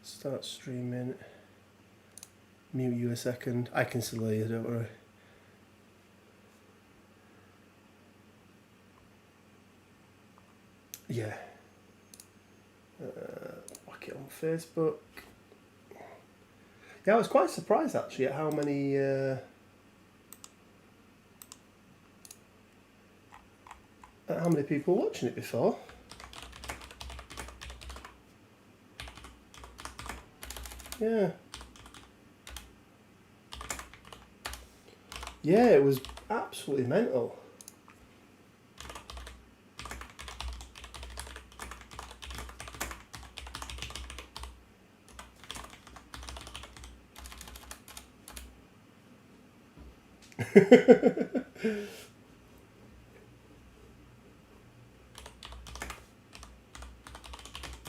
Start streaming. Mute you a second. I can still hear you, don't worry. Yeah. Whack it on Facebook. Yeah, I was quite surprised actually at how many people were watching it before. Yeah. Yeah, it was absolutely mental.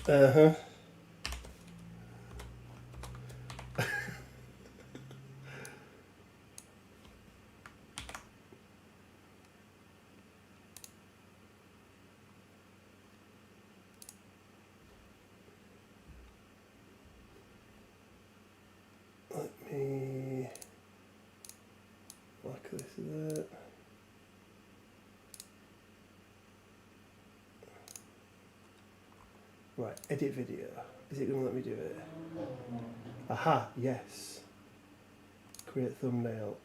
Uh-huh. Let me like this there. Right, edit video. Is it going to let me do it? Aha, yes. Create thumbnail.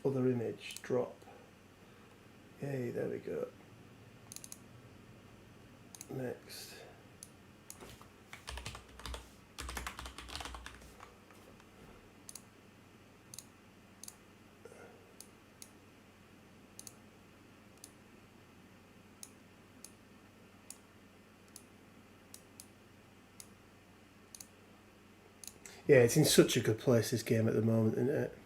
Other image, drop. Yay, there we go. Next. Yeah, it's in such a good place, this game at the moment, isn't it?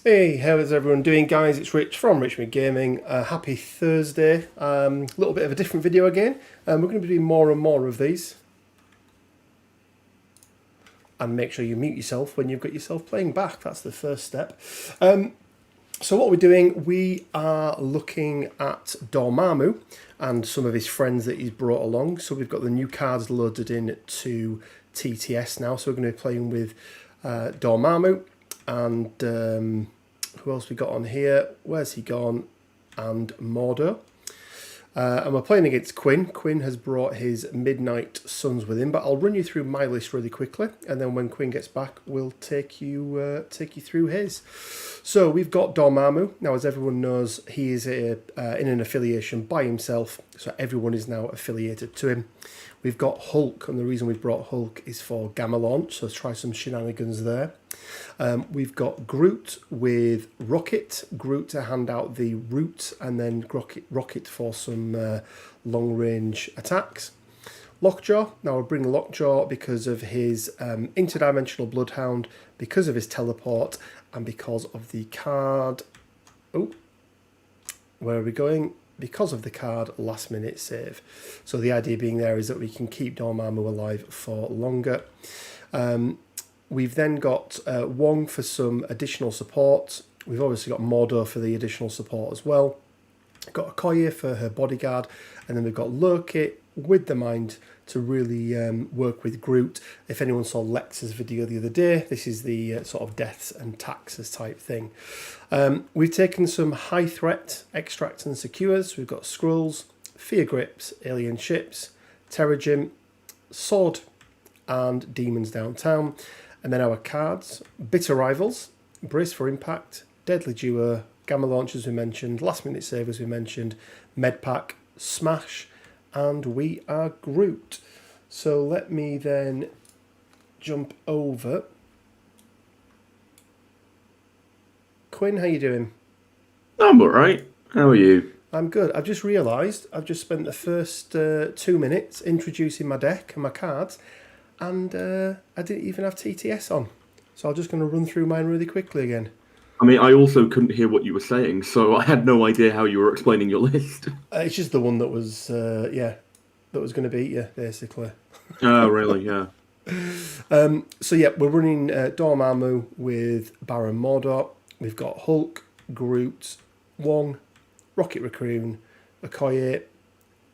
Hey, how is everyone doing, guys? It's Rich from Richmond Gaming. Happy Thursday. A little bit of a different video again. We're going to be doing more and more of these. And make sure you mute yourself when you've got yourself playing back. That's the first step. So what we're doing, we are looking at Dormammu and some of his friends that he's brought along. So we've got the new cards loaded in to TTS now. So we're going to be playing with Dormammu and who else we got on here? Where's he gone? And Mordo. And we're playing against Quinn. Quinn has brought his Midnight Suns with him, but I'll run you through my list really quickly, and then when Quinn gets back, we'll take you through his. So we've got Dormammu. Now, as everyone knows, he is in an affiliation by himself, so everyone is now affiliated to him. We've got Hulk, and the reason we've brought Hulk is for Gamma Launch, so let's try some shenanigans there. We've got Groot with Rocket. Groot to hand out the root, and then Rocket for some long-range attacks. Lockjaw. Now I'll bring Lockjaw because of his interdimensional Bloodhound, because of his teleport, and because of the card. Oh, Where are we going? Because of the card last minute save. So the idea being there is that we can keep Dormammu alive for longer. We've then got Wong for some additional support. We've obviously got Mordo for the additional support as well. Got Okoye for her bodyguard, and then we've got Loki with the mind to really work with Groot. If anyone saw Lex's video the other day, this is the sort of deaths and taxes type thing. We've taken some high threat extracts and secures. We've got Skrulls, Fear Grips, Alien Ships, Terrigen, Sword, and Demons Downtown. And then our cards, Bitter Rivals, Brace for Impact, Deadly Duo, Gamma Launchers we mentioned, Last Minute Savers we mentioned, Medpack, Smash, and We Are Groot. So let me then jump over. Quinn, how you doing? I'm alright. How are you? I'm good. I've just realised I've just spent the first 2 minutes introducing my deck and my cards, and I didn't even have TTS on. So I'm just going to run through mine really quickly again. I mean, I also couldn't hear what you were saying, so I had no idea how you were explaining your list. It's just the one that was, that was going to beat you, basically. Oh, really? Yeah. So yeah, we're running Dormammu with Baron Mordo. We've got Hulk, Groot, Wong, Rocket Raccoon, Okoye,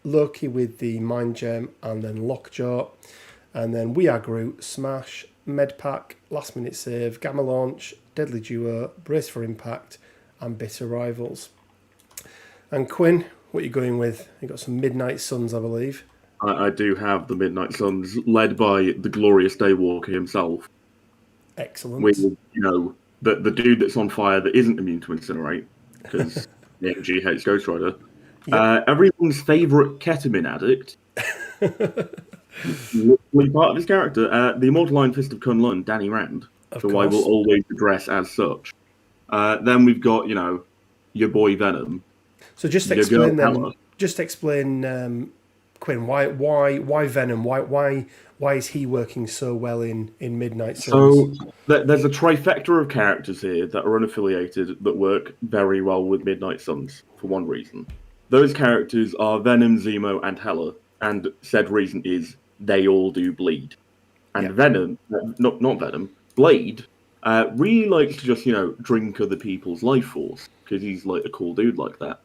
Loki with the Mind Gem, and then Lockjaw. And then We Are Groot, Smash, Medpack, Last Minute Save, Gamma Launch, Deadly Duo, Brace for Impact, and Bitter Rivals. And Quinn, what are you going with? You got some Midnight Suns, I believe. I do have the Midnight Suns, led by the glorious Daywalker himself. Excellent. With, the dude that's on fire that isn't immune to Incinerate, because the MG hates Ghost Rider. Yep. Everyone's favourite ketamine addict. Literally part of his character, the Immortal Iron Fist of Kunlun, Danny Rand, who I will always address as such. Then we've got, your boy Venom. So just explain then. Just explain, Quinn. Why Venom? Why is he working so well in Midnight Suns? So there's a trifecta of characters here that are unaffiliated that work very well with Midnight Suns for one reason. Those characters are Venom, Zemo, and Hela, and said reason is they all do bleed. And Venom, not Venom, Blade, really likes to just, drink other people's life force, because he's like a cool dude like that.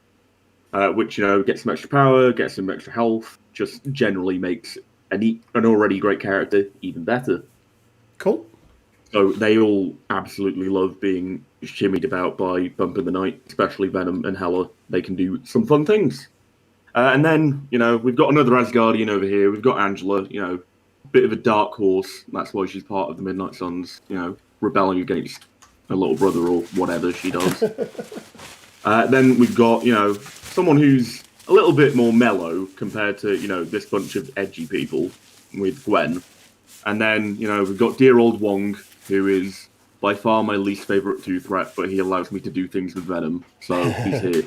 Which, gets some extra power, gets some extra health, just generally makes an already great character even better. Cool. So they all absolutely love being shimmied about by Bump in the Night, especially Venom and Hela. They can do some fun things. And then, we've got another Asgardian over here. We've got Angela, bit of a dark horse. That's why she's part of the Midnight Suns, rebelling against her little brother or whatever she does. Then we've got, someone who's a little bit more mellow compared to, this bunch of edgy people with Gwen. And then, we've got dear old Wong, who is by far my least favourite 2-threat, but he allows me to do things with Venom, so he's here.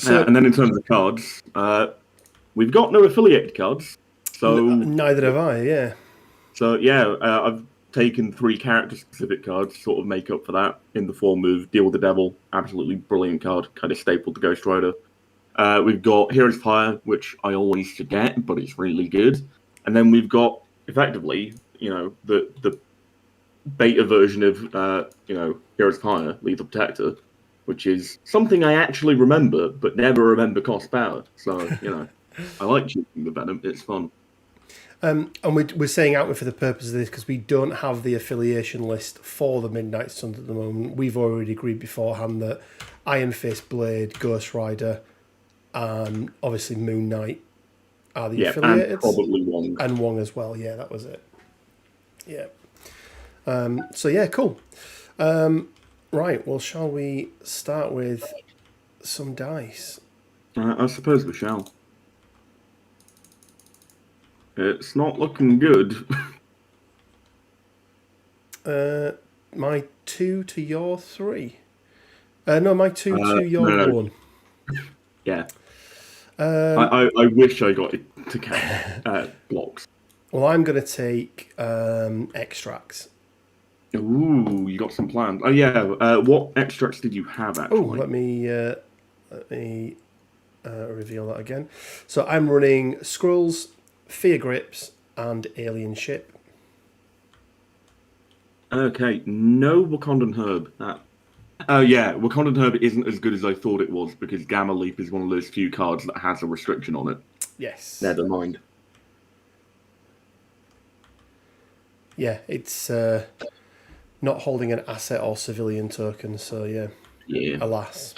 And then in terms of cards, we've got no affiliated cards. So neither have I, yeah. So, I've taken 3 character-specific cards to sort of make up for that in the form of Deal with the Devil, absolutely brilliant card, kind of staple to Ghost Rider. We've got Heroes of Fire, which I always forget, but it's really good. And then we've got, effectively, the beta version of, Heroes of Fire, Lethal Protector, which is something I actually remember, but never remember cost power. So, I like choosing the Venom. It's fun. And we're saying out for the purpose of this because we don't have the affiliation list for the Midnight Suns at the moment. We've already agreed beforehand that Iron Fist, Blade, Ghost Rider, and obviously Moon Knight are the affiliated. And probably Wong. And Wong as well. Yeah, that was it. Yeah. Cool. Right, well, shall we start with some dice? I suppose we shall. It's not looking good. My 2 to your 3. No, my 2 to your 1. Yeah. I wish I got it to count blocks. Well, I'm going to take extracts. Ooh, you got some plans. Oh, yeah. What extracts did you have, actually? Oh, let me Let me reveal that again. So I'm running Skrulls, Fear Grips, and Alien Ship. Okay, no Wakandan Herb. Oh yeah, Wakandan Herb isn't as good as I thought it was because Gamma Leap is one of those few cards that has a restriction on it. Yes. Never mind. Yeah, it's not holding an asset or civilian token, so yeah. Yeah. Alas.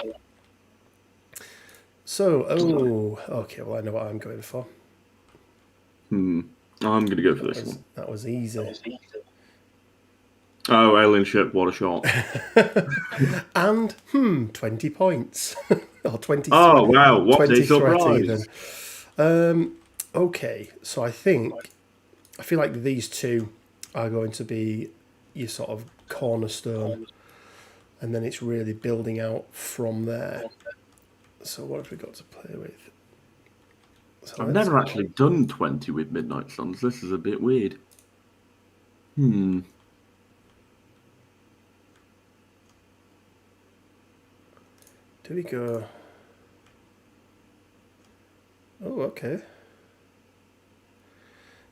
So, okay, well I know what I'm going for. I'm gonna go for this one. That was easy. Oh, Alien Ship, what a shot. And 20 points. Or 20. Oh wow, what 20 a surprise. even. Okay, so I feel like these two are going to be your sort of cornerstone, and then it's really building out from there. So what have we got to play with? So I've never actually done 20 with Midnight Suns. This is a bit weird. Do we go? Oh, okay.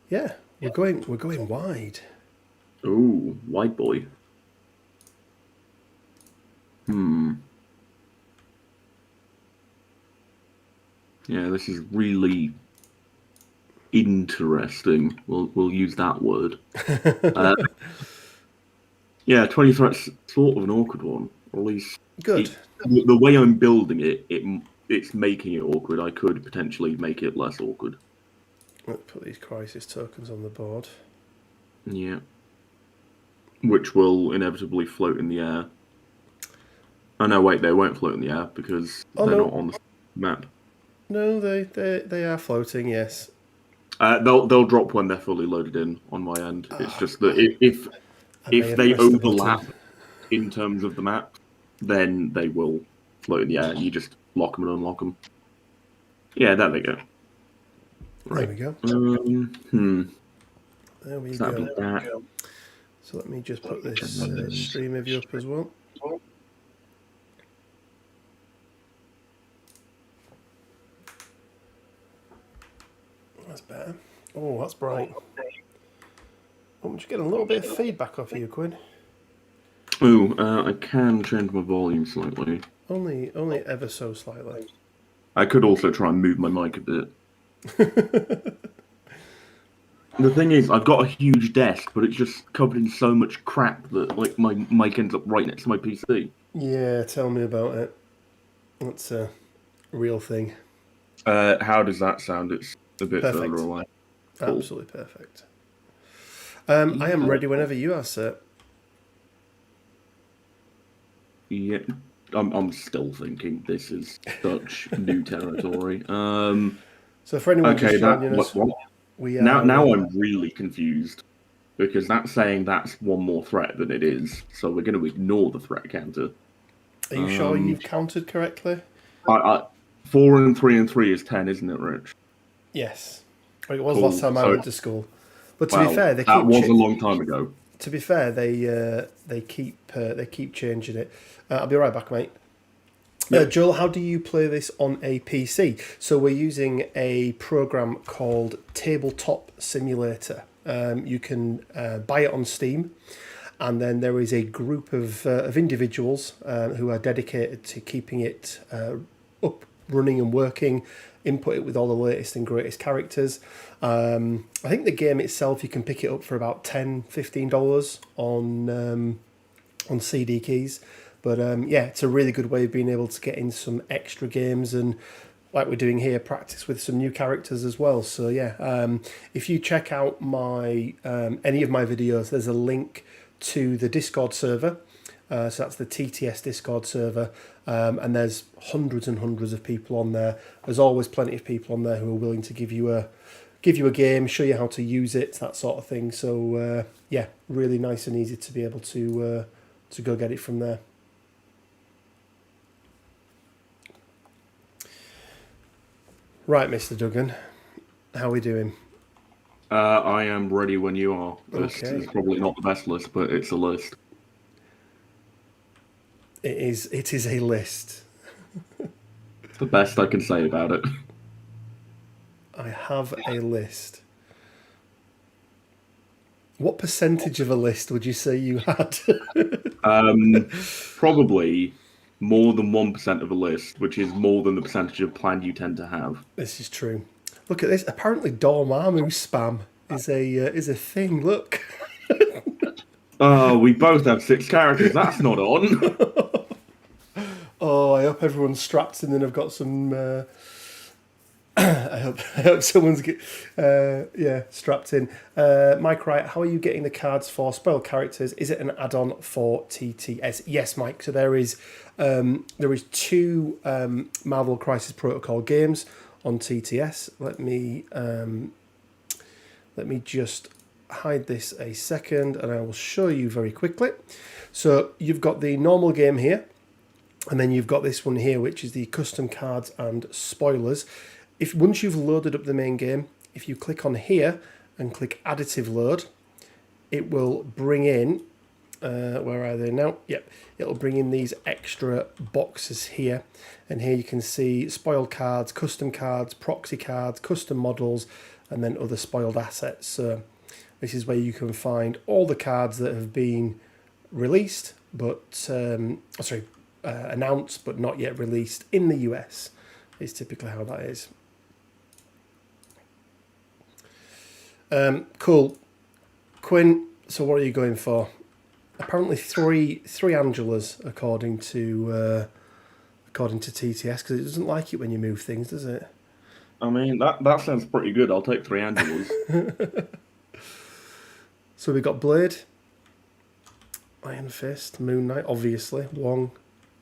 Yeah, we're going wide. Ooh, white boy. Yeah, this is really interesting. We'll use that word. Yeah, 20 threats, sort of an awkward one, or at least Good. The way I'm building it's making it awkward. I could potentially make it less awkward. Let's put these crisis tokens on the board. Yeah. Which will inevitably float in the air. Oh no, wait, they won't float in the air because they're not on the map. No, they are floating. Yes. They'll drop when they're fully loaded in on my end. It's just that if they overlap in terms of the map, then they will float in the air. You just lock them and unlock them. Yeah, there they go. Right. There we go. There we go. So let me just put this stream of you up as well. That's better. Oh, that's bright. I'm just getting a little bit of feedback off you, Quinn. Ooh, I can change my volume slightly. Only ever so slightly. I could also try and move my mic a bit. The thing is, I've got a huge desk, but it's just covered in so much crap that like my mic ends up right next to my PC. Yeah, tell me about it. That's a real thing. How does that sound? It's a bit further away. Cool. Absolutely perfect. I am ready whenever you are, sir. Yeah, I'm still thinking this is such new territory. So for anyone just joining us, we are now I'm really confused because that's saying that's one more threat than it is. So we're going to ignore the threat counter. Are you sure you've counted correctly? 4 and 3 and 3 is 10, isn't it, Rich? Yes. It was last time I went to school. But to be fair, that was a long time ago. To be fair, they keep changing it. I'll be right back, mate. Joel, how do you play this on a PC? So we're using a program called Tabletop Simulator. You can buy it on Steam, and then there is a group of individuals who are dedicated to keeping it up, running and working, input it with all the latest and greatest characters. I think the game itself, you can pick it up for about $10, $15 on CD keys. But yeah, it's a really good way of being able to get in some extra games and, like we're doing here, practice with some new characters as well. So yeah, if you check out my any of my videos, there's a link to the Discord server. So that's the TTS Discord server, and there's hundreds and hundreds of people on there. There's always plenty of people on there who are willing to give you a game, show you how to use it, that sort of thing. So yeah, really nice and easy to be able to go get it from there. Right, Mr. Duggan, how are we doing? I am ready when you are. This is probably not the best list, but it's a list. It is a list. It's the best I can say about it. I have a list. What percentage of a list would you say you had? Probably more than 1% of a list, which is more than the percentage of plan you tend to have. This is true. Look at this. Apparently, Dormammu spam is a thing. Look. Oh, we both have 6 characters. That's not on. Oh, I hope everyone's strapped in and I've got some. I hope someone's strapped in. Mike Wright, how are you getting the cards for spoiled characters? Is it an add-on for TTS? Yes, Mike. So there is 2 Marvel Crisis Protocol games on TTS. Let me just hide this a second, and I will show you very quickly. So you've got the normal game here, and then you've got this one here, which is the custom cards and spoilers. If once you've loaded up the main game, if you click on here and click additive load, it will bring in, where are they now? Yep, it'll bring in these extra boxes here. And here you can see spoiled cards, custom cards, proxy cards, custom models, and then other spoiled assets. So this is where you can find all the cards that have been released, but announced but not yet released in the US. Is typically how that is. Cool. Quinn, so what are you going for? Apparently three Angelas, according to TTS, because it doesn't like it when you move things, does it? I mean, that sounds pretty good. I'll take 3 Angelas. So we got Blade, Iron Fist, Moon Knight, obviously, Wong,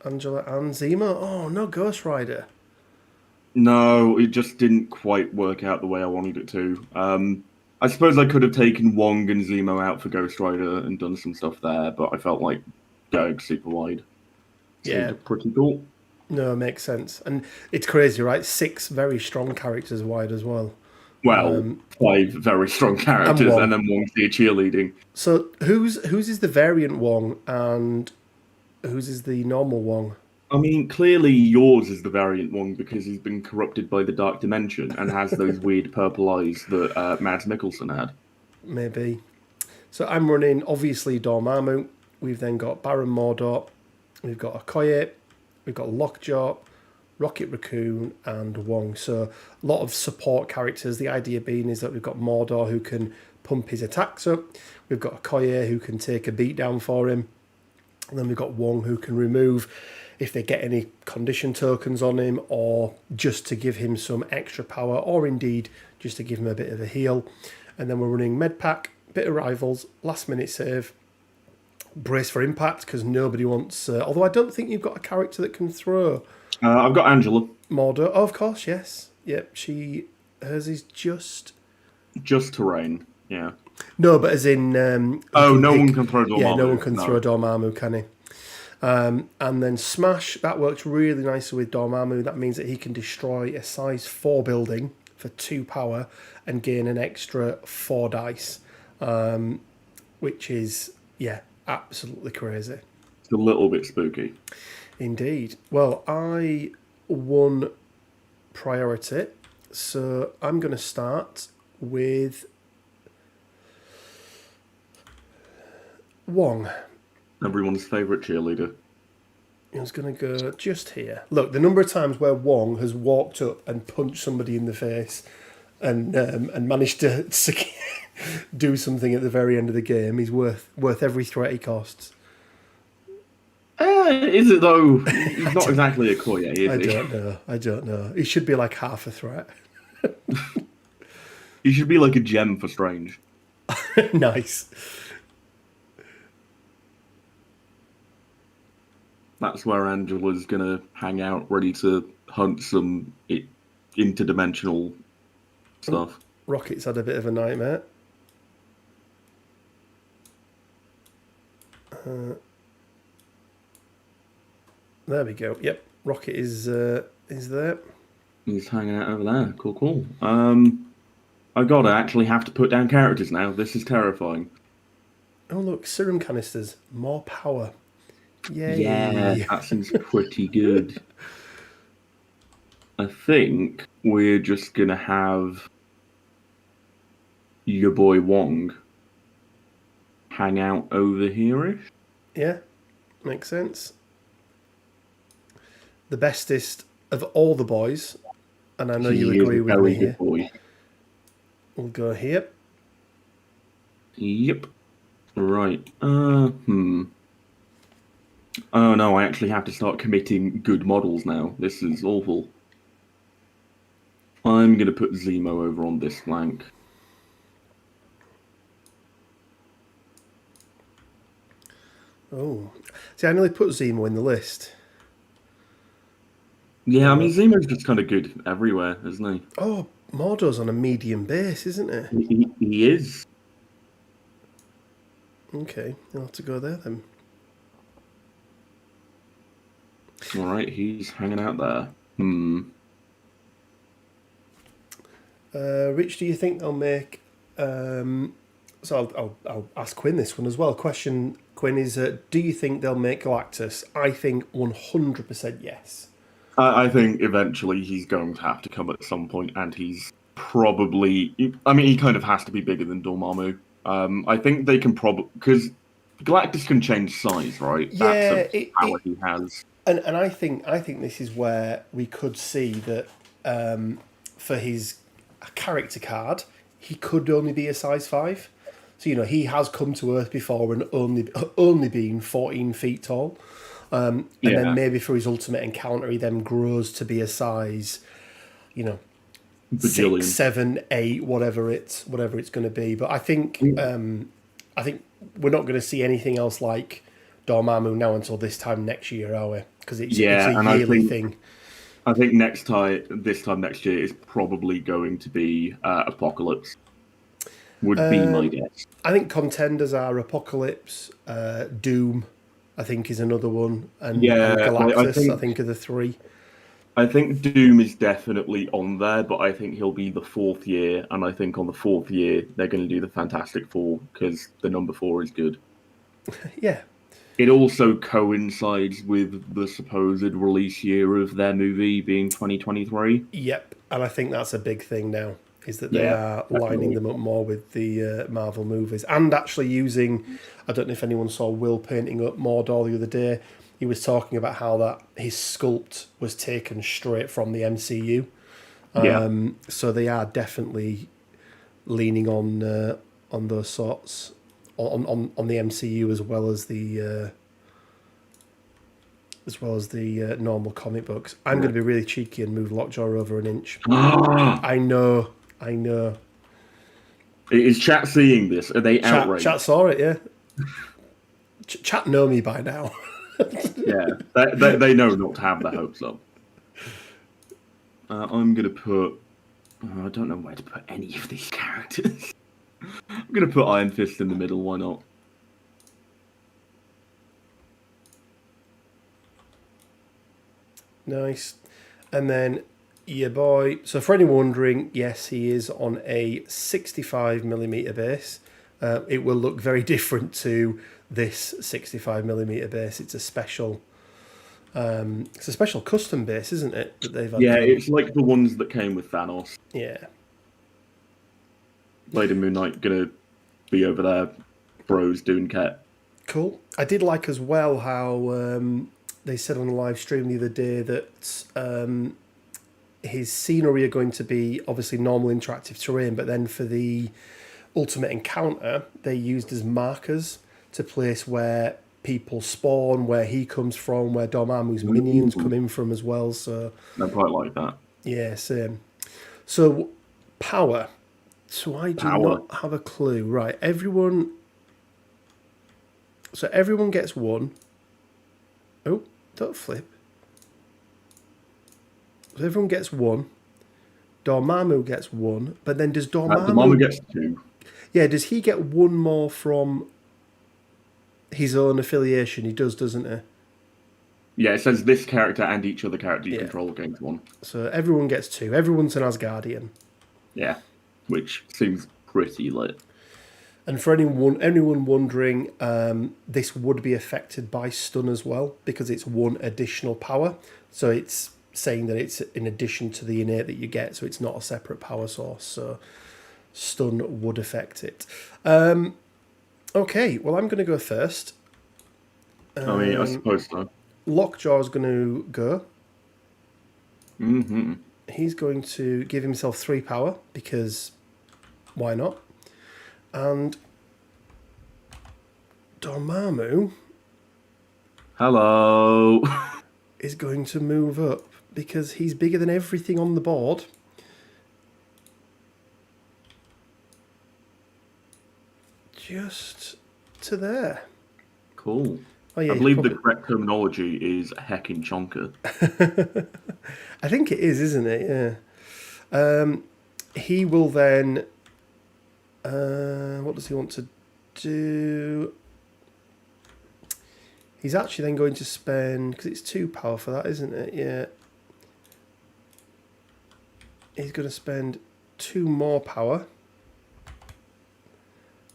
Angela, and Zemo. Oh, no Ghost Rider. No, it just didn't quite work out the way I wanted it to. I suppose I could have taken Wong and Zemo out for Ghost Rider and done some stuff there, but I felt like going super wide. Yeah. Pretty cool. No, it makes sense. And it's crazy, right? 6 very strong characters wide as well. Well, 5 very strong characters, and then Wong's the cheerleading. So whose is the variant Wong and whose is the normal Wong? I mean, clearly yours is the variant Wong because he's been corrupted by the Dark Dimension and has those weird purple eyes that Mads Mikkelsen had. Maybe. So I'm running, obviously, Dormammu. We've then got Baron Mordo. We've got Okoye. We've got Lockjaw, Rocket Raccoon, and Wong. So a lot of support characters. The idea being is that we've got Mordor who can pump his attacks up. We've got Okoye who can take a beat down for him. And then we've got Wong who can remove if they get any condition tokens on him, or just to give him some extra power, or indeed just to give him a bit of a heal. And then we're running Medpack, bit of rivals, last minute save, brace for impact, because nobody wants... although I don't think you've got a character that can throw. I've got Angela. Mordo, oh, of course, yes. Yep, hers is just terrain, yeah. No, but as in... no one can throw Dormammu. Yeah, no one can throw Dormammu, can he? And then Smash, that works really nicely with Dormammu. That means that he can destroy a size 4 building for 2 power and gain an extra 4 dice, which is, absolutely crazy. It's a little bit spooky. Indeed. Well, I won priority, so I'm going to start with Wong. Everyone's favourite cheerleader. I was going to go just here. Look, the number of times where Wong has walked up and punched somebody in the face and managed to do something at the very end of the game, he's worth every threat he costs. Is it though? He's not exactly a Koye, is he? I don't know. He should be like half a threat. He should be like a gem for Strange. Nice. That's where Angela's going to hang out, ready to hunt some interdimensional stuff. Rocket's had a bit of a nightmare. There we go. Yep, Rocket is there. He's hanging out over there. Cool. I gotta actually have to put down characters now. This is terrifying. Oh look, serum canisters, more power. Yay! Yeah, that seems pretty good. I think we're just gonna have your boy Wong hang out over here-ish. Yeah, makes sense. The bestest of all the boys, and I know you He is agree a with me very good here. boy. We'll go here. Yep. Right. Oh no, I actually have to start committing good models now. This is awful. I'm gonna put Zemo over on this flank. Oh, see, I nearly put Zemo in the list. Yeah, I mean Zemo's just kind of good everywhere, isn't he? Oh, Mordo's on a medium base, isn't it? He is. Okay, I'll have to go there then. All right, he's hanging out there. Rich, do you think they'll make? So I'll ask Quinn this one as well. Question, Quinn, is do you think they'll make Galactus? I think 100% yes. I think eventually he's going to have to come at some point, and he's probably. I mean, he kind of has to be bigger than Dormammu. I think they can probably because Galactus can change size, right? Yeah, That's a power he has. and I think this is where we could see that for his character card, he could only be a size 5. So he has come to Earth before and only been 14 feet tall. And then maybe for his ultimate encounter, he then grows to be a size, Bajillion. 6, 7, 8, whatever it's going to be. But I think we're not going to see anything else like Dormammu now until this time next year, are we? Because it's a yearly thing. I think this time next year is probably going to be Apocalypse. Would be my guess. I think contenders are Apocalypse, Doom, I think is another one, and Galactus. I think are the 3. I think Doom is definitely on there, but I think he'll be the 4th year, and I think on the 4th year they're going to do the Fantastic Four because the number 4 is good. Yeah. It also coincides with the supposed release year of their movie being 2023. Yep, and I think that's a big thing now, is that they are lining them up more with the Marvel movies. And actually using, I don't know if anyone saw Will painting up Mordor the other day, he was talking about how that his sculpt was taken straight from the MCU. So they are definitely leaning on those sorts, on the MCU as well as the normal comic books. I'm going to be really cheeky and move Lockjaw over an inch. I know. Is chat seeing this? Are they outraged? Chat saw it, yeah. Chat know me by now. Yeah, they know not to have their hopes up. I'm going to put... I don't know where to put any of these characters. I'm going to put Iron Fist in the middle, why not? Nice. And then your boy, so for anyone wondering, yes, he is on a 65mm base. It will look very different to this 65mm base. It's a special custom base, isn't it? That they've had it's like the ones that came with Thanos. Yeah. Lady Moon Knight gonna be over there, bros doing cat. Cool. I did like as well how they said on the live stream the other day that his scenery are going to be obviously normal interactive terrain, but then for the ultimate encounter, they used as markers to place where people spawn, where he comes from, where Dormammu's minions come in from as well. So I quite like that. Yeah, same. So power. So I do not have a clue. Right, everyone. So everyone gets 1. Oh, don't flip. So everyone gets 1. Dormammu gets 1, but then does Dormammu gets 2. Yeah, does he get 1 more from his own affiliation? He does, doesn't he? Yeah, it says this character and each other character you control gains 1. So everyone gets 2. Everyone's an Asgardian. Yeah, which seems pretty lit. And for anyone wondering, this would be affected by stun as well because it's 1 additional power. So it's saying that it's in addition to the innate that you get, so it's not a separate power source. So stun would affect it. Okay, well, I'm going to go first. I mean, I suppose so. Lockjaw's going to go. Mm-hmm. He's going to give himself 3 power, because why not? And Dormammu Hello. is going to move up, because he's bigger than everything on the board. Just to there. Cool. Oh, yeah, I believe the correct terminology is heckin' chonker. I think it is, isn't it? Yeah. He will then... what does he want to do? He's actually then going to spend... Because it's 2 power for that, isn't it? Yeah. He's going to spend 2 more power.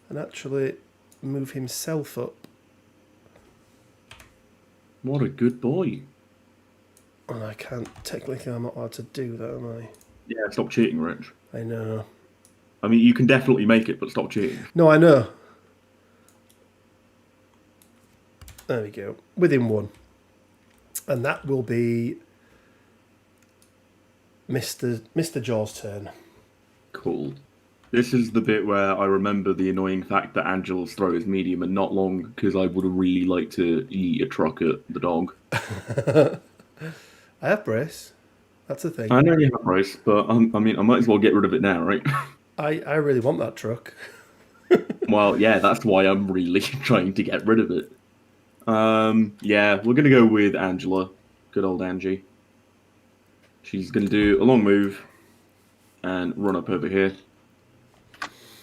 And actually move himself up. What a good boy. And I can't... Technically, I'm not allowed to do that, am I? Yeah, stop cheating, Rich. I know. I mean, you can definitely make it, but stop cheating. No, I know. There we go. Within 1. And that will be Mr. Jaw's turn. Cool. This is the bit where I remember the annoying fact that Angela's throw is medium and not long, because I would have really liked to eat a truck at the dog. I have brace. That's a thing. I know you have a brace, but I mean, I might as well get rid of it now, right? I really want that truck. Well, yeah, that's why I'm really trying to get rid of it. Yeah, we're going to go with Angela. Good old Angie. She's going to do a long move and run up over here.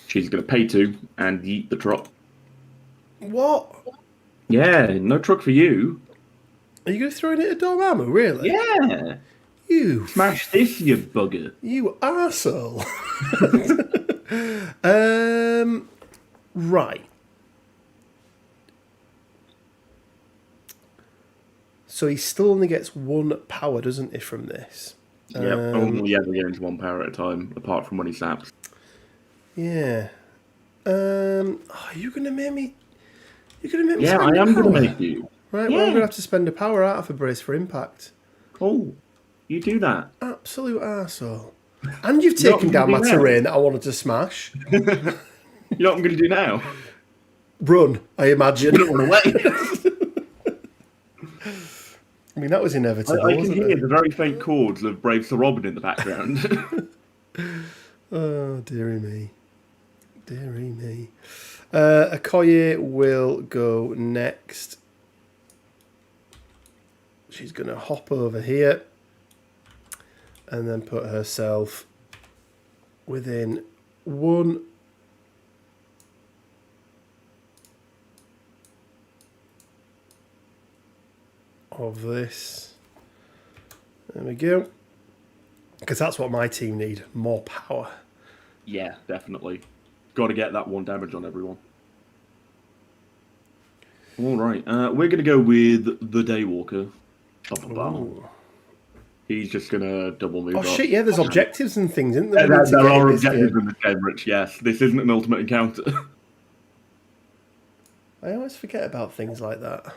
She's going to pay 2 and yeet the truck. What? Yeah, no truck for you. Are you going to throw it at Dormammu, really? Yeah. You Smash this, you bugger. You arsehole. Right. So he still only gets 1 power, doesn't he, from this? Yeah, only ever gains 1 power at a time, apart from when he saps. Yeah. You're gonna make me. You're gonna make me. Yeah, spend I am going to make you. Right. Well, I'm gonna have to spend a power out of a brace for impact. Oh, you do that. Absolute arsehole. And you've taken down my terrain that I wanted to smash. You know what I'm going to do now? Run, I imagine. Run away. I mean, that was inevitable. I can hear the very faint chords of Brave Sir Robin in the background. Oh, dearie me. Dearie me. Okoye will go next. She's going to hop over here and then put herself within 1 of this. There we go. Because that's what my team need, more power. Yeah, definitely. Got to get that 1 damage on everyone. All right, we're going to go with the Daywalker. He's just going to double move up. Oh shit, yeah, there's objectives and things, isn't there? There are objectives in the game, Rich, yes. This isn't an ultimate encounter. I always forget about things like that.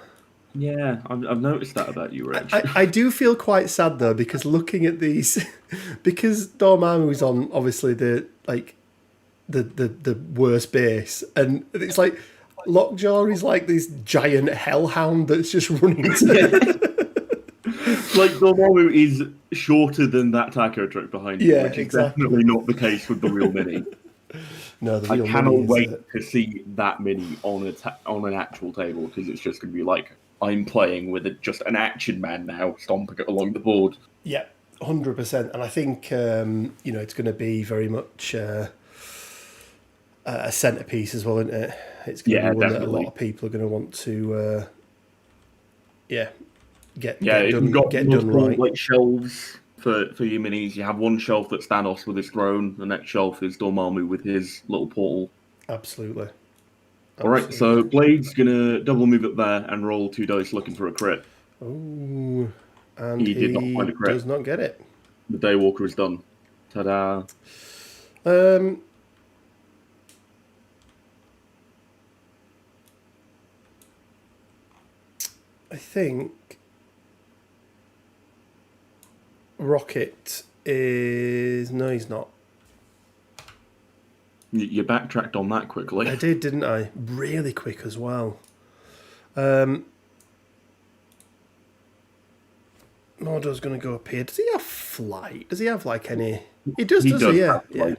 Yeah, I've noticed that about you, Rich. I do feel quite sad though, because looking at these, because Dormammu's on obviously the worst base, and it's like Lockjaw is like this giant hellhound that's just running. Like Dormammu is shorter than that taco truck behind you, which is definitely not the case with the real Mini. No, the real I cannot Mini wait to see that Mini on an actual table, because it's just going to be like, I'm playing with just an action man now, stomping it along the board. Yeah, 100%. And I think it's going to be very much a centerpiece as well, isn't it? It's going to be one that a lot of people are going to want to, get done right. Like shelves for your minis. You have one shelf that's Thanos with his throne. The next shelf is Dormammu with his little portal. Absolutely. All right, so Blade's gonna double move up there and roll 2 dice looking for a crit. Oh, And He did not find a crit. does not get it. The Daywalker is done. Ta-da. I think Rocket is... No, he's not. You backtracked on that quickly. I did, didn't I? Really quick as well. Mordo's going to go up here. Does he have flight? Does he have like any... He does, does he? Yeah. Yeah.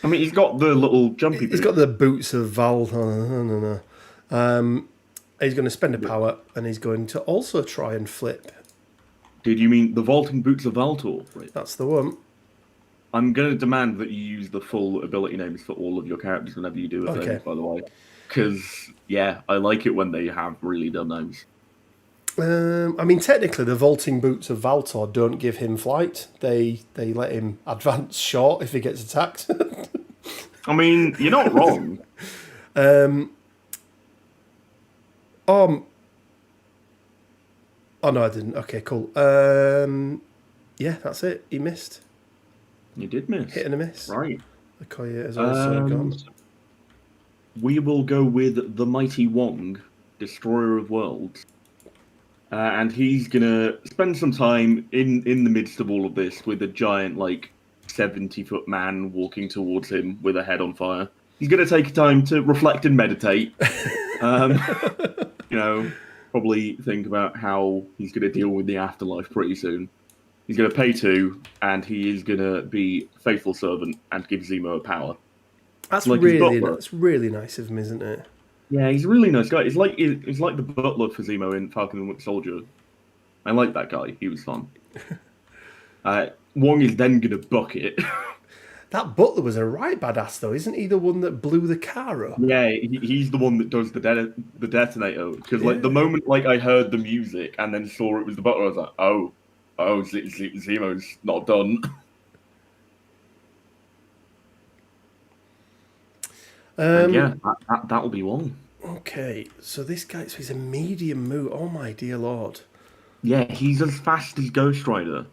I mean, he's got the little jumpy boots. He's got the boots of Val. No. He's going to spend a power, and he's going to also try and flip. Did you mean the vaulting boots of Valtor? Right. That's the one. I'm going to demand that you use the full ability names for all of your characters whenever you do a thing, by the way. Because, yeah, I like it when they have really dumb names. I mean, technically, the vaulting boots of Valtor don't give him flight. They let him advance short if he gets attacked. I mean, you're not wrong. Oh, no, I didn't. Okay, cool. Yeah, that's it. He missed. You did miss. Hit and a miss. Right. The Koya is also gone. We will go with the Mighty Wong, Destroyer of Worlds. And he's going to spend some time in the midst of all of this with a giant, 70-foot man walking towards him with a head on fire. He's going to take time to reflect and meditate. Probably think about how he's going to deal with the afterlife pretty soon. He's going to pay 2, and he is going to be faithful servant and give Zemo a power. That's really nice of him, isn't it? Yeah, he's a really nice guy. He's like the butler for Zemo in Falcon and Winter Soldier. I like that guy. He was fun. Wong is then going to bucket. That butler was a right badass, though. Isn't he the one that blew the car up? Yeah, he's the one that does the detonator. Because the moment I heard the music and then saw it was the butler, I was like, oh, Zemo's not done. That'll be one. Okay, so this guy, he's a medium move. Oh my dear lord. Yeah, he's as fast as Ghost Rider.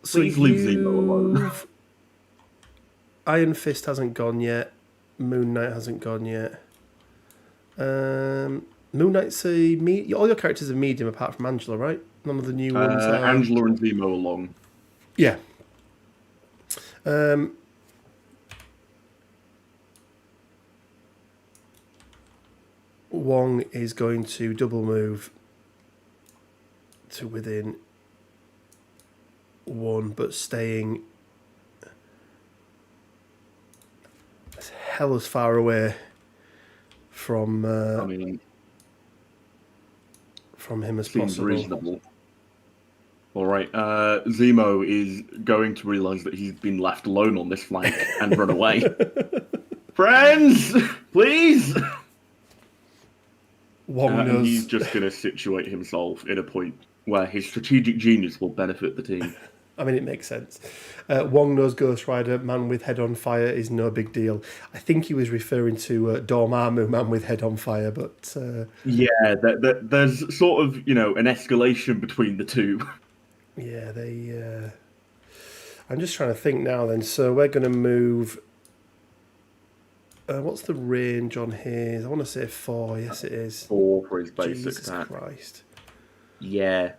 Please leave Zemo alone. Iron Fist hasn't gone yet. Moon Knight hasn't gone yet. Moon Knight's all your characters are medium apart from Angela, right? None of the new ones are. Angela and Zemo are long. Yeah. Wong is going to double move to within 1, but staying as hell as far away from from him as possible. Reasonable. All right, Zemo is going to realise that he's been left alone on this flank and run away. Friends, please. Wong he's just going to situate himself in a point where his strategic genius will benefit the team. I mean, it makes sense. Wong knows Ghost Rider, man with head on fire, is no big deal. I think he was referring to Dormammu, man with head on fire, but... Yeah, there's sort of, an escalation between the two. Yeah, they... I'm just trying to think now then. So we're going to move... what's the range on his? I want to say 4. Yes, it is. 4 for his basic Jesus attack. Christ. Yeah.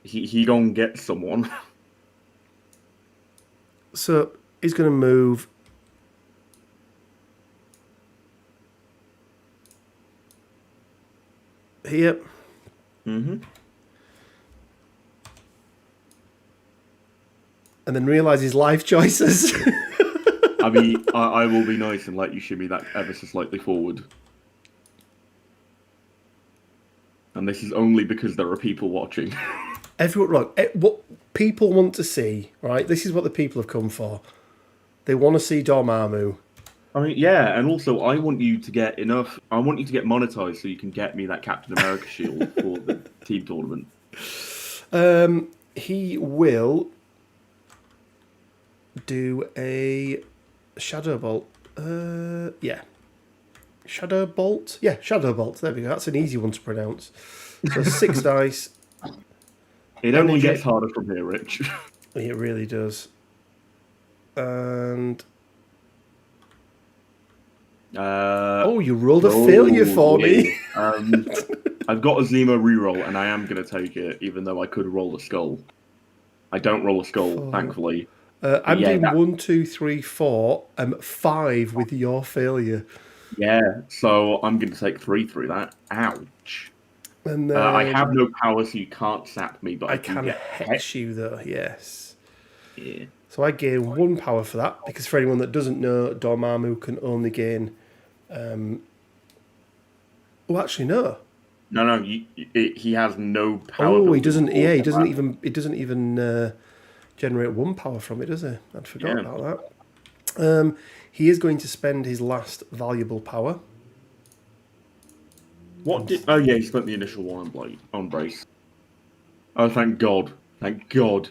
He gonna get someone. So he's going to move here. Mm-hmm. And then realise his life choices. I mean, I will be nice and let you shimmy that ever so slightly forward. And this is only because there are people watching. Everyone, right? What people want to see, right? This is what the people have come for. They want to see Dormammu. I mean, yeah, and also I want you to get enough. I want you to get monetized so you can get me that Captain America shield for the team tournament. He will do a Shadow Bolt. Yeah. Shadow Bolt? Yeah, Shadow Bolt. There we go. That's an easy one to pronounce. So 6 dice. It only Energy. gets harder from here, Rich. It really does. And oh, you rolled a failure for me. I've got a Zemo reroll, and I am going to take it, even though I could roll a skull. I don't roll a skull, thankfully. I'm doing 1, 2, 3, 4, 5 with your failure. Yeah, so I'm going to take 3 through that. Ouch. And then I have no power, so you can't sap me, but I I can get hex you, though, yes. Yeah. So I gain 1 power for that, because for anyone that doesn't know, Dormammu can only gain... Oh, actually, no. No, he has no power. Oh, he doesn't. Yeah, he doesn't even. It doesn't even generate 1 power from it, does he? I'd forgot about that. He is going to spend his last valuable power. What did? Oh yeah, he spent the initial one on brace. Oh, thank God! Thank God!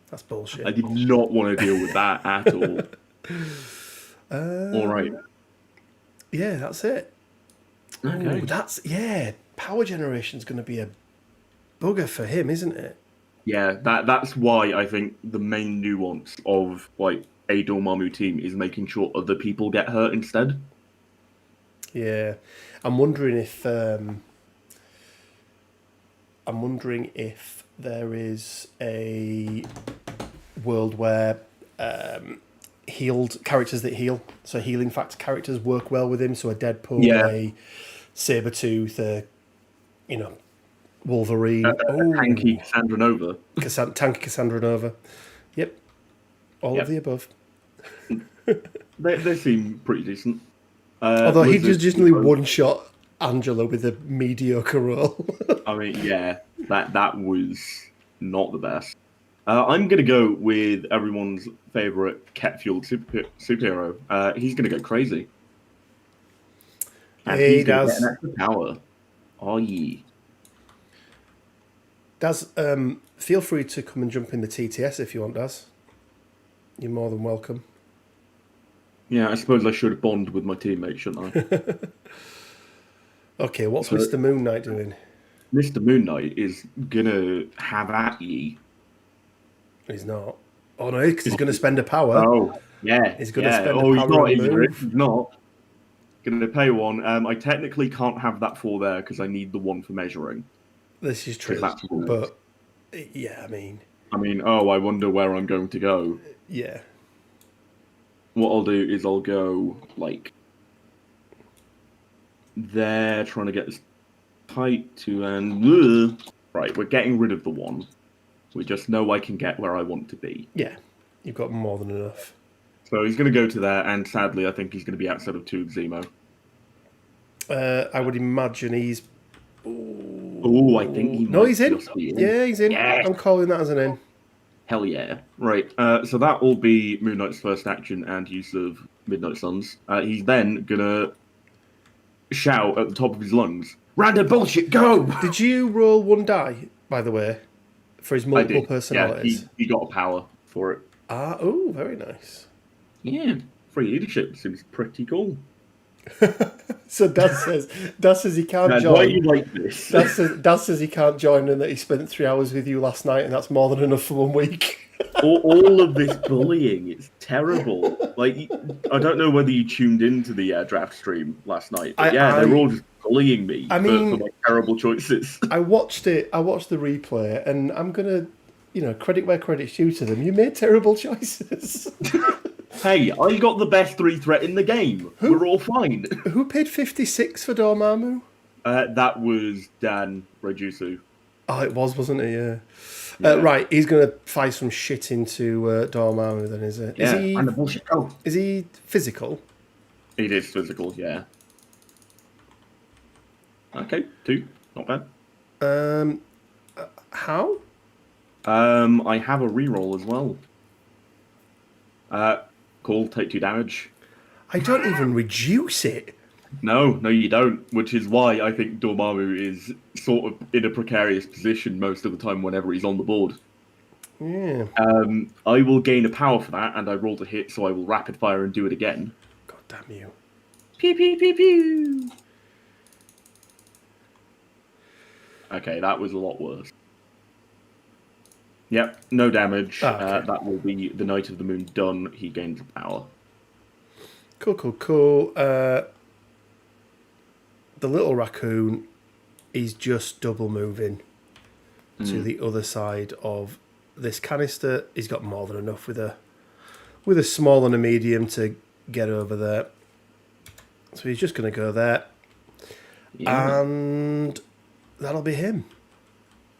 That's bullshit. I did not want to deal with that at all. All right. Yeah, that's it. Okay. Ooh, power generation is going to be a bugger for him, isn't it? Yeah, that's why I think the main nuance of like a Dormammu team is making sure other people get hurt instead. Yeah, I'm wondering if there is a world where healed characters that heal, so healing factor characters work well with him. So a Deadpool, a Sabretooth, Wolverine, Tanky Cassandra Nova. Tanky Cassandra Nova. Yep, all of the above. They seem pretty decent. Although he just nearly one-shot Angela with a mediocre roll. I mean, yeah, that was not the best. I'm going to go with everyone's favourite cat-fueled superhero. He's going to go crazy. And he's going to get an extra power. Oh, yeah. Daz, feel free to come and jump in the TTS if you want, Daz. You're more than welcome. Yeah, I suppose I should bond with my teammates, shouldn't I? Okay, what's Mr. Moon Knight doing? Mr. Moon Knight is going to have at ye. He's not. Oh, no, because he's going to spend a power. Oh, yeah. He's going to spend a he's power not, and move. He's not. Going to pay 1. I technically can't have that 4 there because I need the 1 for measuring. This is true. But, yeah, I mean, I wonder where I'm going to go. Yeah. What I'll do is I'll go, like, there, trying to get this tight to end. Right, we're getting rid of the 1. We just know I can get where I want to be. Yeah, you've got more than enough. So he's going to go to there, and sadly, I think he's going to be outside of 2 of Zemo. I would imagine he's... Oh, I think he No, he's in. in. Yeah, he's in. Yeah. I'm calling that as an in. Hell yeah. Right, so that will be Moon Knight's first action and use of Midnight Suns. He's then going to shout at the top of his lungs, "Random bullshit, go!" Did you roll 1 die, by the way, for his multiple personalities? Yeah, he got a power for it. Oh, very nice. Yeah, free leadership seems pretty cool. So Dad says he can't join. Why are you like this? Dad says he can't join and that he spent 3 hours with you last night and that's more than enough for 1 week. all of this bullying, it's terrible. Like, I don't know whether you tuned into the draft stream last night, but they were all just bullying me for my terrible choices. I watched the replay and I'm going to, credit where credit's due to them. You made terrible choices. Hey, I got the best 3 threat in the game. We're all fine. Who paid 56 for Dormammu? That was Dan Rajusu. Oh, it was, wasn't it? Yeah. Right, he's going to fire some shit into Dormammu then, is it? Yeah, is he physical? It is physical, yeah. Okay, 2. Not bad. How? I have a reroll as well. Cool, take 2 damage. I don't even reduce it. No, you don't. Which is why I think Dormammu is sort of in a precarious position most of the time whenever he's on the board. Yeah. I will gain a power for that, and I rolled a hit, so I will rapid fire and do it again. God damn you. Pew, pew, pew, pew. Okay, that was a lot worse. Yep, no damage. Okay. That will be the Knight of the Moon done. He gains power. Cool. The little raccoon is just double moving to the other side of this canister. He's got more than enough with a small and a medium to get over there. So he's just going to go there. Yeah. And that'll be him.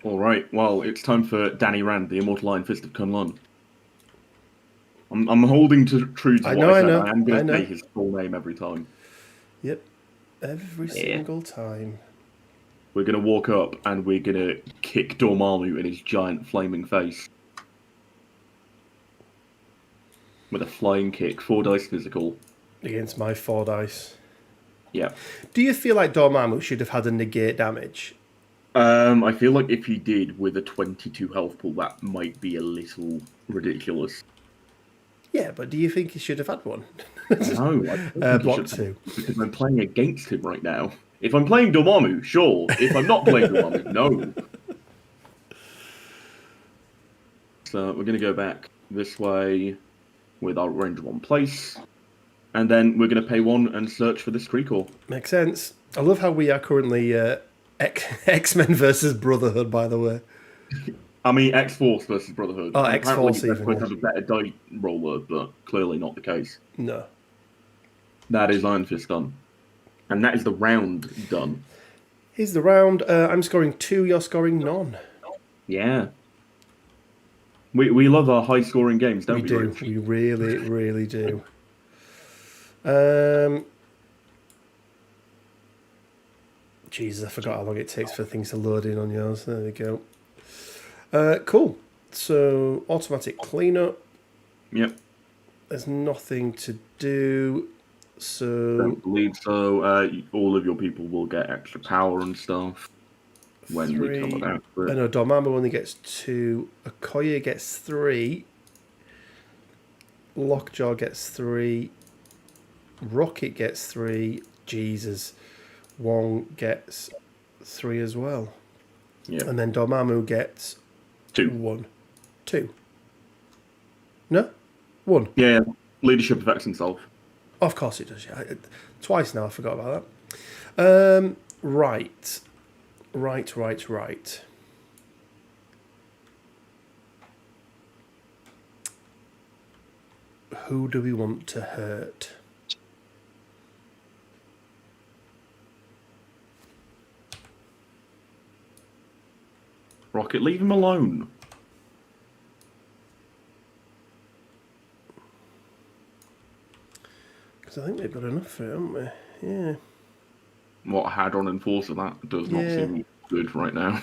All right. Well, it's time for Danny Rand, the Immortal Iron Fist of Kunlun. I'm holding true to I what I said. know. I am going to say his full name every time. Yep. Every single time. We're going to walk up and we're going to kick Dormammu in his giant flaming face. With a flying kick, 4 dice physical. Against my 4 dice. Yeah. Do you feel like Dormammu should have had a negate damage? I feel like if he did with a 22 health pool, that might be a little ridiculous. Yeah, but do you think he should have had one? No, I don't think he Block should 2. because I'm playing against him right now. If I'm playing Dormammu, sure. If I'm not playing Dormammu, no. So we're going to go back this way with our range 1 place. And then we're going to pay 1 and search for this Creekor. Makes sense. I love how we are currently X-Men versus Brotherhood, by the way. I mean, X-Force versus Brotherhood. Oh, X-Force even. Apparently, have a better die roller, but clearly not the case. No. That is Iron Fist done. And that is the round done. Here's the round. I'm scoring 2, you're scoring none. Yeah. We love our high-scoring games, don't we? We do. Rich? We really do. Jesus, I forgot how long it takes for things to load in on yours. There we go. Cool. So, automatic cleanup. Yep. There's nothing to do. So, Don't believe so. All of your people will get extra power and stuff when we come about I know Dormammu only gets 2. Okoye gets 3. Lockjaw gets 3. Rocket gets 3. Jesus. Wong gets 3 as well. Yeah. And then Dormammu gets 2. 1. 2. No? 1. Yeah. Leadership affects himself. Of course it does, yeah. Twice now, I forgot about that. Right. Who do we want to hurt? Rocket, leave him alone. Because I think we've got enough for it, haven't we? Yeah. What had on Enforcer, that does not seem good right now.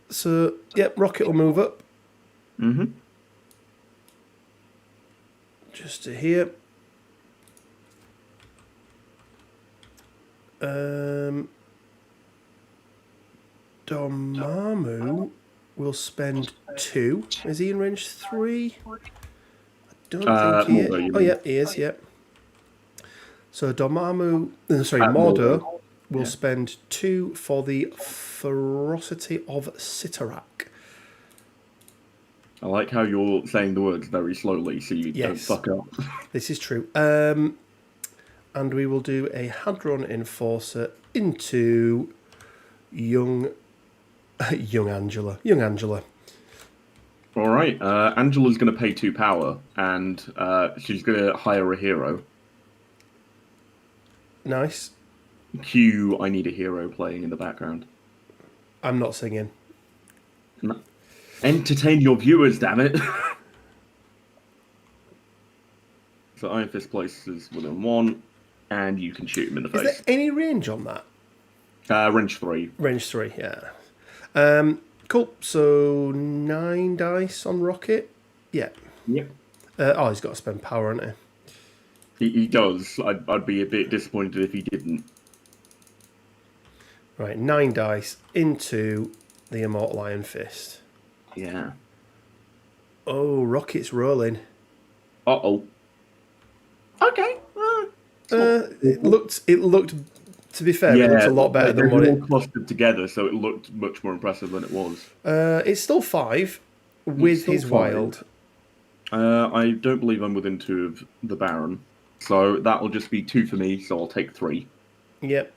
So, yep, Rocket will move up. Mm-hmm. Just to here. Dormammu will spend 2. Is he in range 3? I don't think he is. Oh, yeah, he is, yeah. So Mordo will spend 2 for the ferocity of Sitarak. I like how you're saying the words very slowly so you don't fuck up. This is true. And we will do a Hadron Enforcer into young Angela. Young Angela. All right. Angela's going to pay 2 power, and she's going to hire a hero. Nice. Cue, I need a hero playing in the background. I'm not singing. No. Entertain your viewers, damn it. So Iron Fist places within 1, and you can shoot him in the face. Is there any range on that? Range 3. Range 3, yeah. Cool. So 9 dice on Rocket. Yeah. Yep. He's got to spend power, hasn't he? He does. I'd be a bit disappointed if he didn't. Right, 9 dice into the Immortal Iron Fist. Yeah. Oh, Rocket's rolling. Uh-oh. Okay. It looked. To be fair, it looked a lot better than what They it. all clustered together, so it looked much more impressive than it was. It's still 5. with still his fine. wild. I don't believe I'm within 2 of the Baron. So that'll just be 2 for me, so I'll take 3. Yep.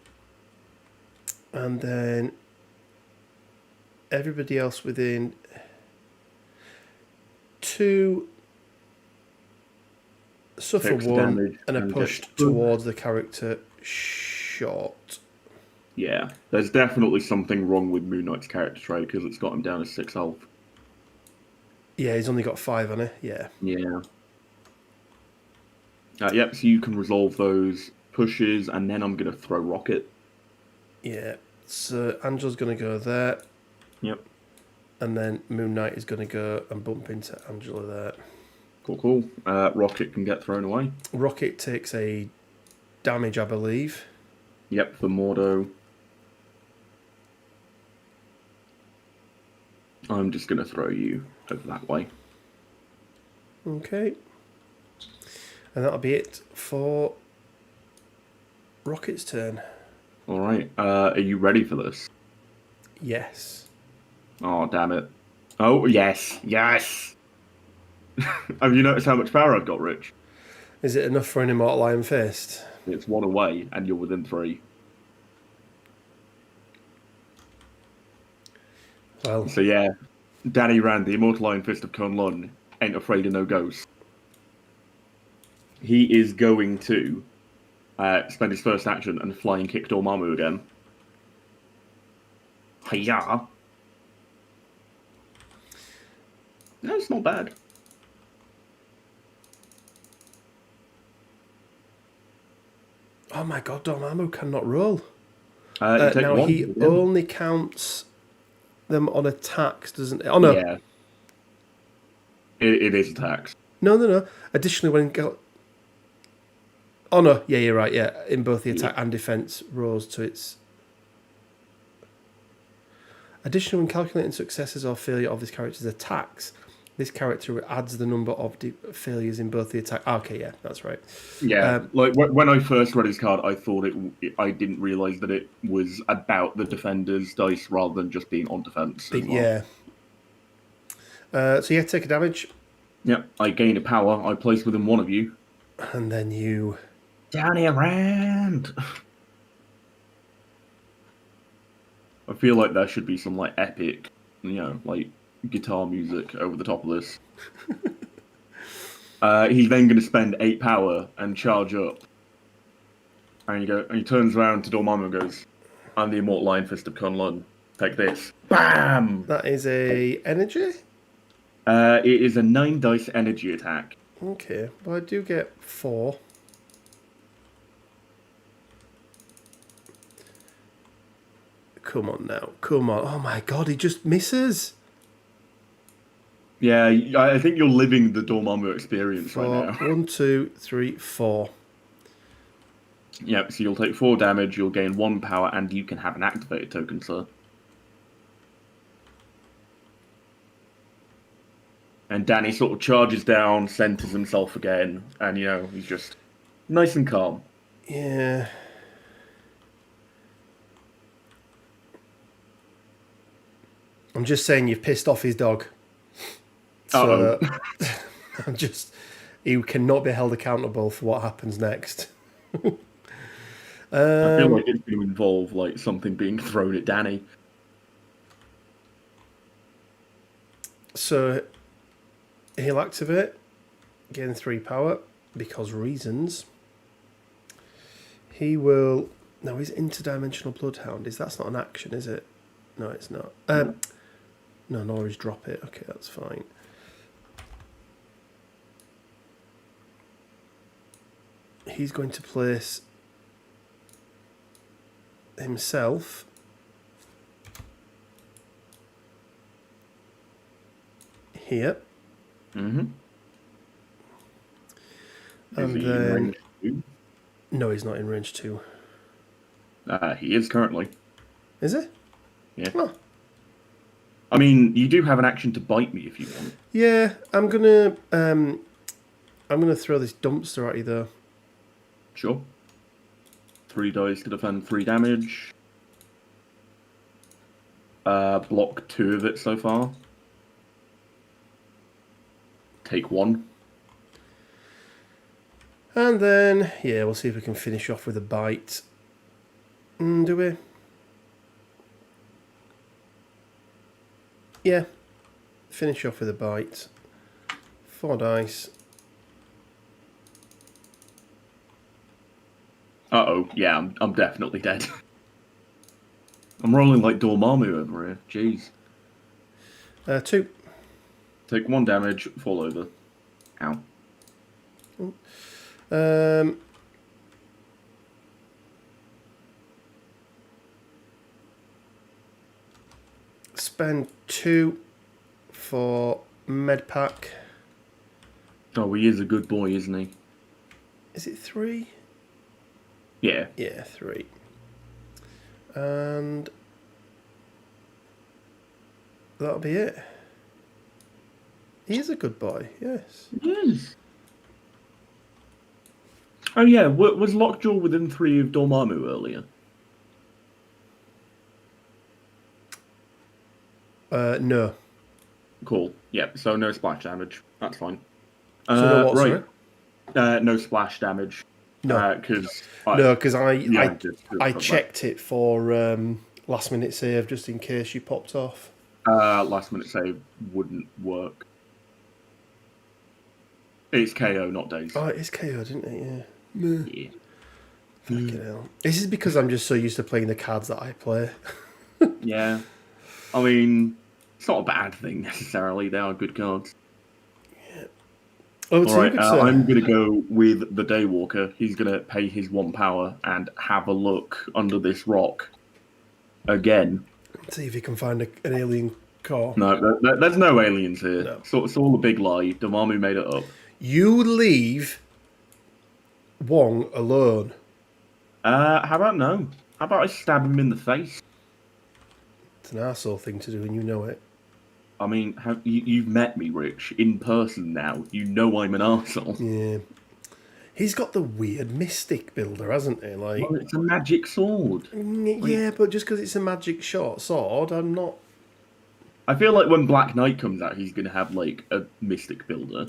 And then everybody else within 2 suffer Takes 1 damage and are and pushed gets- towards the character short. Yeah, there's definitely something wrong with Moon Knight's character trait because it's got him down as 6 health. Yeah, he's only got 5 on it. Yeah. Yeah. Yep, so you can resolve those pushes, and then I'm going to throw Rocket. Yeah. So Angela's going to go there. Yep. And then Moon Knight is going to go and bump into Angela there. Cool. Rocket can get thrown away. Rocket takes a damage, I believe. Yep, for Mordo. I'm just going to throw you over that way. Okay. And that'll be it for Rocket's turn. All right. Are you ready for this? Yes. Oh, damn it. Oh, yes. Have you noticed how much power I've got, Rich? Is it enough for an Immortal Iron Fist? It's 1 away, and you're within 3. Well, So yeah, Danny Rand, the Immortal Iron Fist of Kunlun, ain't afraid of no ghosts. He is going to spend his first action and flying kick Dormammu again. Hiya! No, it's not bad. oh my god, Dormammu cannot roll. You take Now 1 he again. only counts them on attacks, doesn't it? Oh no. Yeah. It is attacks. No. Additionally, when go. Oh no, yeah, you're right. Yeah, in both the attack and defense rolls to its. Additionally, when calculating successes or failure of this character's attacks, this character adds the number of failures in both the attack. Okay, yeah, that's right. Yeah, like when I first read his card, I thought I didn't realize that it was about the defender's dice rather than just being on defense. As well. Yeah. So yeah, take a damage, Yep, I gain a power. I place within 1 of you. and then you. Danny Rand. I feel like there should be some like epic, like guitar music over the top of this. He's then going to spend 8 power and charge up. And he turns around to Dormammu and goes, "I'm the Immortal Iron Fist of Kunlun. Take this." Bam! That is a energy. It is a 9 dice energy attack. Okay, well I do get 4. Come on now, come on! Oh my god, he just misses. Yeah, I think you're living the Dormammu experience right now. 1, 2, 3, 4. Yep, so you'll take 4 damage, you'll gain 1 power, and you can have an activated token, sir. And Danny sort of charges down, centers himself again, and, he's just nice and calm. Yeah. I'm just saying you've pissed off his dog. So I'm just, he cannot be held accountable for what happens next. I feel like it's going to involve like something being thrown at Danny. So he'll activate, gain 3 power because reasons. He will. Now he's interdimensional bloodhound. That's not an action, is it? No, it's not. No, nor is drop it. Okay, that's fine. He's going to place himself here. Mm-hmm. And then... No, he's not in range 2. He is currently. Is it? Yeah. Oh. I mean, you do have an action to bite me if you want. Yeah, I'm gonna throw this dumpster at you though. Sure. 3 dice to defend 3 damage. Block 2 of it so far. take 1. And then, yeah, we'll see if we can finish off with a bite. Do we? Yeah. Finish off with a bite. 4 dice. Uh-oh, yeah, I'm definitely dead. I'm rolling like Dormammu over here. Jeez. 2. Take 1 damage, fall over. Ow. Spend 2 for med pack. Oh, he is a good boy, isn't he? Is it 3? Yeah. Yeah, 3. And that'll be it. He is a good boy, yes. Yes. Oh yeah, was Lockjaw within 3 of Dormammu earlier? No. Cool. Yep, so no splash damage. That's fine. So no what, right. sorry? No splash damage. No. Because I checked it for last minute save just in case you popped off. Last minute save wouldn't work. It's KO, not daze. Oh, it is KO, didn't it? Yeah. Fucking hell. This is because I'm just so used to playing the cards that I play. Yeah. I mean, it's not a bad thing necessarily. They are good cards. Yeah. Oh, all right, I'm going to go with the Daywalker. He's going to pay his 1 power and have a look under this rock again. See if he can find an alien core. No, there's no aliens here. No. So it's all a big lie. Dormammu made it up. You leave Wong alone. How about no? How about I stab him in the face? It's an arsehole thing to do, and you know it. I mean, you've met me, Rich, in person now. You know I'm an arsehole. Yeah. He's got the weird mystic builder, hasn't he? Like, well, it's a magic sword. Yeah, but just because it's a magic short sword, I'm not... I feel like when Black Knight comes out, he's going to have, like, a mystic builder.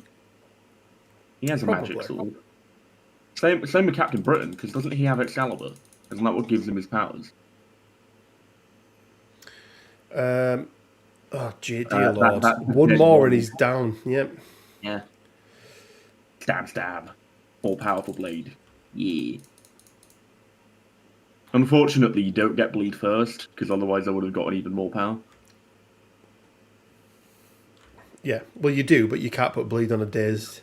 He has a magic sword. Same with Captain Britain, because doesn't he have Excalibur? Isn't that what gives him his powers? Oh, dear Lord. One more and he's down. Yep. Yeah. Stab, stab. More powerful blade. Yeah. Unfortunately, you don't get bleed first, because otherwise I would have gotten even more power. Yeah, well, you do, but you can't put bleed on a dazed.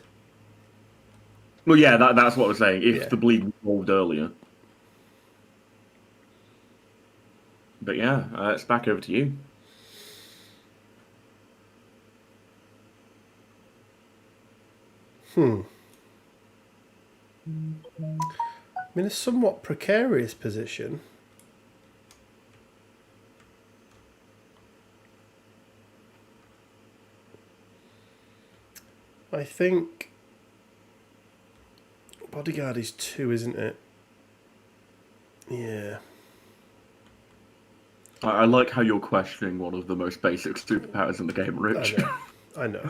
Well, yeah, that's what I was saying. If the bleed evolved earlier. But yeah, it's back over to you. I'm in a somewhat precarious position. I think Bodyguard is 2, isn't it? Yeah. I like how you're questioning one of the most basic superpowers in the game, Rich. I know.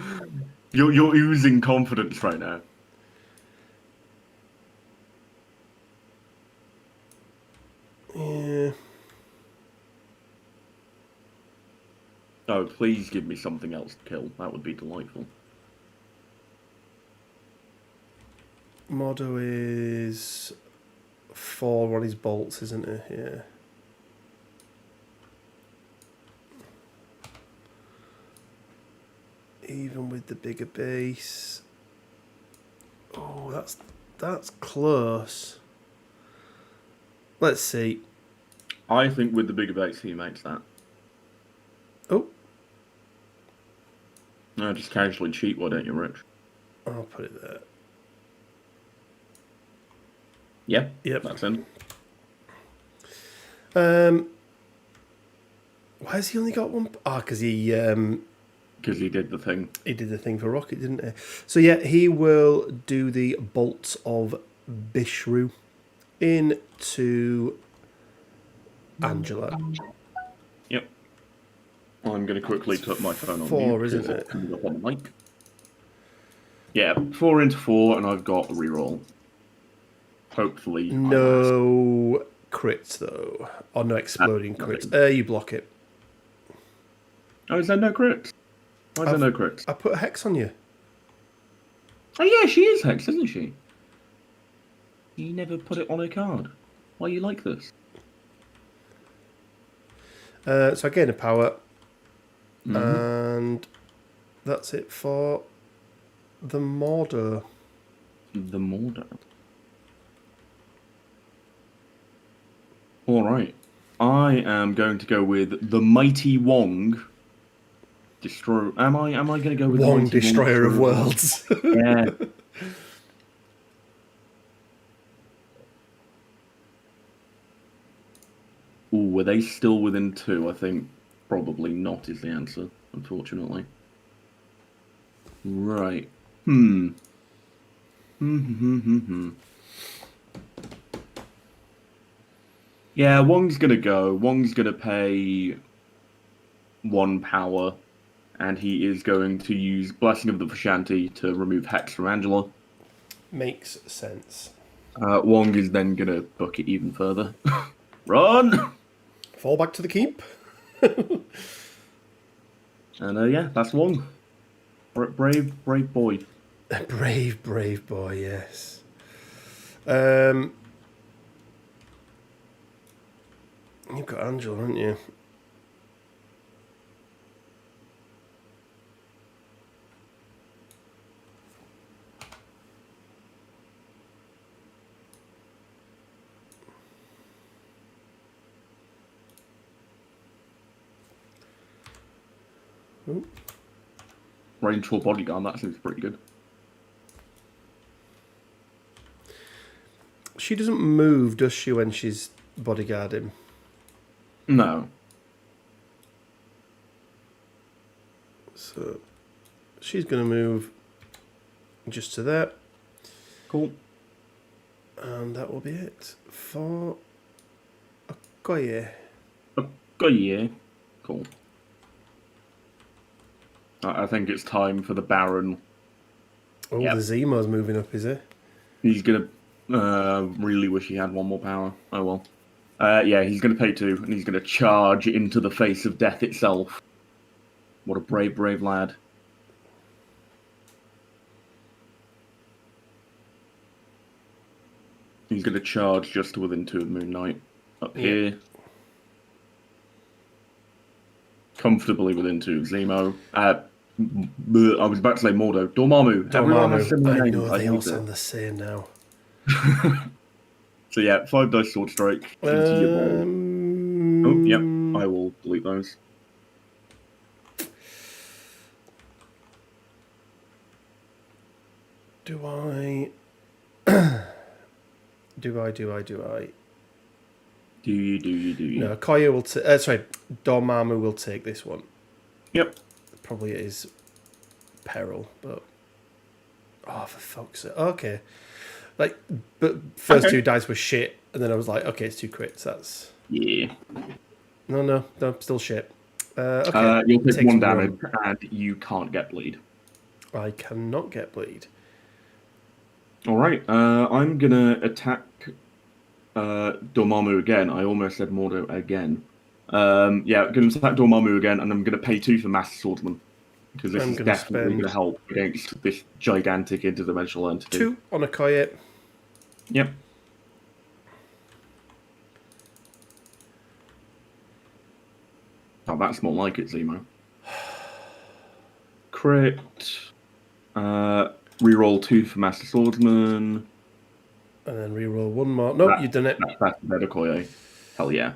You're oozing confidence right now. Yeah. Oh, please give me something else to kill. That would be delightful. Modo is 4 on his bolts, isn't it? Yeah. Even with the bigger base. Oh, that's close. Let's see. I think with the bigger base, he makes that. Oh. No, just casually cheat, why don't you, Rich? I'll put it there. Yeah, yep. That's in. Why has he only got 1? Because he did the thing. He did the thing for Rocket, didn't he? So yeah, he will do the bolts of Bishru into Angela. Yep. I'm going to quickly put my phone on 4, mute, isn't it? Coming up on the mic. Yeah, 4 into 4, and I've got a reroll. Hopefully, I last. No crits though, or no exploding crits. You block it. Oh, is there no crits? Why is there no crits? I put a hex on you. Oh yeah, she is Hex, isn't she? You never put it on her card. Why are you like this? So I gain a power, Mm-hmm. and that's it for the Mordor. The Mordor. All right. I am going to go with the Mighty Wong. Destroy. Am I going to go with Wong, the Mighty Destroyer Wong of Worlds? Yeah. Ooh, were they still within 2? I think probably not is the answer, unfortunately. Right. Yeah, Wong's gonna go. Wong's gonna pay 1 power, and he is going to use Blessing of the Vishanti to remove Hex from Angela. Makes sense. Wong is then gonna book it even further. Run! Fall back to the keep. And yeah, that's Wong. Brave boy. Brave boy, yes. You've got Angela, haven't you? Ooh. Rangeful bodyguard, that seems pretty good. She doesn't move, does she, when she's bodyguarding? No. So she's going to move just to there. Cool. And that will be it for Okoye. Okoye. Cool. I think it's time for the Baron. Oh, the Zemo's moving up, is he? He's going to really wish he had 1 more power. Oh well. Yeah, he's going to pay 2, and he's going to charge into the face of death itself. What a brave lad. He's going to charge just to within 2 of Moon Knight. Up here. Comfortably within 2 of Zemo. I was about to say Mordo. Dormammu. Everyone has similar names. I know, they all sound the same now. So yeah, 5 dice sword strike into your ball. Oh, yep. I will delete those. Do I? Do I? Do you? No, Koya will Dormammu will take this one. Yep. Probably it is peril, but oh, for fuck's sake. Okay. Like, but first 2 dice were shit, and then I was like, okay, it's 2 crits. That's No, still shit. Okay. You'll take 1 damage, and you can't get bleed. I cannot get bleed. All right. I'm gonna attack Dormammu again. I almost said Mordo again. Yeah, going to attack Dormammu again, and I'm going to pay 2 for Master Swordsman. Because this is definitely going to help against this gigantic interdimensional entity. 2 on Okoye. Yep. Oh, that's more like it, Zemo. Crit. Reroll 2 for Master Swordsman. And then reroll 1 more. Nope, you've done it. That's better, Okoye. Hell yeah.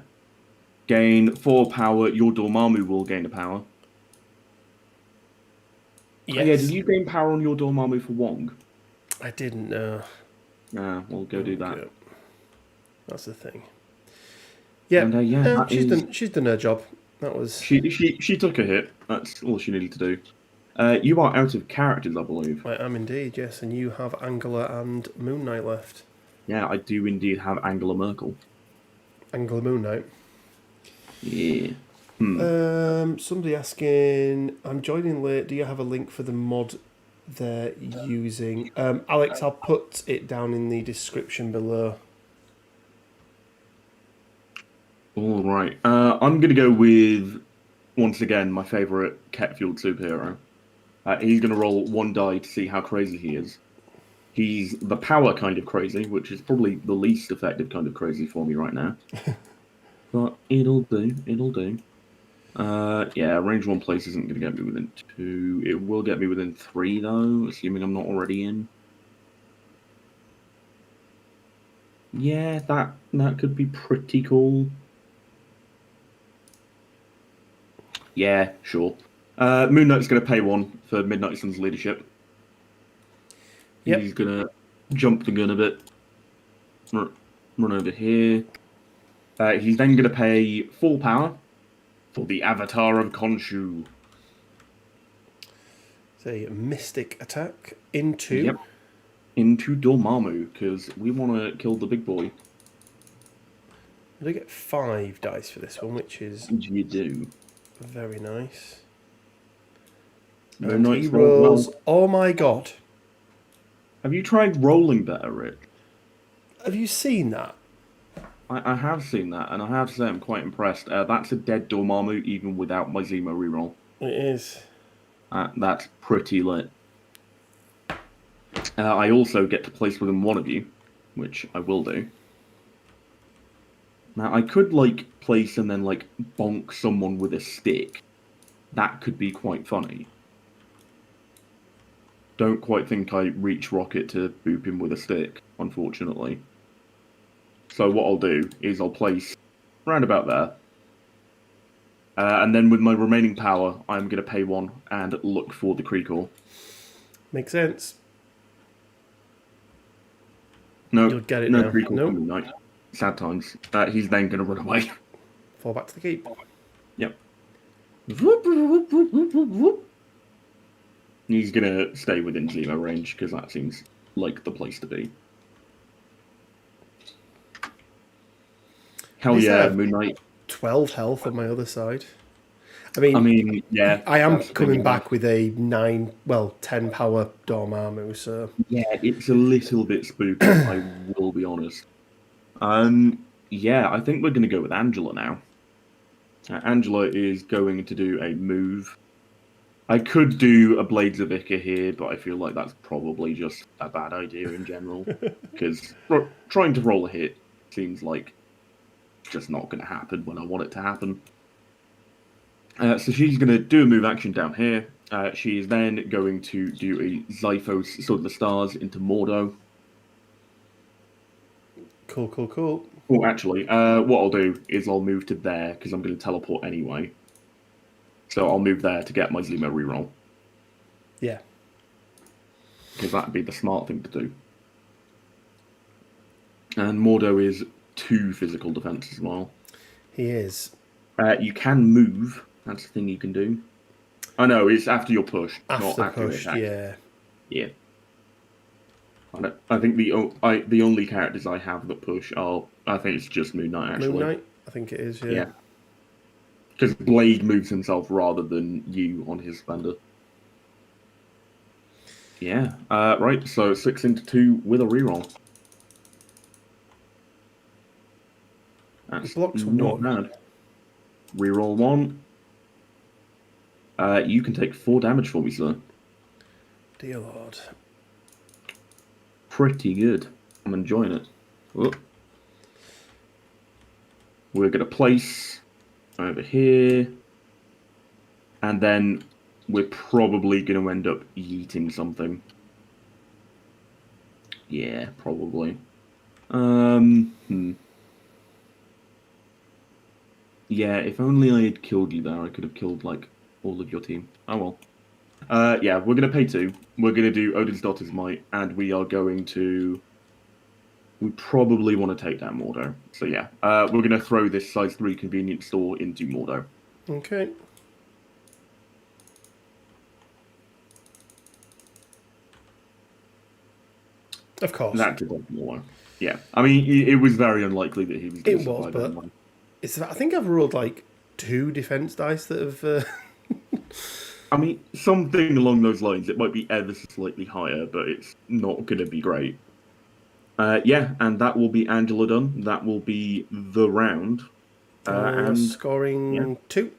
Gain 4 power. Your Dormammu will gain a power. Yes. Oh, yeah, did you gain power on your Dormammu for Wong? I didn't know. Nah, we'll go do that. Good. That's the thing. Yeah, and, she's done her job. That was she took a hit. That's all she needed to do. You are out of characters, I believe. I am indeed, yes, and you have Angela and Moon Knight left. Yeah, I do indeed have Angela Merkel. Angela Moon Knight. Yeah. Somebody asking, I'm joining late. Do you have a link for the mod they're using. Alex, I'll put it down in the description below. All right. I'm going to go with, once again, my favourite cat-fueled superhero. He's going to roll one die to see how crazy he is. He's the power kind of crazy, which is probably the least effective kind of crazy for me right now. But it'll do. It'll do. Yeah, range 1 place isn't going to get me within 2. It will get me within 3, though, assuming I'm not already in. Yeah, that could be pretty cool. Yeah, sure. Moon Knight's going to pay 1 for Midnight Sun's leadership. Yep. He's going to jump the gun a bit. Run over here. He's then going to pay 4 power for the Avatar of Khonshu. It's a mystic attack into. Yep. Into Dormammu, because we want to kill the big boy. I do get 5 dice for this one, which is You do. very nice. Moon And Knight's he rolled rolls. well. Oh my god! Have you tried rolling better, Rick? Have you seen that? I have seen that, and I have to say I'm quite impressed. That's a dead Dormammu, even without my Zemo reroll. It is. That's pretty lit. I also get to place within one of you, which I will do. Now, I could, place and then, bonk someone with a stick. That could be quite funny. Don't quite think I reach Rocket to boop him with a stick, unfortunately. So what I'll do is I'll place round about there. And then with my remaining power, I'm going to pay 1 and look for the Creekor. Makes sense. No, You'll get it no now. Creekor Nope. coming night. Sad times. He's then going to run away. Fall back to the keep. Yep. Whoop, whoop, whoop, whoop, whoop, whoop. He's going to stay within Zemo range, because that seems like the place to be. Hell yeah, Moon Knight. 12 health on my other side. I mean, yeah. I am that's coming big back with a 10 power Dormammu, so. Yeah, it's a little bit spooky, I will be honest. Yeah, I think we're going to go with Angela now. Angela is going to do a move. I could do a Blades of Ica here, but I feel like that's probably just a bad idea in general. Because trying to roll a hit seems like just not going to happen when I want it to happen. So she's going to do a move action down here. She is then going to do a Zyphos Sword of the Stars into Mordo. Cool, cool, cool. Oh, actually, what I'll do is I'll move to there, because I'm going to teleport anyway. So I'll move there to get my Zemo reroll. Yeah. Because that'd be the smart thing to do. And Mordo is 2 physical defense as well. He is. You can move. That's the thing you can do. Oh no, it's after your push, not After after your push, attack. yeah. Yeah. I think the only characters I have that push are, I think it's just Moon Knight, actually. Moon Knight, I think it is, Yeah. Because Blade moves himself rather than you on his Splendor. Yeah. Right, so 6 into 2 with a reroll. That's Blocked not 1. bad. Reroll 1. You can take 4 damage for me, sir. Dear Lord. Pretty good. I'm enjoying it. Whoop. We're going to place over here. And then we're probably going to end up yeeting something. Yeah, probably. Yeah, if only I had killed you there, I could have killed, all of your team. Oh well. Yeah, we're going to pay 2. We're going to do Odin's Daughter's Might, and we are going to... We probably want to take down Mordo. So yeah, we're going to throw this size 3 convenience store into Mordo. Okay. Of course. That did more. Yeah, I mean, it was very unlikely that he was going to survive that one. I think I've rolled 2 defense dice that have I mean, something along those lines. It might be ever so slightly higher, but it's not going to be great. Yeah, and that will be Angela done. That will be the round. You're And yeah, scoring 2.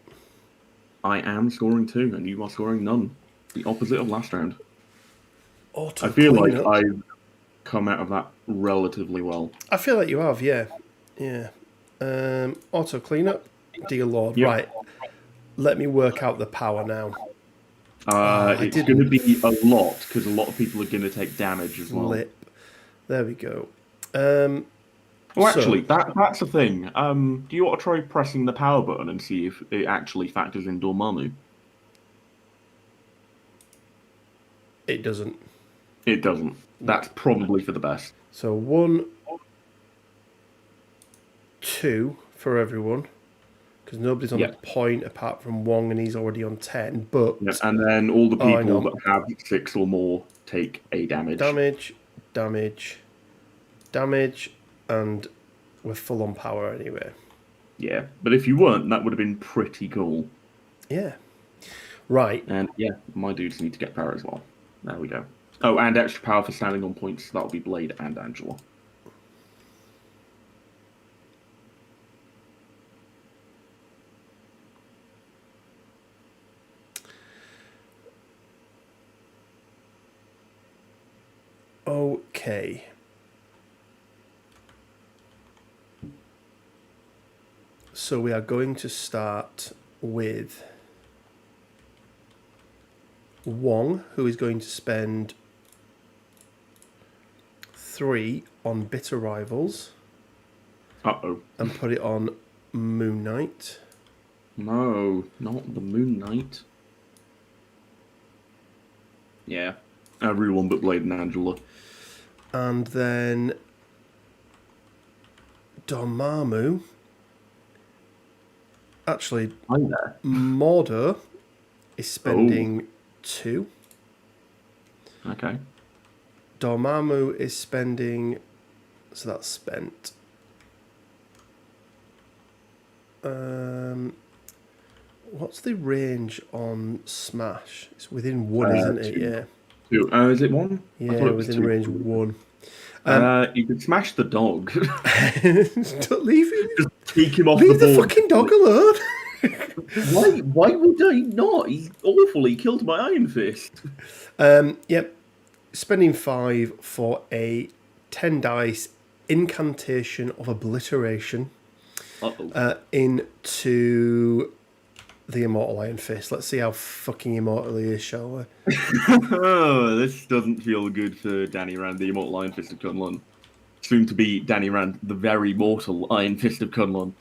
I am scoring 2, and you are scoring none. The opposite of last round. I Auto feel like cleanup. I've come out of that relatively well. I feel like you have, yeah. Yeah. Auto cleanup. Dear Lord. Yep. Right. Let me work out the power now. I It's going to didn't be a lot because a lot of people are going to take damage as well. flip. There we go. Well, So actually, that's a thing. Do you want to try pressing the power button and see if it actually factors in Dormammu? it doesn't. It doesn't. No. That's probably for the best. So 1, 2 for everyone. Because nobody's on a Yep. point apart from Wong and he's already on 10. But Yep. And then all the Oh, hang people on. that have 6 or more take a damage. damage, damage, and we're full on power anyway. Yeah, but if you weren't, that would have been pretty cool. Yeah. Right. And yeah, my dudes need to get power as well. There we go. Oh, and extra power for standing on points. That'll be Blade and Angela. Okay. So we are going to start with Wong, who is going to spend 3 on Bitter Rivals Uh-oh. and put it on Moon Knight. No, not the Moon Knight. Yeah, everyone but Blade and Angela. And then Dormammu. Actually, Hi there. Mordo is spending 2. Okay. Dormammu is spending... So that's spent. What's the range on Smash? It's within 1, isn't it? 2. Yeah. 2. Is it 1? Yeah, within range 1. You could smash the dog. Don't leave him. Just take him off Leave the the board. fucking dog alone. Why would I not? He's awful. He killed my Iron Fist. Yep. Spending 5 for a 10 dice incantation of obliteration into the Immortal Iron Fist. Let's see how fucking immortal he is, shall we? Oh, this doesn't feel good for Danny Rand, the Immortal Iron Fist of Kunlun. Soon to be Danny Rand, the very mortal Iron Fist of Kunlun.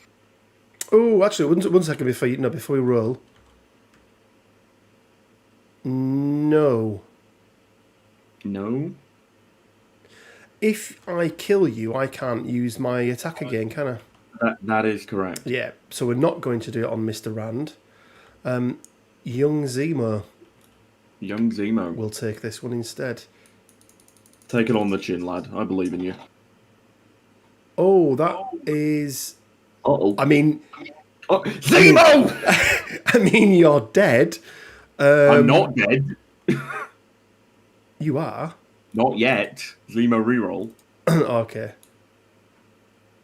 Oh, actually, one second before we roll. No. No? If I kill you, I can't use my attack again, can I? That is correct. Yeah, so we're not going to do it on Mr. Rand. Young Zemo Young Zemo. will take this one instead. Take it on the chin, lad. I believe in you. Oh, that is... Uh-oh. I mean... Oh, Zemo! I mean, you're dead. I'm not dead. You are? Not yet. Zemo reroll. Okay.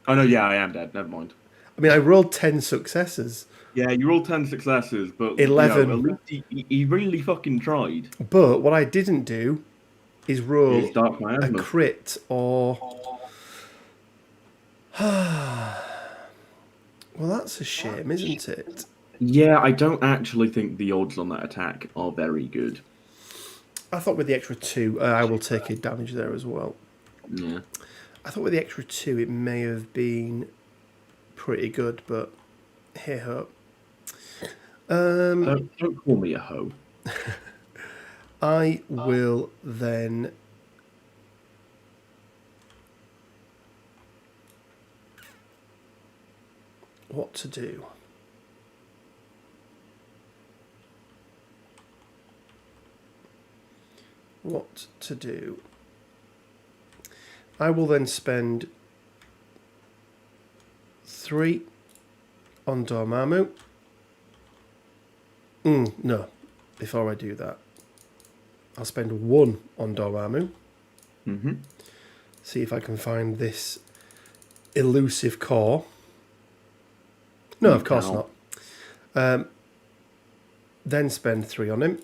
Oh, no, yeah, I am dead. Never mind. I mean, I rolled 10 successes. Yeah, you rolled 10 successes, but 11. You know, at least he really fucking tried. But what I didn't do is roll Here's Dark a Miasma. crit or... Well, that's a shame, isn't it? Yeah, I don't actually think the odds on that attack are very good. I thought with the extra 2, I will take a damage there as well. Yeah. I thought with the extra 2, it may have been pretty good, but hey ho. Don't call me a hoe. I will then... What to do? What to do? I will then spend 3 on Dormammu. No. before I do that, I'll spend 1 on Dormammu. Mm-hmm. See if I can find this elusive core. No, of course not. Then spend 3 on him.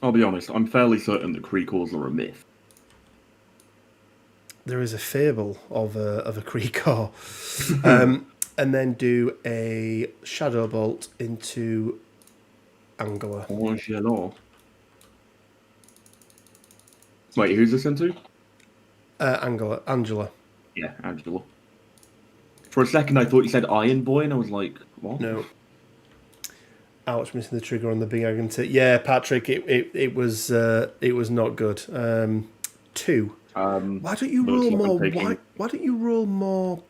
I'll be honest, I'm fairly certain that Kree-cores are a myth. There is a fable of a Kree core. And then do a Shadow Bolt into Angela. Angela. Wait, who's this into? Angela. Yeah, Angela. For a second, I thought you said Iron Boy, and I was like, what? No. Ouch, missing the trigger on the big agant. Yeah, Patrick, it was not good. 2. Why don't you roll more? Why don't you roll more?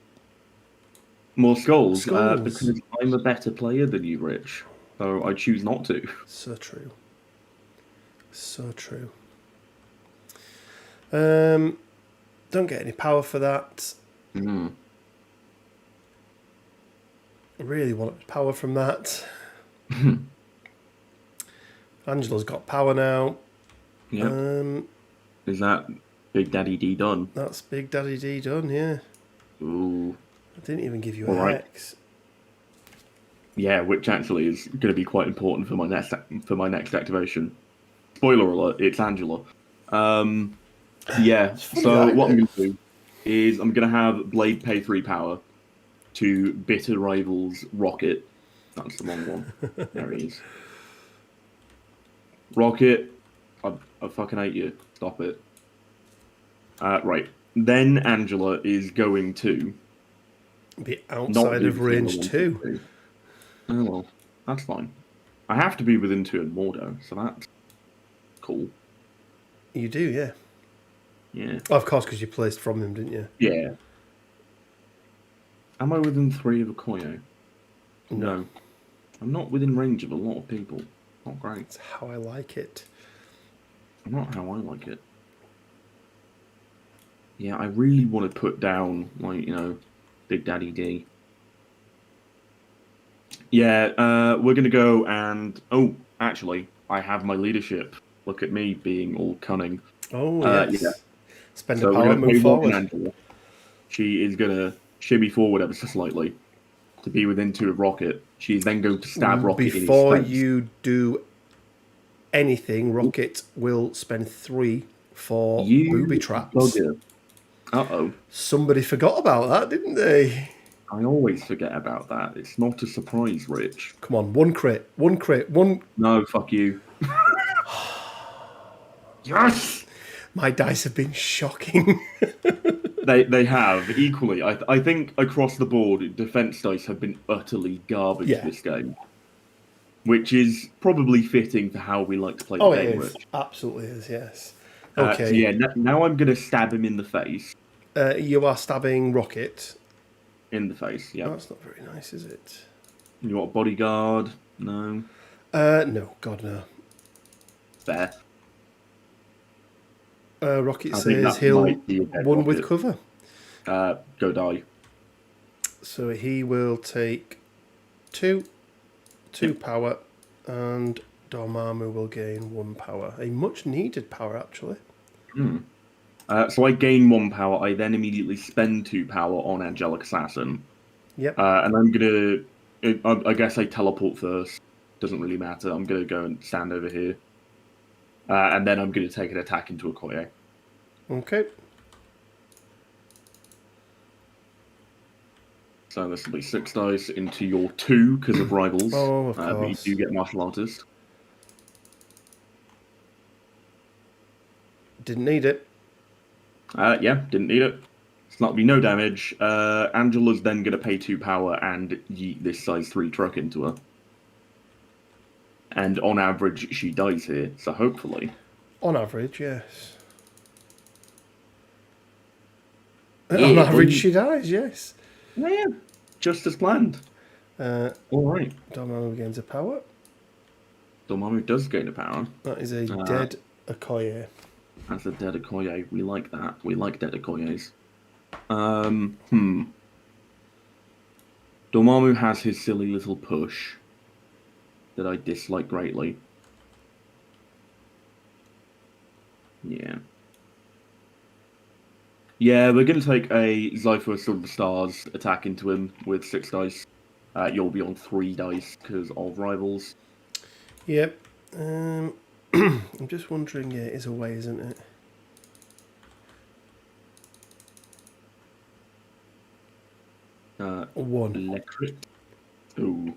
More skulls? Skulls. Because I'm a better player than you, Rich. So I choose not to. So true. So true. Don't get any power for that. Mm. I really want power from that. Angela's got power now. Yep. Is that Big Daddy D done? That's Big Daddy D done, yeah. Ooh. I didn't even give you a hex. Yeah, which actually is going to be quite important for my next activation. Spoiler alert: it's Angela. Yeah. So what I'm going to do is I'm going to have Blade pay 3 power to Bitter Rivals Rocket. That's the wrong one. There he is. Rocket, I fucking hate you. Stop it. Right. Then Angela is going to be outside of range 2. Oh well, that's fine. I have to be within 2 and more though, so that's cool. You do, yeah. Yeah. Oh, of course, because you placed from him, didn't you? Yeah. Am I within 3 of Okoye? No. I'm not within range of a lot of people. Not great. That's how I like it. Not how I like it. Yeah, I really want to put down, like, Big Daddy D. Yeah, we're going to go and... Oh, actually, I have my leadership. Look at me being all cunning. Oh, yes. Yeah. Spend the power, move forward. Angela. She is going to shimmy forward ever so slightly to be within 2 of Rocket. She's then going to stab Rocket in his face. Before you do anything, Rocket will spend 3 for booby traps. Bugger. Uh-oh. Somebody forgot about that, didn't they? I always forget about that. It's not a surprise, Rich. Come on, 1 crit. 1 crit. 1... No, fuck you. Yes! My dice have been shocking. They have, equally. I think across the board, defense dice have been utterly garbage this game. Which is probably fitting for how we like to play the game, Rich. Rich. Absolutely is, yes. Okay. So yeah, now I'm going to stab him in the face. You are stabbing Rocket. In the face, yeah. Oh, that's not very nice, is it? You want a bodyguard? No. No, God, no. Fair. Rocket says he'll 1 with cover. Go die. So he will take 2 power, and Dormammu will gain 1 power. A much needed power, actually. So I gain 1 power. I then immediately spend 2 power on Angelic Assassin. Yep. And I'm going to... I guess I teleport first. Doesn't really matter. I'm going to go and stand over here. And then I'm going to take an attack into Okoye. Okay. So this will be 6 dice into your 2 because of rivals. Oh, of but course. you do get martial artist. Didn't need it. Yeah, didn't need it. So that'll be no damage. Angela's then going to pay 2 power and yeet this size 3 truck into her. And on average, she dies here. So hopefully... On average, yes. Yeah, on average, she dies, yes. Yeah, just as planned. All right. Dormammu gains a power. Dormammu does gain a power. That is a dead Okoye. That's a dead Okoye. We like that. We like dead Okoyes. Dormammu has his silly little push that I dislike greatly. Yeah. Yeah, we're going to take a Zypher Sword of the Stars attack into him with 6 dice. You'll be on 3 dice because of rivals. Yep. I'm just wondering, yeah, it is a way, isn't it? One. Electric. Ooh.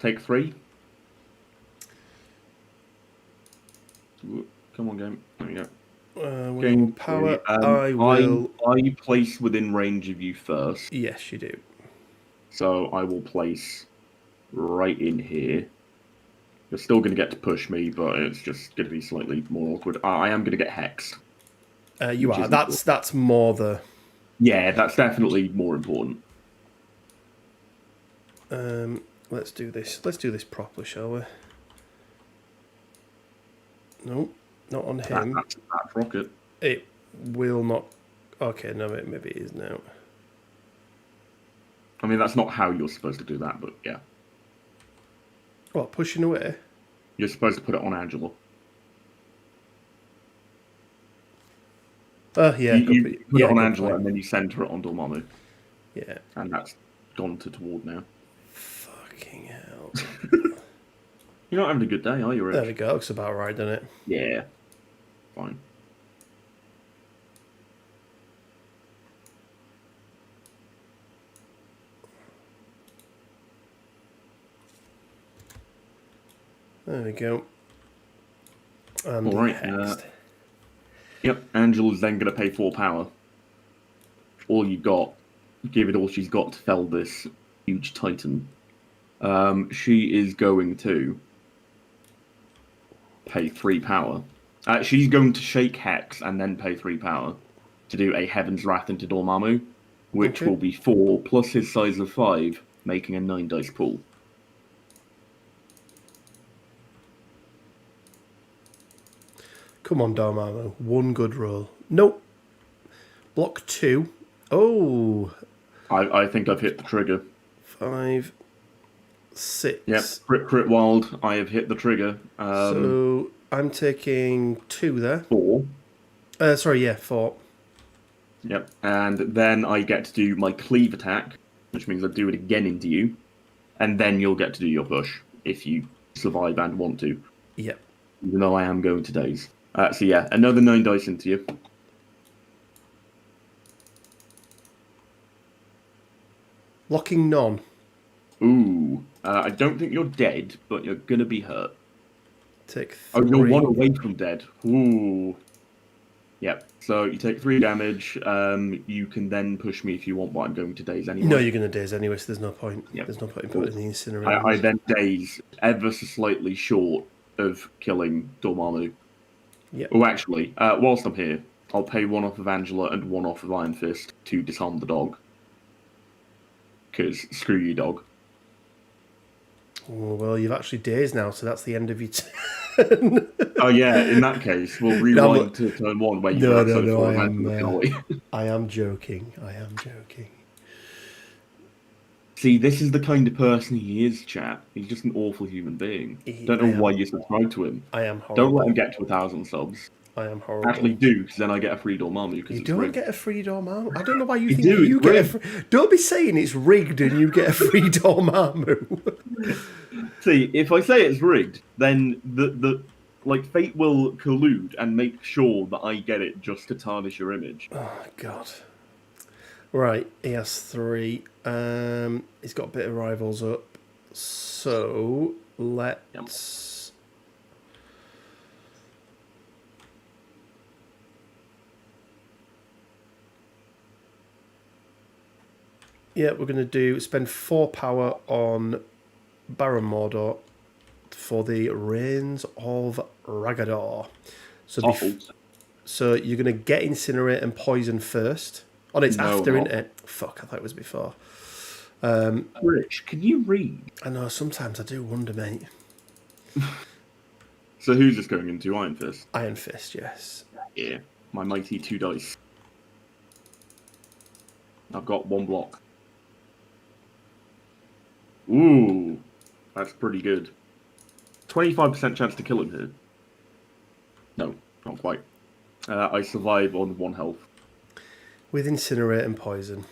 Take 3. Ooh, come on, game. There we go. Game power. I will. I place within range of you first. Yes, you do. So I will place right in here. You're still going to get to push me, but it's just going to be slightly more awkward. I am going to get Hex. You are. That's more the... Yeah, that's definitely more important. Let's do this. Let's do this properly, shall we? No, not on him. That's rocket. It will not... Okay, no, maybe it is now. I mean, that's not how you're supposed to do that, but yeah. What, pushing away? You're supposed to put it on Angela. Yeah. You put it on Angela and then you center it on Dormammu. Yeah. And that's gone to toward now. Fucking hell. You're not having a good day, are you, Rich? There we go. Looks about right, doesn't it? Yeah. Fine. There we go. And all right. Yep. Angela's then going to pay 4 power. All you got. Give it all she's got to fell this huge titan. She is going to pay 3 power. She's going to shake Hex and then pay 3 power to do a Heaven's Wrath into Dormammu, which will be 4 plus his size of 5, making a 9 dice pool. Come on, Dormammu. One good roll. Nope. Block 2. Oh. I think I've hit the trigger. 5, 6. Yep. Crit wild. I have hit the trigger. So I'm taking 2 there. 4. Sorry, yeah, 4. Yep. And then I get to do my cleave attack, which means I do it again into you. And then you'll get to do your push if you survive and want to. Yep. Even though I am going to daze. So yeah, another 9 dice into you. Locking none. Ooh. I don't think you're dead, but you're going to be hurt. Take 3. Oh, you're 1 away from dead. Ooh. Yep. So you take 3 damage. You can then push me if you want, but I'm going to daze anyway. No, you're going to daze anyway, so there's no point. Yep. There's no point in putting the incinerator. I then daze ever so slightly short of killing Dormammu. Yep. Oh, actually, whilst I'm here, I'll pay 1 off of Angela and 1 off of Iron Fist to disarm the dog. Because screw you, dog. Oh, well, you've actually dazed now, so that's the end of your turn. Oh, yeah, in that case, we'll rewind to turn 1 where you I am joking. I am joking. See, this is the kind of person he is, chap. He's just an awful human being. Don't know why you subscribe to him. I am horrible. Don't let him get to 1,000 subs. I am horrible. Actually, do, because then I get a free Dormammu. You don't get a free Dormammu? I don't know why you think do, you get a free... Don't be saying it's rigged and you get a free Dormammu. See, if I say it's rigged, then fate will collude and make sure that I get it just to tarnish your image. Oh, God. Right, he has 3. He's got a bit of rivals up. So, let's... Yeah, we're going to spend 4 power on Baron Mordor for the Reigns of Ragador. So you're going to get Incinerate and Poison first. Oh, no, it's after, isn't it? Fuck, I thought it was before. Rich, can you read? I know, sometimes I do wonder, mate. So who's this going into? Iron Fist? Iron Fist, yes. Yeah, my mighty 2 dice. I've got 1 block. Ooh, that's pretty good. 25% chance to kill him here. No, not quite. I survive on 1 health. With incinerate and poison.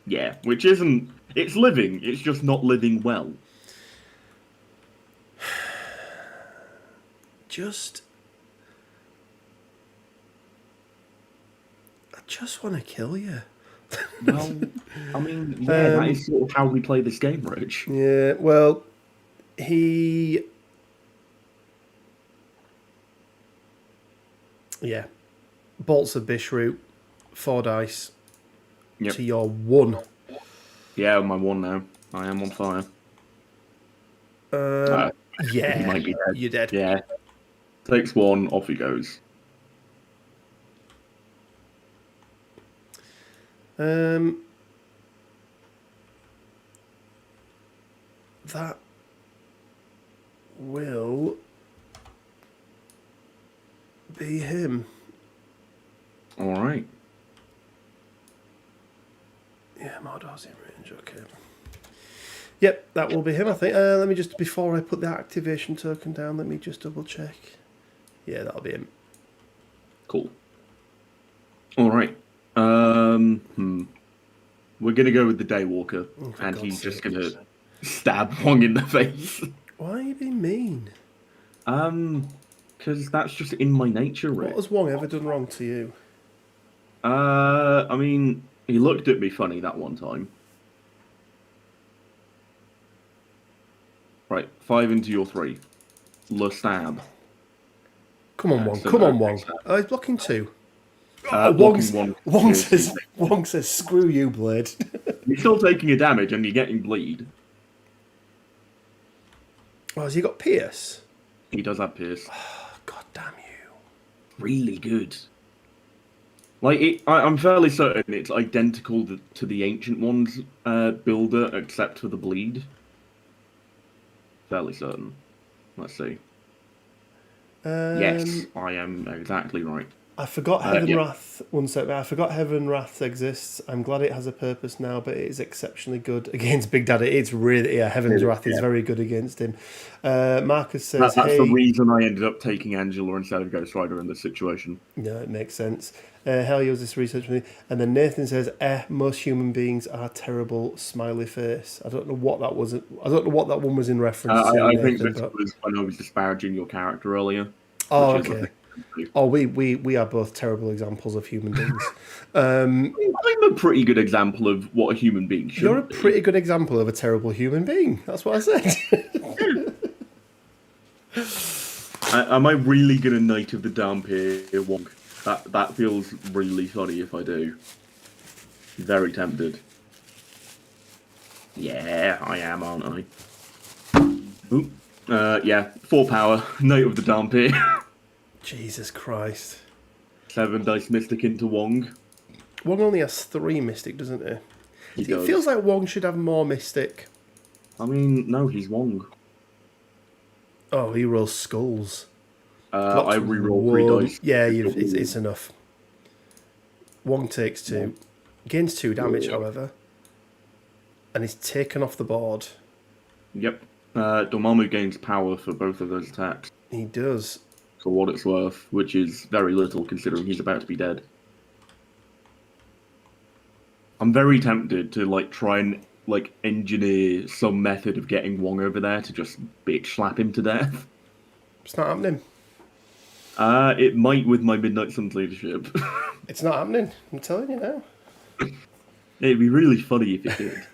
Yeah, which isn't... It's living, it's just not living well. I just want to kill you. Well, I mean, yeah, that is sort of how we play this game, Rich. Yeah, well, he... Yeah. Bolts of Bishroot, 4 dice to your 1. Yeah, I'm on 1 now. I am on fire. Yeah, you might be dead. You're dead. Yeah. Takes 1, off he goes. That will be him. All right. Yeah, Mordor's in range, okay. Yep, that will be him, I think. Let me just, before I put the activation token down, let me just double check. Yeah, that'll be him. Cool. All right. We're going to go with the Daywalker, and he's just going to stab Wong in the face. Why are you being mean? Because that's just in my nature, Rick. What has Wong ever done wrong to you? I mean, he looked at me funny that one time. Right, 5 into your 3. Le stab. Come on, Wong. Come on, Wong. Oh, he's blocking 2. Wong says, screw you, Blade. You're still taking a damage and you're getting bleed. Oh, has he got Pierce? He does have Pierce. Oh, God damn you. Really good. Like, I'm fairly certain it's identical to the Ancient One's builder, except for the bleed. Fairly certain. Let's see. Yes, I am exactly right. I forgot Heaven Wrath. One sec, I forgot Heaven Wrath exists. I'm glad it has a purpose now, but it is exceptionally good against Big Daddy. It's really, Heaven's Wrath is very good against him. Marcus says, that's the reason I ended up taking Angela instead of Ghost Rider in this situation. No, it makes sense. Hell use this research with me. And then Nathan says, most human beings are terrible, smiley face. I don't know what that was. I don't know what that one was in reference to. I think this was when I was disparaging your character earlier. Oh, okay. Oh, we are both terrible examples of human beings. I'm a pretty good example of what a human being should be. You're a pretty good example of a terrible human being. That's what I said. Am I really going to Knight of the Damp here, Wong? That feels really funny if I do. Very tempted. Yeah, I am, aren't I? Ooh. Yeah, 4 power. Knight of the Damp here. Jesus Christ. 7 dice Mystic into Wong. Wong only has 3 Mystic, doesn't he? He does. It feels like Wong should have more Mystic. I mean, no, he's Wong. Oh, he rolls skulls. I reroll 3 dice. Yeah, it's enough. Wong takes 2. Gains 2 damage, however. And he's taken off the board. Yep. Dormammu gains power for both of those attacks. He does. For what it's worth, which is very little considering he's about to be dead. I'm very tempted to try and engineer some method of getting Wong over there to just bitch slap him to death. It's not happening. It might with my Midnight Suns leadership. It's not happening. I'm telling you now. It'd be really funny if it did.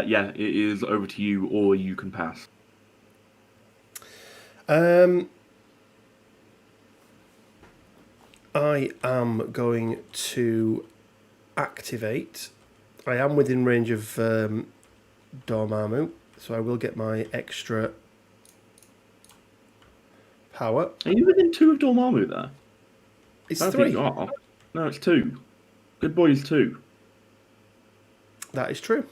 Yeah, it is over to you, or you can pass. I am going to activate. I am within range of Dormammu, so I will get my extra power. Are you within 2 of Dormammu there? It's 3. No, it's 2. Good boy is 2. That is true.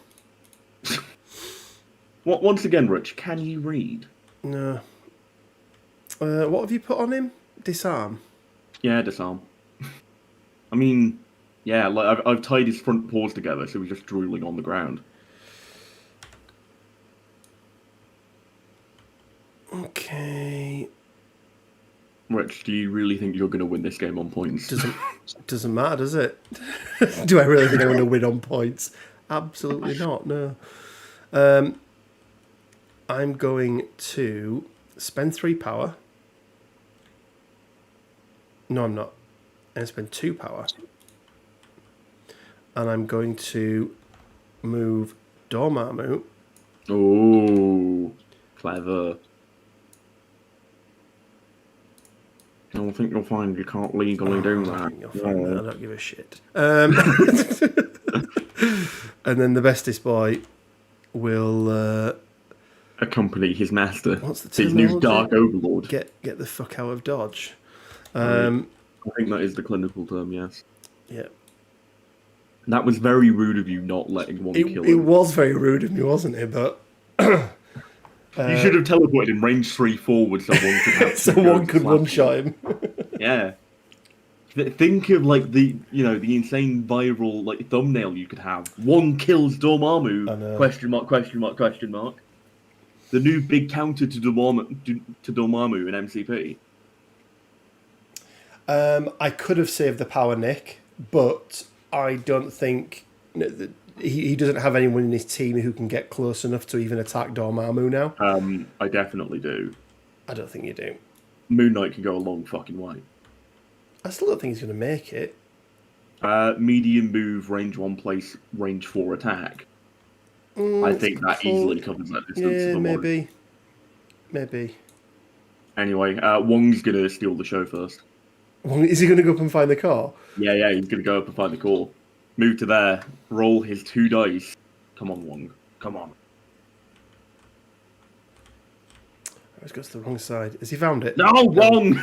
Once again, Rich, can you read? No. What have you put on him? Disarm. Yeah, disarm. I mean, yeah, I've tied his front paws together, so he's just drooling on the ground. Rich, do you really think you're going to win this game on points? Doesn't matter, does it? Do I really think I'm going to win on points? Absolutely not. No. I'm going to spend 3 power. No, I'm not. I'm going to spend 2 power. And I'm going to move Dormammu. Oh, clever. I don't think you'll find you can't legally do that. You'll find that. I don't give a shit. And then the bestest boy will accompany his master. What's the his new Dark Overlord. Get the fuck out of Dodge. I think that is the clinical term. Yes. Yeah. That was very rude of you not letting one kill him. It was very rude of me, wasn't it? But you should have teleported him range 3 forward. Someone could one-shot him. Yeah. Think of like the insane viral like thumbnail you could have. One kills Dormammu. Question mark? Question mark? Question mark? The new big counter to Dormammu in MCP. I could have saved the power, Nick, but I don't think he doesn't have anyone in his team who can get close enough to even attack Dormammu now. I definitely do. I don't think you do. Moon Knight can go a long fucking way. I still don't think he's going to make it. Medium move, range 1 place, range 4 attack. I think that easily covers that distance. Yeah, maybe. Maybe. Anyway, Wong's going to steal the show first. Is he going to go up and find the car? Yeah, he's going to go up and find the core. Move to there. Roll his 2 dice. Come on, Wong. Come on. He's got to the wrong side. Has he found it? No, Wong!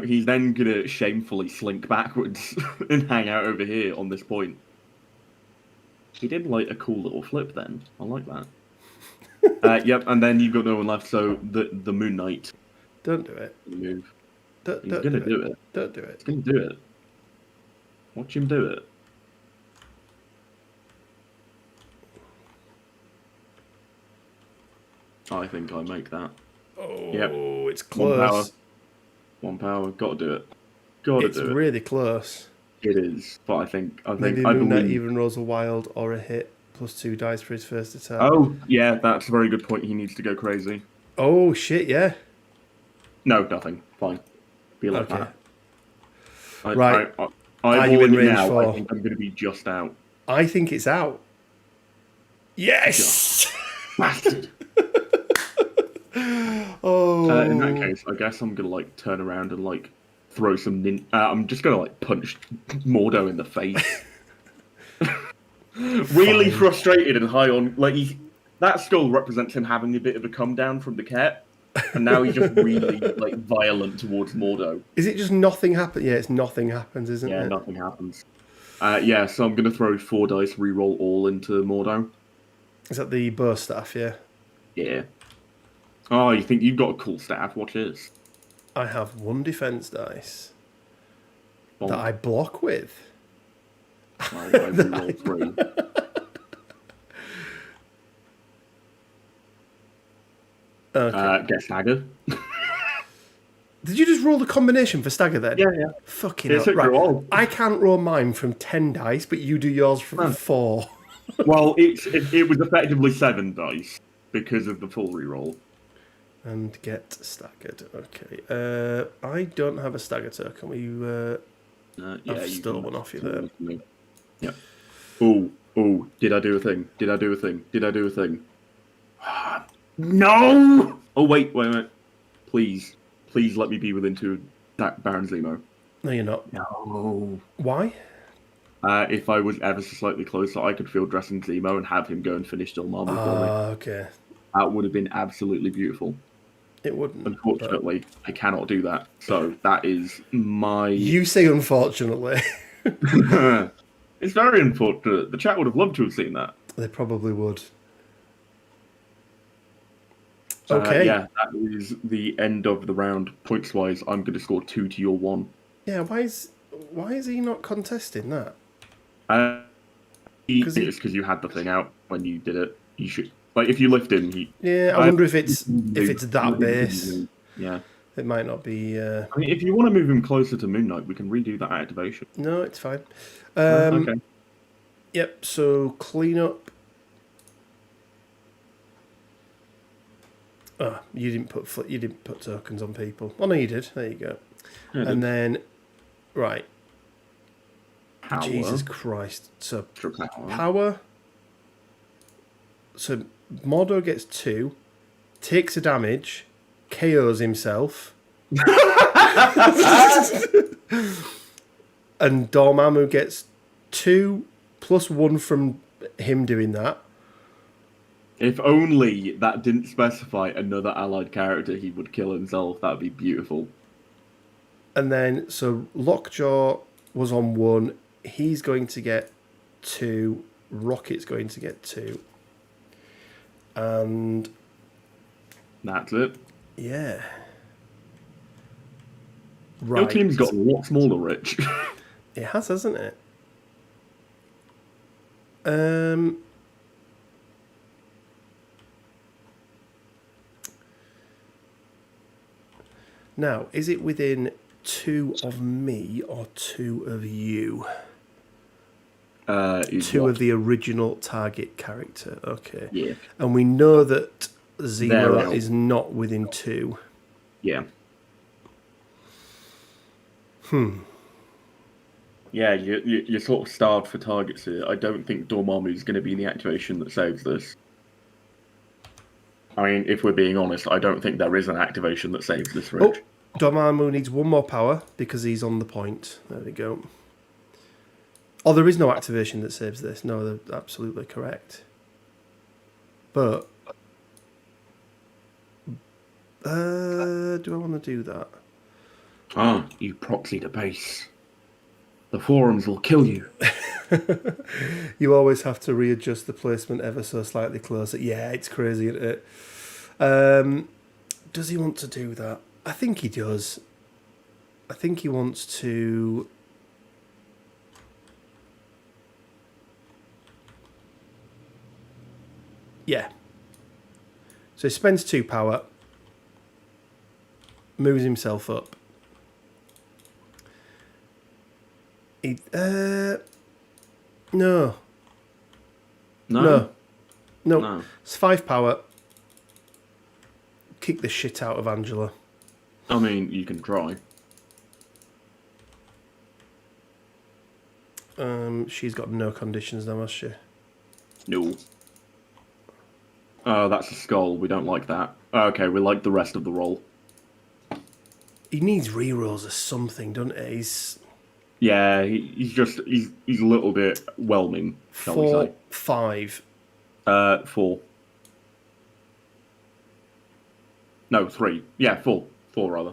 He's then going to shamefully slink backwards and hang out over here on this point. He did like a cool little flip then. I like that. Yep, and then you've got no one left, so the Moon Knight. Don't do it. Move. He's going to do it. Don't do it. He's going to do it. Watch him do it. I think I make that. Oh, yep. It's close. One power. Got to do it. Got to do it. It's really close. It is, but I think Maybe Moon Knight even rolls a wild or a hit plus 2 dice for his first attack. Oh, yeah, that's a very good point. He needs to go crazy. Oh, shit, yeah. No, nothing. Fine. Be like okay. that. Right. Are you in range now, 4? I think I'm going to be just out. I think it's out. Yes! Bastard. Oh. In that case, I guess I'm going to, like, turn around and, like, throw some I'm just going to, like, punch Mordo in the face. Really frustrated and high on... Like, that skull represents him having a bit of a come down from the cat. And now he's just really, like, violent towards Mordo. Is it just nothing happens? Yeah, it's nothing happens, isn't it? Yeah, nothing happens. Yeah, so I'm going to throw 4 dice, re-roll all into Mordo. Is that the bow staff, yeah? Yeah. Oh, you think you've got a cool staff? Watch this. I have 1 defense dice Bonk. that I block with. I re-roll 3. Okay. Get stagger. Did you just roll the combination for stagger then? Yeah. Fucking hell. Right. I can't roll mine from 10 dice, but you do yours from 4. Well, it was effectively 7 dice because of the full reroll. And get staggered. Okay. I don't have a stagger token. I've stolen one off you there. Yeah. Oh, did I do a thing? Did I do a thing? No! Oh, wait. Please let me be within 2 of Baron Zemo. No, you're not. No. Why? If I was ever so slightly closer, I could field dressing Zemo and have him go and finish Dormammu for me. Okay. That would have been absolutely beautiful. It wouldn't. Unfortunately, I cannot do that. So that is my... You say unfortunately. It's very unfortunate. The chat would have loved to have seen that. They probably would. Okay. Yeah, that is the end of the round. Points-wise, I'm going to score 2 to your 1. Yeah, why is he not contesting that? It's because you had the thing out when you did it. You should... Like, if you lift him... I wonder if it's that base. Yeah. It might not be. I mean, if you want to move him closer to Moon Knight, we can redo that activation. No, it's fine. Okay. Yep. So clean up. Oh, you didn't put tokens on people. Oh no, you did. There you go. Yeah, And then, right. power. Jesus Christ. So Power. power. So Mordo gets 2, takes a damage, KOs himself, and Dormammu gets 2 plus 1 from him doing that. If only that didn't specify another allied character he would kill himself. That would be beautiful. And then, so Lockjaw was on 1. He's going to get 2. Rocket's going to get 2. And That's it. yeah. Your Right. team's got a lot smaller, Rich. It has, hasn't it? Now, is it within 2 of me or 2 of you? 2 of the original target character. Okay. Yeah. And we know that Zero They're out. is not within 2. Yeah. Yeah, you're sort of starved for targets here. I don't think Dormammu is going to be the activation that saves this. I mean, if we're being honest, I don't think there is an activation that saves this, Oh, Rich. Dormammu needs 1 more power because he's on the point. There we go. Oh, there is no activation that saves this. No, they're absolutely correct. But do I want to do that? Ah, you proxied a base. The forums will kill you. You always have to readjust the placement ever so slightly closer. Yeah, it's crazy, isn't it? Does he want to do that? I think he does. I think he wants to... Yeah. So he spends 2 power, moves himself up. He, no. No? No. No. It's 5 power. Kick the shit out of Angela. I mean, you can try. She's got no conditions now, has she? No. Oh, that's a skull. We don't like that. Okay, we like the rest of the roll. He needs rerolls or something, doesn't he? He's Yeah, he's a little bit whelming, shall we 4, say. 5. 4. No, 3. Yeah, 4. 4 rather.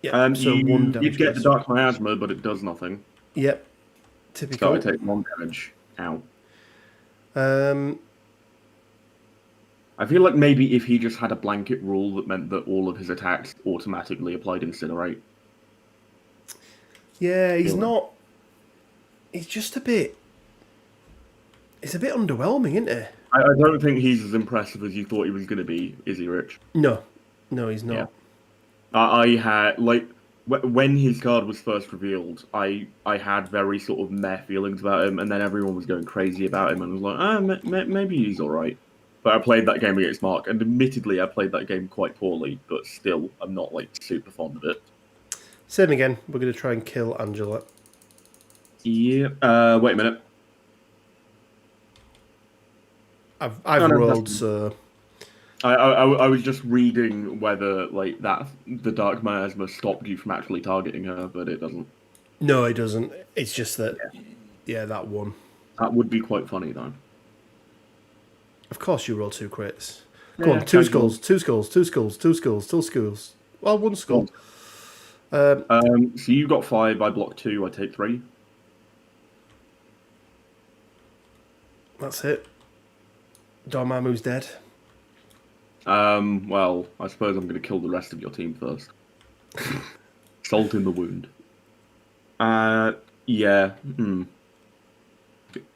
Yeah, so 1 You damage. get the goes. dark miasma, but it does nothing. Yep. So Typical. I take 1 damage. Ow. I feel like maybe if he just had a blanket rule that meant that all of his attacks automatically applied Incinerate. Yeah, he's Feel not... He's just a bit... It's a bit underwhelming, isn't it? I don't think he's as impressive as you thought he was going to be, is he, Rich? No. No, he's not. Yeah. I had, like, when his card was first revealed, I had very sort of meh feelings about him, and then everyone was going crazy about him, and I was like, maybe he's alright. But I played that game against Mark, and admittedly I played that game quite poorly, but still, I'm not, like, super fond of it. Same again. We're going to try and kill Angela. Yeah. Wait a minute. I've No, rolled, that's- so... I was just reading whether, like, that the Dark Miasma stopped you from actually targeting her, but it doesn't. No, it doesn't. It's just that... Yeah, that one. That would be quite funny, though. Of course you roll 2 crits. Go on, 2 casual. skulls, 2 skulls, 2 skulls, 2 skulls, 2 skulls. Well, 1 skull. So you got 5, I block 2, I take 3. That's it. Dormammu's dead. Well, I suppose I'm going to kill the rest of your team first. Salt in the wound. Yeah.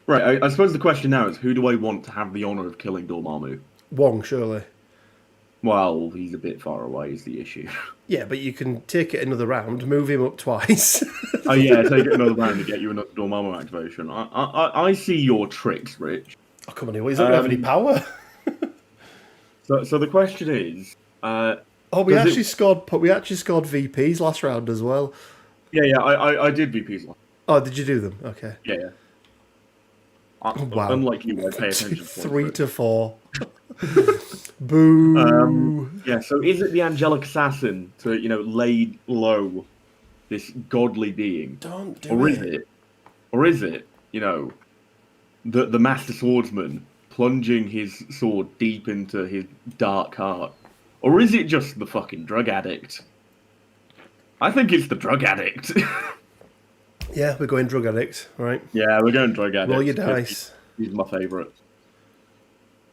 Right, I suppose the question now is, who do I want to have the honour of killing Dormammu? Wong, surely. Well, he's a bit far away is the issue. Yeah, but you can take it another round, move him up twice. Oh yeah, take it another round to get you another Dormammu activation. I see your tricks, Rich. Oh, come on, he's not going to have any power. So the question is, Oh, we actually scored VPs last round as well. Yeah, I did VPs last. Oh, did you do them? Okay. Yeah. Wow. Unlike you, I pay attention. 3 to 4. Boo. Yeah. So is it the angelic assassin to lay low this godly being, Don't do or it. is it the master swordsman plunging his sword deep into his dark heart, or is it just the fucking drug addict? I think it's the drug addict. Yeah, we're going drug addict, right? Yeah, we're going drug addict. Roll your dice. He's my favourite.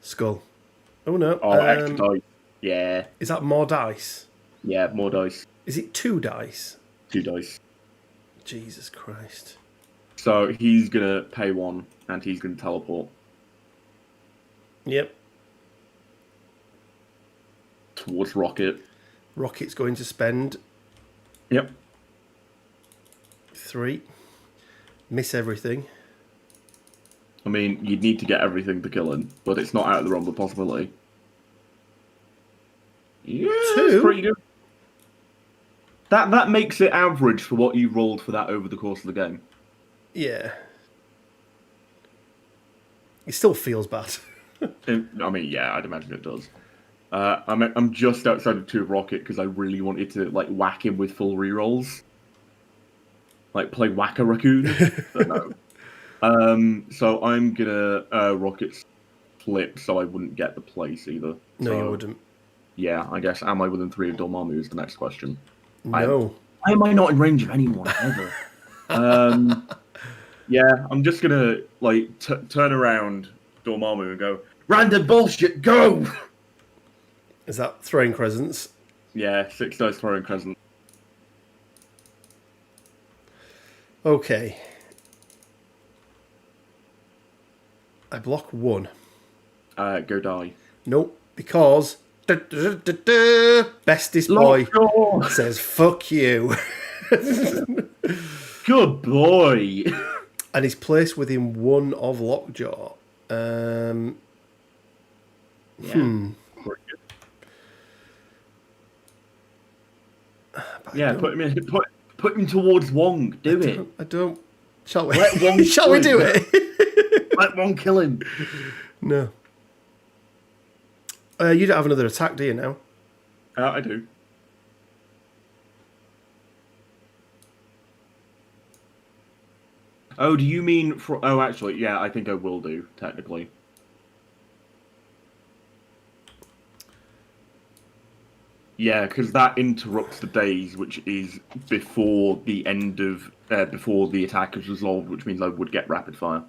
Skull. Oh no. Oh, extra dice. Yeah. Is that more dice? Yeah, more dice. Is it 2 dice? 2 dice. Jesus Christ. So he's gonna pay 1 and he's gonna teleport. Yep. Towards Rocket. Rocket's going to spend... Yep. 3. Miss everything. I mean, you'd need to get everything to kill him, but it's not out of the realm of possibility. Yeah, 2? that's pretty good. That makes it average for what you rolled for that over the course of the game. Yeah. It still feels bad. I mean, yeah, I'd imagine it does. I'm just outside of 2 Rocket because I really wanted to whack him with full rerolls. Play Whack-a-Raccoon. But no. So I'm gonna Rocket flip so I wouldn't get the place either. No, you wouldn't. Yeah, I guess. Am I within 3 of Dormammu is the next question. No. Why am I not in range of anyone ever? Yeah, I'm just gonna turn around Dormammu and go, random bullshit, go! Is that throwing crescents? Yeah, 6 dice throwing crescent. Okay. I block 1. Go die. Nope, because bestest boy says fuck you. Good boy. And he's placed within 1 of Lockjaw. Yeah, put him towards Wong. Do it. I don't. Shall we? Let Wong Shall we do it? Let Wong kill him. No. You don't have another attack, do you now? I do. Oh, do you mean for? Oh, actually, yeah, I think I will do technically. Yeah, because that interrupts the days, which is before the end of before the attack is resolved, which means I would get rapid fire.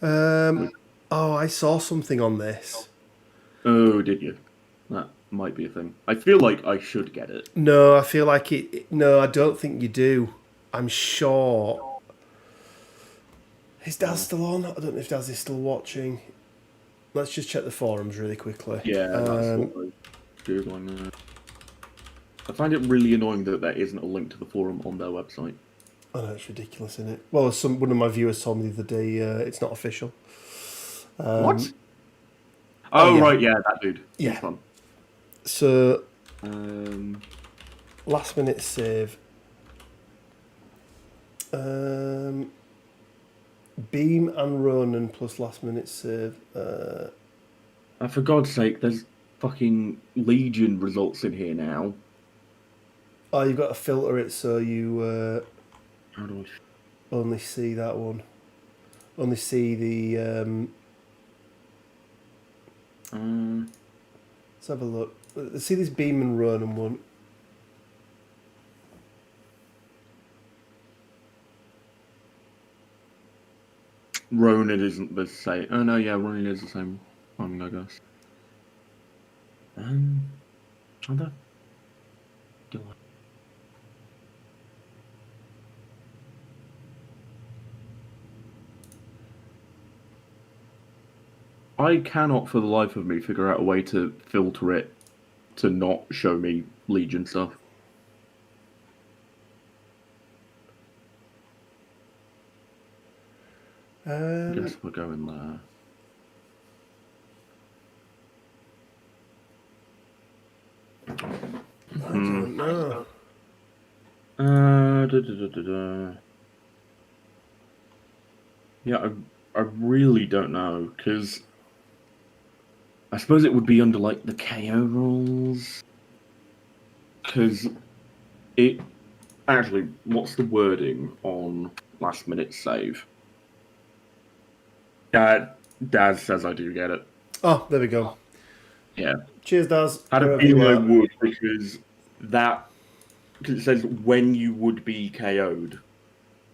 Oh, I saw something on this. Oh, did you? That might be a thing. I feel like I should get it. No, I feel like it. No, I don't think you do. I'm sure. Is Daz still on? I don't know if Daz is still watching. Let's just check the forums really quickly. Yeah, that's what I'm Googling now. I find it really annoying that there isn't a link to the forum on their website. I know, it's ridiculous, isn't it? Well, one of my viewers told me the other day it's not official. What? Oh, yeah. Right, yeah, that dude. Yeah. Fun. So, last minute save. Beam and Ronan plus last minute save. For God's sake, there's fucking Legion results in here now. Oh, you've got to filter it so you How do I... only see that one. Only see the... Let's have a look. Let's see this Beam and Ronan one. Ronan isn't the same. Oh no, yeah, Ronan is the same one, I guess. How the do I... I cannot for the life of me figure out a way to filter it to not show me Legion stuff. I guess we're going there. I don't know. Yeah, I really don't know, because I suppose it would be under, like, the KO rules. Because it... Actually, what's the wording on last minute save? Daz says I do get it. Oh, there we go. Yeah. Cheers, Daz. Had a wherever you feeling I are. would, because it says when you would be KO'd.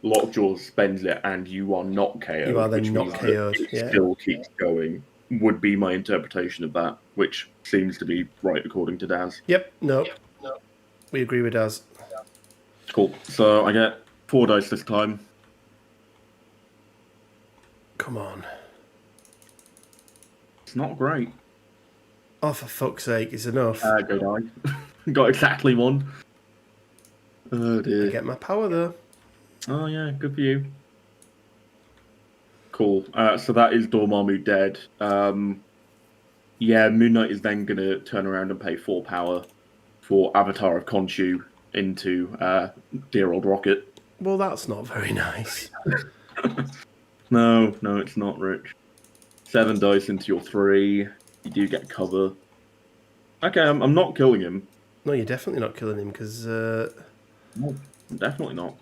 Lockjaw spends it and you are not KO'd. You are then which not means that KO'd, it yeah. still keeps going, would be my interpretation of that, which seems to be right according to Daz. Yep, no. We agree with Daz. Cool. So I get 4 dice this time. Come on. It's not great. Oh, for fuck's sake, it's enough. Go die. Got exactly 1. Oh dear. I get my power though. Oh yeah, good for you. Cool. So that is Dormammu dead. Yeah, Moon Knight is then going to turn around and pay 4 power for Avatar of Khonshu into dear old Rocket. Well, that's not very nice. No, it's not, Rich. 7 dice into your 3. You do get cover. Okay, I'm not killing him. No, you're definitely not killing him because... No, definitely not.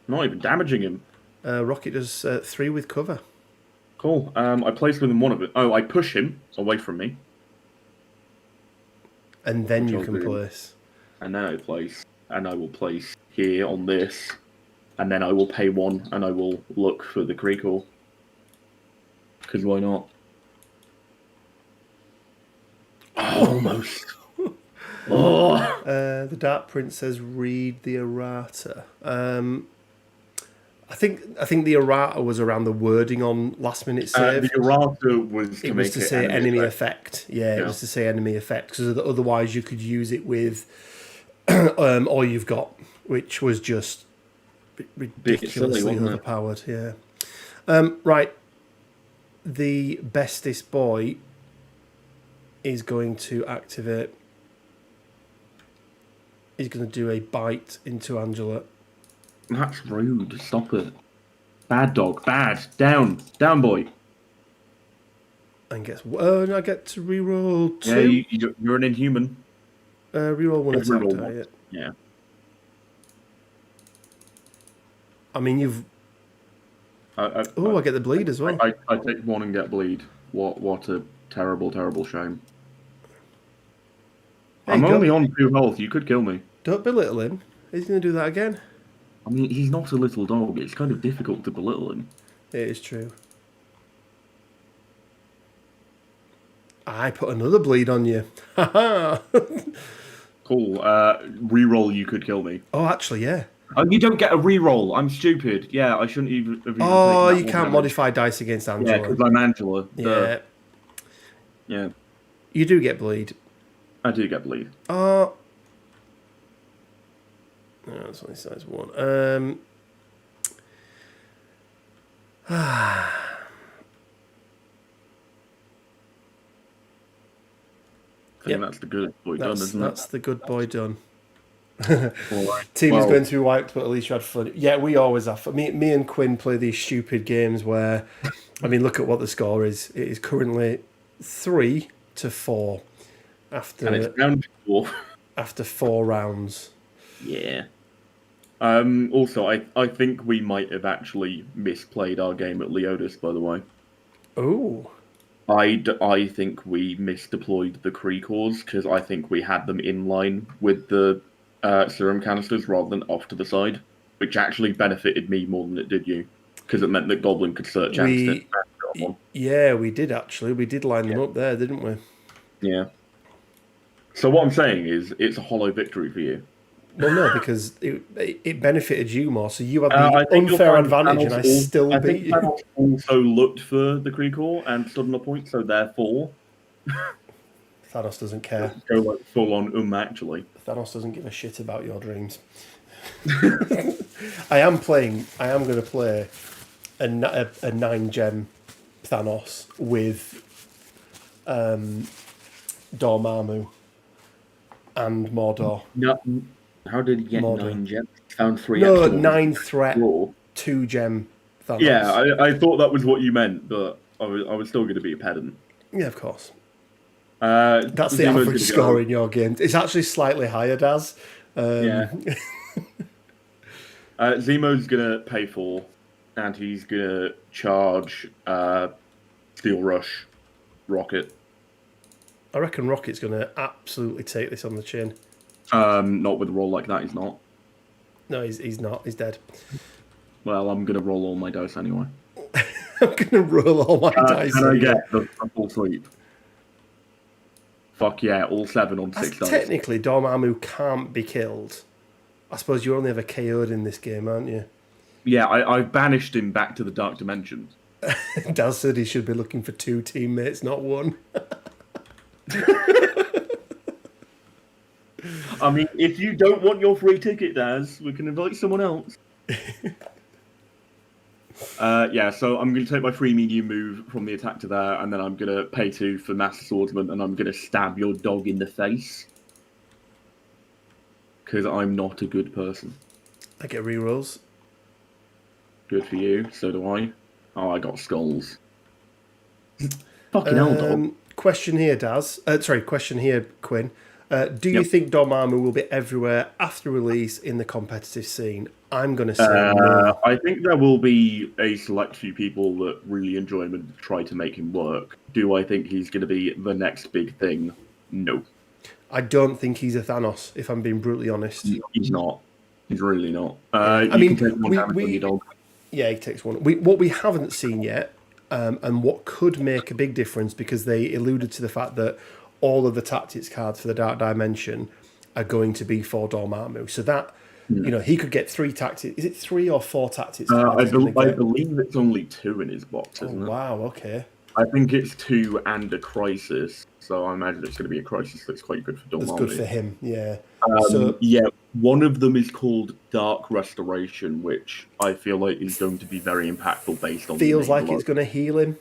Not even damaging him. Rocket does 3 with cover. Cool. I place within 1 of it. Oh, I push him away from me. And then Which you I'll can do. place. And then I place. And I will place here on this. And then I will pay 1 and I will look for the Creekle. Because why not? Almost. Oh. The Dark Prince says read the errata. I think the errata was around the wording on last minute save. The errata was to It make was to say enemy effect. Yeah, Yeah. it was to say enemy effect because otherwise you could use it with all you've got, which was just ridiculously silly, wasn't it? overpowered. Yeah. Right. The bestest boy is going to activate. He's going to do a bite into Angela. That's rude. Stop it. Bad dog. Bad. Down, boy. And gets. Oh, and I get to reroll 2. Yeah, you're an inhuman. Reroll 1 Yeah, attack reroll target. Yeah. I mean, you've. I get the bleed as well. I take 1 and get bleed. What a terrible, terrible shame. Hey, I'm only on 2 health. You could kill me. Don't belittle him. He's going to do that again. I mean, he's not a little dog. It's kind of difficult to belittle him. It is true. I put another bleed on you. Haha. Cool. Reroll, you could kill me. Oh, actually, yeah. Oh, you don't get a reroll. I'm stupid. Yeah, I shouldn't even have Oh, taken that you 1 can't damage. modify dice against Yeah, Angela. because I'm Angela. Yeah. Yeah, You do get bleed. I do get bleed. Oh. No, it's only size 1. I think that's the good boy done, isn't it? That's the good boy done. Alright. Team is Well, going to be wiped, but at least you had fun. Yeah, we always have fun. Me and Quinn play these stupid games where, I mean, look at what the score is. It is currently 3-4 and it's round 4. after 4 rounds. Yeah. Also, I think we might have actually misplayed our game at Leodis, by the way. Oh. I think we misdeployed the Creekors because I think we had them in line with the serum canisters rather than off to the side, which actually benefited me more than it did you because it meant that Goblin could search after one. Yeah, we did actually. We did line them up there, didn't we? Yeah. So what I'm saying is, it's a hollow victory for you. Well, no, because it benefited you more, so you had the I think you'll unfair find advantage, and I still I beat think you. Thanos also looked for the Kree core and stood on a point, so therefore Thanos doesn't care. go like full on actually. Thanos doesn't give a shit about your dreams. I am going to play a 9 gem Thanos with Dormammu and Mordor. No, how did he get Mordor. 9 gems? Found 3 No, extra ones. 9 threat, Raw. 2 gem Thanos. Yeah, I thought that was what you meant, but I was still going to be a pedant. Yeah, of course. That's That's the average score in your game. It's actually slightly higher, Daz. Yeah. Zemo's gonna pay 4, and he's gonna charge Steel Rush Rocket. I reckon Rocket's going to absolutely take this on the chin. Not with a roll like that, he's not. No, he's not. He's dead. Well, I'm gonna roll all my dice anyway. I'm going to roll all my dice. Can I get the full sweep? Fuck yeah, all 7 on 6 dice. Technically, Dormammu can't be killed. I suppose you're only ever KO'd in this game, aren't you? Yeah, I've banished him back to the Dark Dimensions. Daz said he should be looking for 2 teammates, not 1. I mean, if you don't want your free ticket, Daz, we can invite someone else. Yeah, so I'm going to take my free medium move from the attack to there, and then I'm going to pay 2 for Master Swordsman, and I'm going to stab your dog in the face. Because I'm not a good person. I get rerolls. Good for you, so do I. Oh, I got skulls. Fucking hell, dog. Question here, Daz. Question here, Quinn. Do you think Dormammu will be everywhere after release in the competitive scene? I'm going to say no. I think there will be a select few people that really enjoy him and try to make him work. Do I think he's going to be the next big thing? No. I don't think he's a Thanos, if I'm being brutally honest. He's not. He's really not. I mean, can take 1 damage on your dog. Yeah, he takes 1. What we haven't seen yet, and what could make a big difference, because they alluded to the fact that all of the tactics cards for the Dark Dimension are going to be for Dormammu. So that, he could get 3 tactics. Is it 3 or 4 tactics cards? I believe it's only 2 in his box, isn't it? Wow, okay. I think it's 2 and a Crisis, so I imagine it's going to be a Crisis that's quite good for Dormammu. That's good for him, yeah. Yeah, one of them is called Dark Restoration, which I feel like is going to be very impactful based on... Feels like it's going to heal him,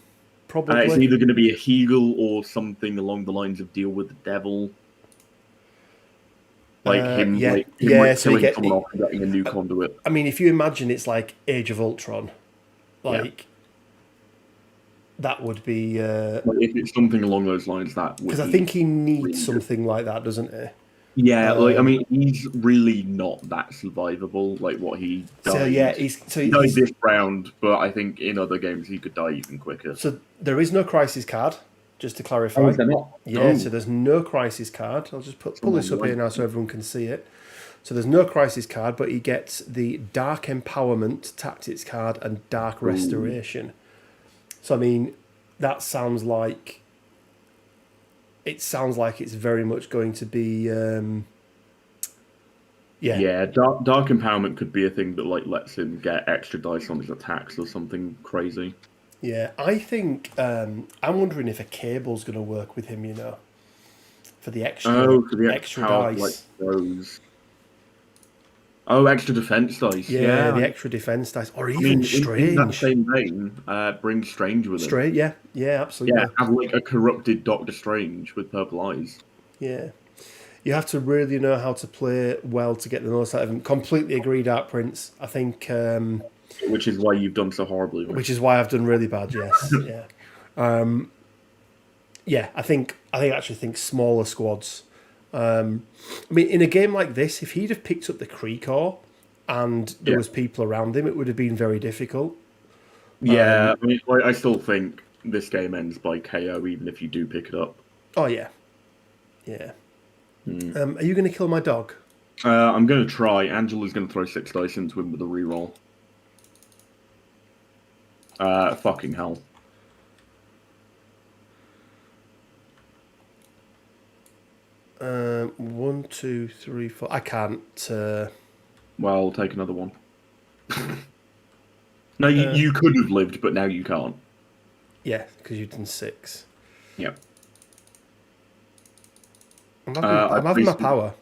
probably. It's either going to be a heal or something along the lines of deal with the devil. Like him killing someone off and getting a new conduit. I mean, if you imagine it's like Age of Ultron, that would be... if it's something along those lines, that would... Because I think he needs something like that, doesn't he? Yeah, I mean, he's really not that survivable, like what he does. So, yeah, he died this round, but I think in other games he could die even quicker. So there is no Crisis card, just to clarify. Oh, is there not? Yeah, so there's no Crisis card. I'll just pull this up here now so everyone can see it. So there's no Crisis card, but he gets the Dark Empowerment Tactics card and Dark Restoration. So, I mean, that sounds like... It sounds like it's very much going to be... Yeah, Dark Empowerment could be a thing that lets him get extra dice on his attacks or something crazy. Yeah, I think... I'm wondering if a cable's going to work with him, for the extra, extra dice. Like those. Oh, extra defense dice. Yeah, the extra defense dice. Or even Strange. In that same vein, bring Strange with him. Strange, yeah, absolutely. Yeah, have a corrupted Doctor Strange with purple eyes. Yeah. You have to really know how to play well to get the most out of him. Completely agree, Dark Prince. I think... which is why you've done so horribly. Which is why I've done really bad, yes. Yeah. I actually think smaller squads... I mean, in a game like this, if he'd have picked up the Kree core and there was people around him, it would have been very difficult. Yeah, I mean, I still think this game ends by KO, even if you do pick it up. Oh, yeah. Yeah. Are you going to kill my dog? I'm going to try. Angela's going to throw 6 dice into him with a reroll. Fucking hell. 1, 2, 3, 4. I can't. Well, take another one. No, you could have lived, but now you can't. Yeah, because you've done 6. Yep. I'm having my power.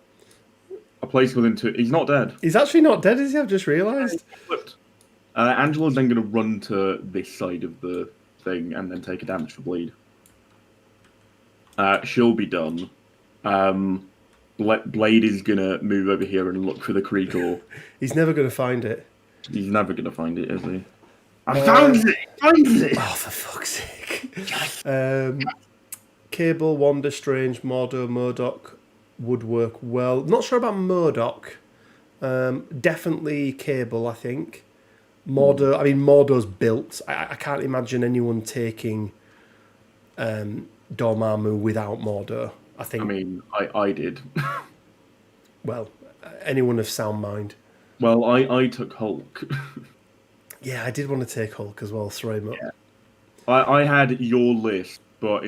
A place within 2. He's not dead. He's actually not dead, is he? I've just realised. Angela's then going to run to this side of the thing and then take a damage for bleed. She'll be done. Blade is going to move over here and look for the Creator. He's never going to find it. He's never going to find it, is he? I found it! Found it! Oh, for fuck's sake. Cable, Wanda, Strange, Mordo, Murdoch would work well. Not sure about Murdoch. Definitely Cable, I think. Mordo, I mean, Mordo's built. I can't imagine anyone taking Dormammu without Mordo. I think. I mean, I did. Well, anyone of sound mind. Well, I took Hulk. Yeah, I did want to take Hulk as well. Throw him up. Yeah. I had your list, but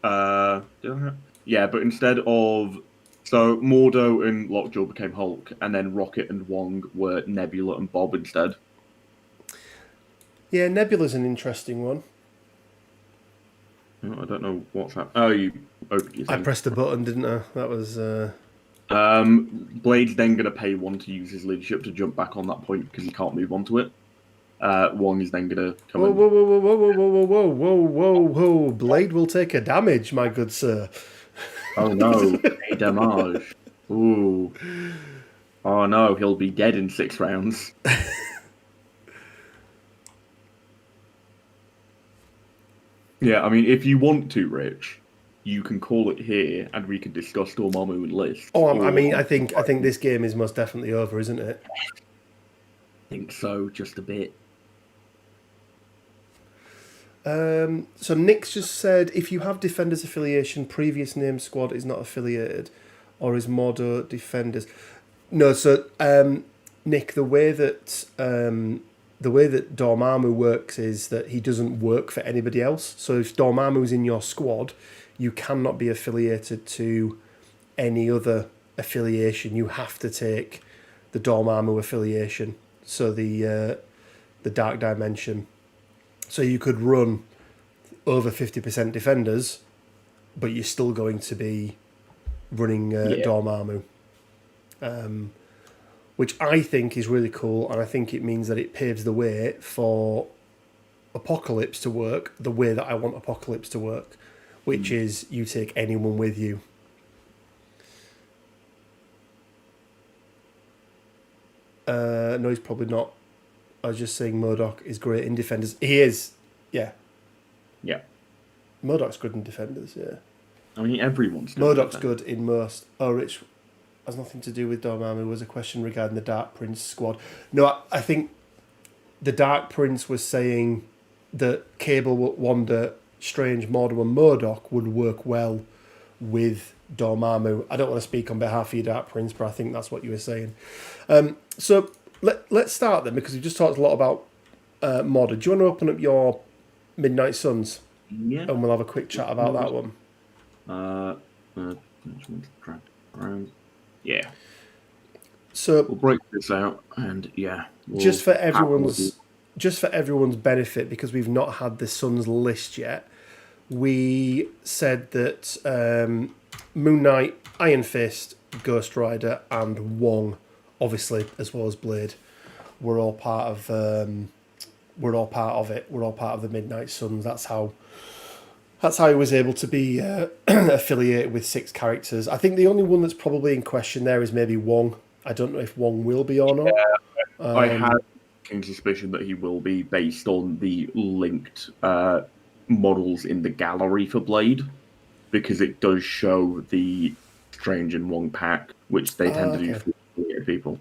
but instead of Mordo and Lockjaw became Hulk, and then Rocket and Wong were Nebula and Bob instead. Yeah, Nebula's an interesting one. I don't know what's happened. Oh, you opened your thing. I pressed a button, didn't I? That was. Blade's then going to pay one to use his leadership to jump back on that point because he can't move onto it. Wong is then going to come in. Whoa. Blade will take a damage, my good sir. Oh no, a damage. Ooh. Oh no, he'll be dead in 6 rounds. Yeah, I mean, if you want to, Rich, you can call it here, and we can discuss Dormammu and list. Oh, I think this game is most definitely over, isn't it? I think so, just a bit. So Nick's just said, if you have Defenders affiliation, previous name squad is not affiliated, or is Mordo Defenders? No, so Nick, the way that Dormammu works is that he doesn't work for anybody else. So if Dormammu's in your squad, you cannot be affiliated to any other affiliation. You have to take the Dormammu affiliation. So the Dark Dimension. So you could run over 50% Defenders, but you're still going to be running Dormammu. Which I think is really cool, and I think it means that it paves the way for Apocalypse to work the way that I want Apocalypse to work, which is you take anyone with you. No, he's probably not. I was just saying Murdoch is great in Defenders. He is, yeah. Yeah. Murdoch's good in Defenders, yeah. I mean, everyone's good. Murdoch's good in most. Oh, Rich has nothing to do with Dormammu. Was a question regarding the Dark Prince squad. No, I think the Dark Prince was saying that Cable, Wanda, Strange, Mordo, and Murdoch would work well with Dormammu. I don't want to speak on behalf of your Dark Prince, but I think that's what you were saying. So let's start then, because we just talked a lot about Mordo. Do you want to open up your Midnight Suns? Yeah. And we'll have a quick chat about that one. Yeah. So we'll break this out, and yeah, just for everyone's benefit, because we've not had the Suns list yet, we said that Moon Knight, Iron Fist, Ghost Rider, and Wong, obviously as well as Blade, were all part of it. We're all part of the Midnight Suns. That's how he was able to be affiliated with 6 characters. I think the only one that's probably in question there is maybe Wong. I don't know if Wong will be or not. Yeah, I have a suspicion that he will be, based on the linked models in the gallery for Blade, because it does show the Strange and Wong pack, which they tend to do for people.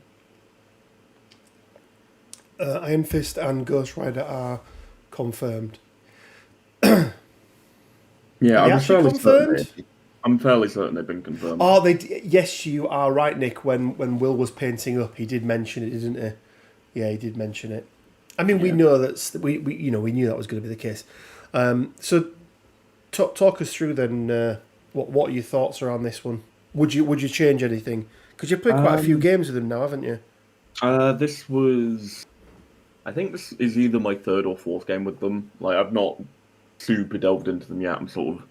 Iron Fist and Ghost Rider are confirmed. Yeah, I'm fairly certain they've been confirmed. Oh, yes, you are right, Nick. When Will was painting up, he did mention it, didn't he? Yeah, he did mention it. I mean, we know we knew that was going to be the case. So talk us through then. What are your thoughts around this one? Would you change anything? Because you've played quite a few games with him now, haven't you? This was, I think this is either my third or fourth game with them. Like, I've not super delved into them yet. I'm sort of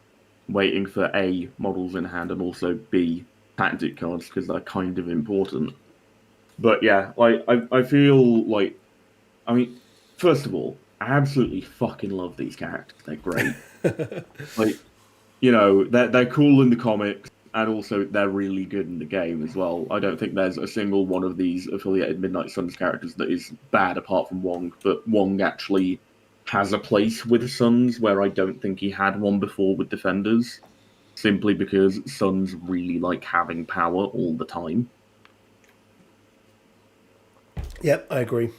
waiting for A, models in hand, and also B, tactic cards, because they're kind of important. But yeah, like, I feel like, I mean, first of all, I absolutely fucking love these characters. They're great. Like, they're cool in the comics, and also they're really good in the game as well. I don't think there's a single one of these affiliated Midnight Suns characters that is bad apart from Wong, but Wong actually has a place with Suns where I don't think he had one before with Defenders, simply because Suns really like having power all the time. Yep, I agree.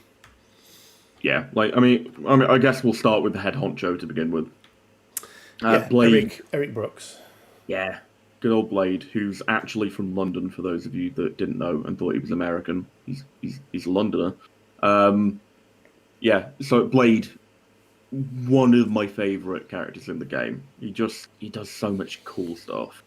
Yeah, like, I guess we'll start with the head honcho to begin with. Blade. Eric Brooks. Yeah, good old Blade, who's actually from London. For those of you that didn't know and thought he was American, he's a Londoner. Yeah, so Blade, one of my favourite characters in the game. He does so much cool stuff.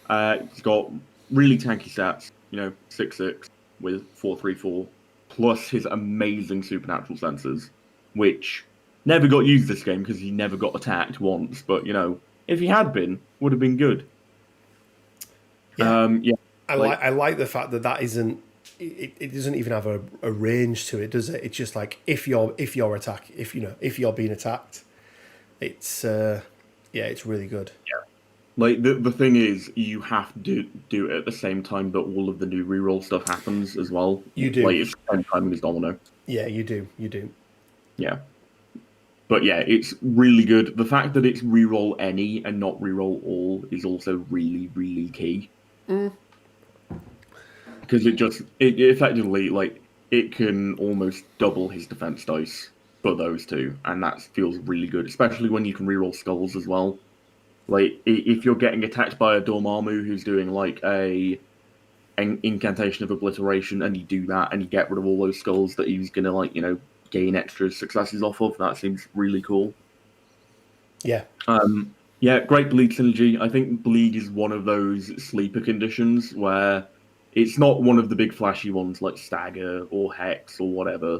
He's got really tanky stats, 6'6" with 434, plus his amazing supernatural senses, which never got used this game because he never got attacked once. But if he had been, would have been good. Yeah. I like the fact that isn't. It doesn't even have a range to it, does it? It's just like if you're being attacked, it's it's really good. Yeah. Like the thing is, you have to do it at the same time that all of the new reroll stuff happens as well. You do. Like it's the same time as Domino. Yeah, you do. Yeah. But yeah, it's really good. The fact that it's reroll any and not reroll all is also really, really key. Because it effectively, like, it can almost double his defense dice for those two, and that feels really good, especially when you can reroll skulls as well. Like, if you're getting attacked by a Dormammu who's doing, like, an incantation of obliteration, and you do that, and you get rid of all those skulls that he's gonna, like, gain extra successes off of, that seems really cool. Yeah. Yeah, great bleed synergy. I think bleed is one of those sleeper conditions where it's not one of the big flashy ones like stagger or hex or whatever.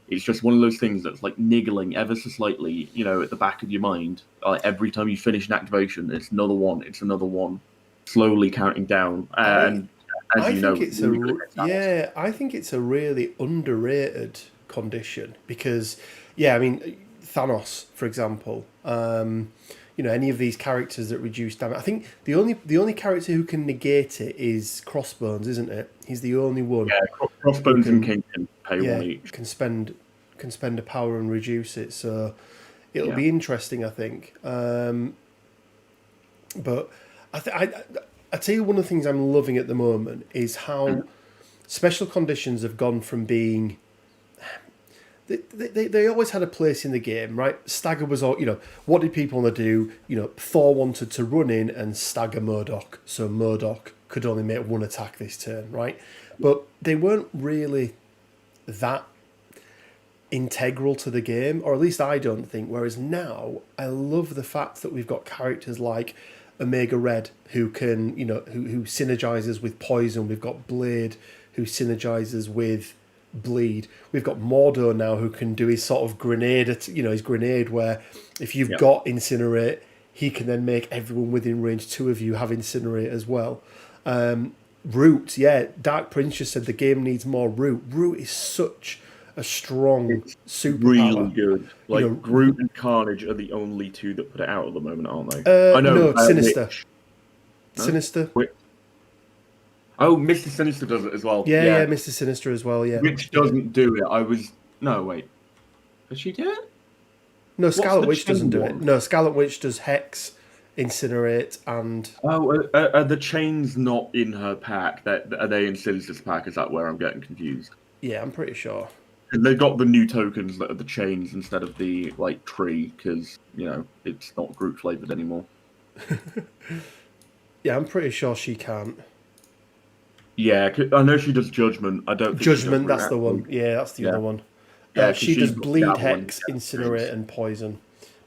It's just one of those things that's like niggling ever so slightly, at the back of your mind. Every time you finish an activation, it's another one, slowly counting down. And as you know, I think it's a really underrated condition because, Thanos, for example, any of these characters that reduce damage. I think the only character who can negate it is Crossbones, isn't it? He's the only one. Yeah, Crossbones and King can pay one each. Can spend a power and reduce it. So it'll be interesting, I think. But I tell you, one of the things I'm loving at the moment is how special conditions have gone from being. They always had a place in the game, right? Stagger was all, what did people want to do? Thor wanted to run in and stagger Murdoch, so Murdoch could only make one attack this turn, right? But they weren't really that integral to the game, or at least I don't think. Whereas now, I love the fact that we've got characters like Omega Red who can, who synergizes with poison. We've got Blade who synergizes with bleed. We've got Mordo now who can do his sort of grenade, his grenade where if you've got Incinerate, he can then make everyone within range 2 of you have Incinerate as well. Root, Dark Prince just said the game needs more Root. Root is such a strong superpower. Really good. Like, Root and Carnage are the only two that put it out at the moment, aren't they? I know. No, Sinister. Witch. Sinister. Oh, Mr. Sinister does it as well. Yeah, Mr. Sinister as well, yeah. Witch doesn't do it. No, wait. Does she do it? No, Scarlet Witch doesn't do it. No, Scarlet Witch does Hex, Incinerate, and... Oh, are the chains not in her pack? Are they in Sinister's pack? Is that where I'm getting confused? Yeah, I'm pretty sure. They've got the new tokens that are the chains instead of the, tree, because, it's not group flavoured anymore. Yeah, I'm pretty sure she can't. Yeah, I know she does Judgment. I don't think Judgment, that's the one. Yeah, that's the other one. Yeah, she does Bleed, Hex, Incinerate, and Poison.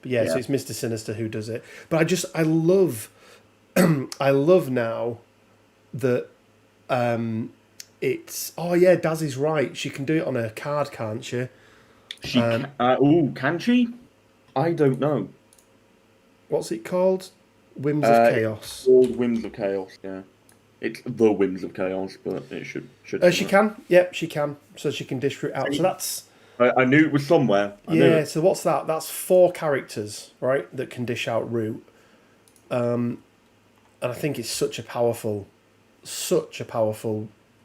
But so it's Mr. Sinister who does it. But I love I love now that it's... Oh, yeah, Daz is right. She can do it on a card, can't she? Can she? I don't know. What's it called? Whims of It's Chaos. called Whims of Chaos. Yeah, it's the Whims of Chaos, but it should come She up. can. Yep, she can. So she can dish root out. So See? that's... I knew it was somewhere. I knew Yeah, it. so what's that? That's 4 characters, right, that can dish out root. And I think it's such a powerful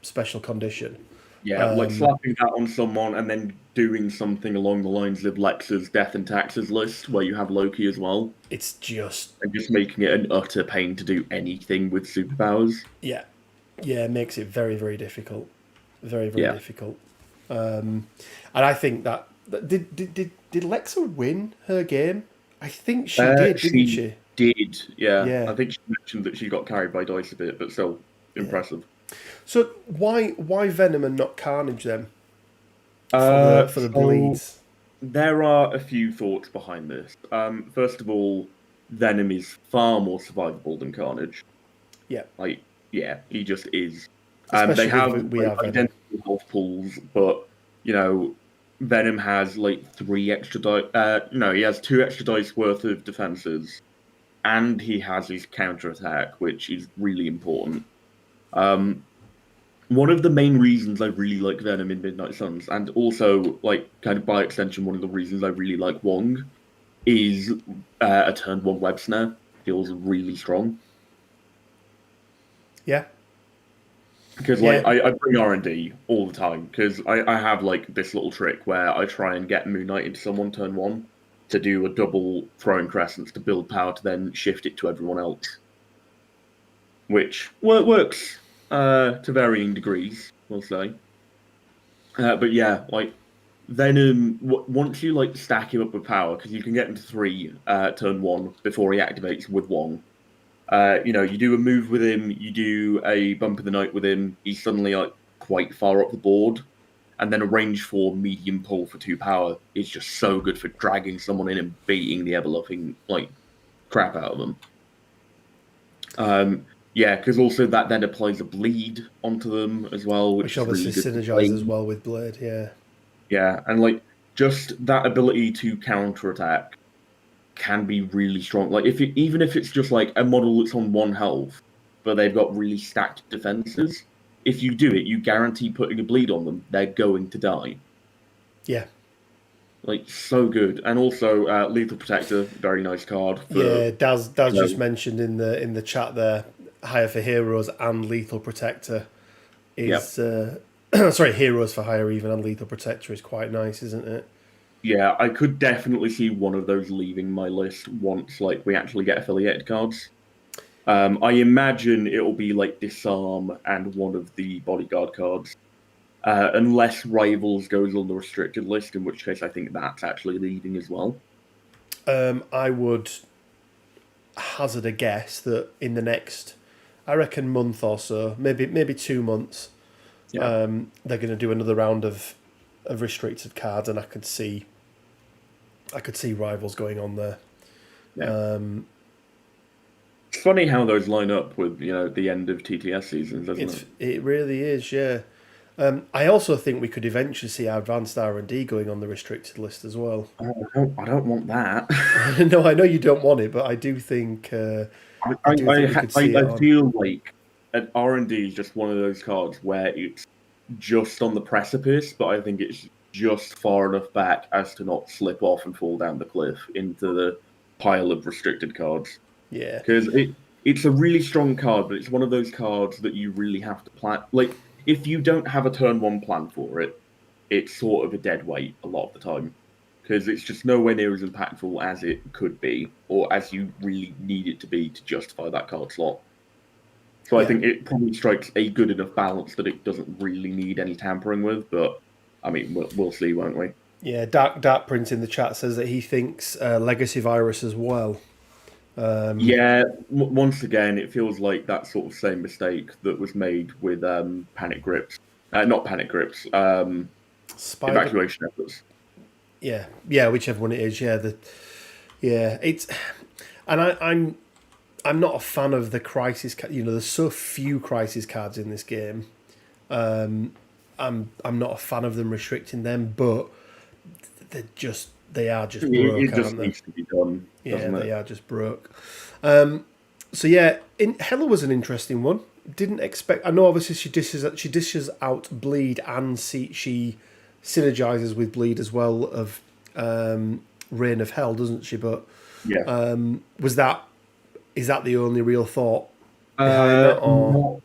special condition. Yeah, like slapping that on someone and then doing something along the lines of Lex's Death and Taxes list, where you have Loki as well, It's just... and just making it an utter pain to do anything with superpowers. Yeah. Yeah, it makes it very, very difficult. Very, very Yeah. difficult. And I think that... Did Lexa win her game? I think she did, didn't she? Did, yeah. Yeah. I think she mentioned that she got carried by dice a bit, but still impressive. So why Venom and not Carnage then? For the So bleeds. there are a few thoughts behind this. First of all, Venom is far more survivable than Carnage. Yeah. Like, yeah, he just is. Especially They have with we have Venom. identical health pools, but Venom has like 3 extra dice. No, he has 2 extra dice worth of defenses, and he has his counter attack, which is really important. One of the main reasons I really like Venom in Midnight Suns, and also like kind of by extension, one of the reasons I really like Wong, is a turn 1 web snare. Feels really strong. Yeah. Because like I bring R&D all the time because I have like this little trick where I try and get Moon Knight into someone turn 1 to do a double throwing crescents to build power to then shift it to everyone else, which works to varying degrees, we'll say. But yeah, like Venom, once you like stack him up with power, because you can get him to 3 turn 1 before he activates with Wong. You do a move with him, you do a bump of the night with him, he's suddenly like quite far up the board, and then a range 4 medium pull for 2 power is just so good for dragging someone in and beating the ever-loving like crap out of them. Yeah, because also that then applies a bleed onto them as well, Which is really obviously good synergizes well with Blade, yeah. Yeah, and like just that ability to counterattack can be really strong. Like even if it's just like a model that's on 1 health, but they've got really stacked defenses, if you do it, you guarantee putting a bleed on them, they're going to die. Yeah. Like so good, and also Lethal Protector, very nice card. Daz just mentioned in the chat there, Hire for Heroes and Lethal Protector is sorry, Heroes for Hire even and Lethal Protector is quite nice, isn't it? Yeah, I could definitely see one of those leaving my list once like we actually get affiliated cards. I imagine it'll be like Disarm and one of the Bodyguard cards. Unless Rivals goes on the restricted list, in which case I think that's actually leading as well. I would hazard a guess that in the next, I reckon, month or so, maybe 2 months, they're going to do another round of restricted cards, and I could see Rivals going on there. Yeah. It's funny how those line up with the end of TTS seasons, doesn't it? It really is, yeah. I also think we could eventually see our advanced R&D going on the restricted list as well. I don't want that. No, I know you don't want it, but I do think I feel like an R&D is just one of those cards where it's just on the precipice, but I think it's just far enough back as to not slip off and fall down the cliff into the pile of restricted cards. Yeah. Because it's a really strong card, but it's one of those cards that you really have to plan. Like, if you don't have a turn 1 plan for it, it's sort of a dead weight a lot of the time. Because it's just nowhere near as impactful as it could be, or as you really need it to be to justify that card slot. So I think it probably strikes a good enough balance that it doesn't really need any tampering with, but I mean, we'll see, won't we? Yeah, Dark Prince in the chat says that he thinks Legacy Virus as well. Once again, it feels like that sort of same mistake that was made with Panic Grips. Not Panic Grips, Evacuation Efforts. Yeah, whichever one it is. It's, and I'm not a fan of the crisis. There's so few crisis cards in this game. I'm not a fan of them restricting them, but they are just broke, It just aren't they? needs to be done, Yeah, doesn't they it? are just broke. So yeah, Hella was an interesting one. Didn't expect. I know obviously she dishes out bleed, and she synergizes with bleed as well of Reign of Hell, doesn't she? But Yeah. was that is that the only real thought behind that, or Not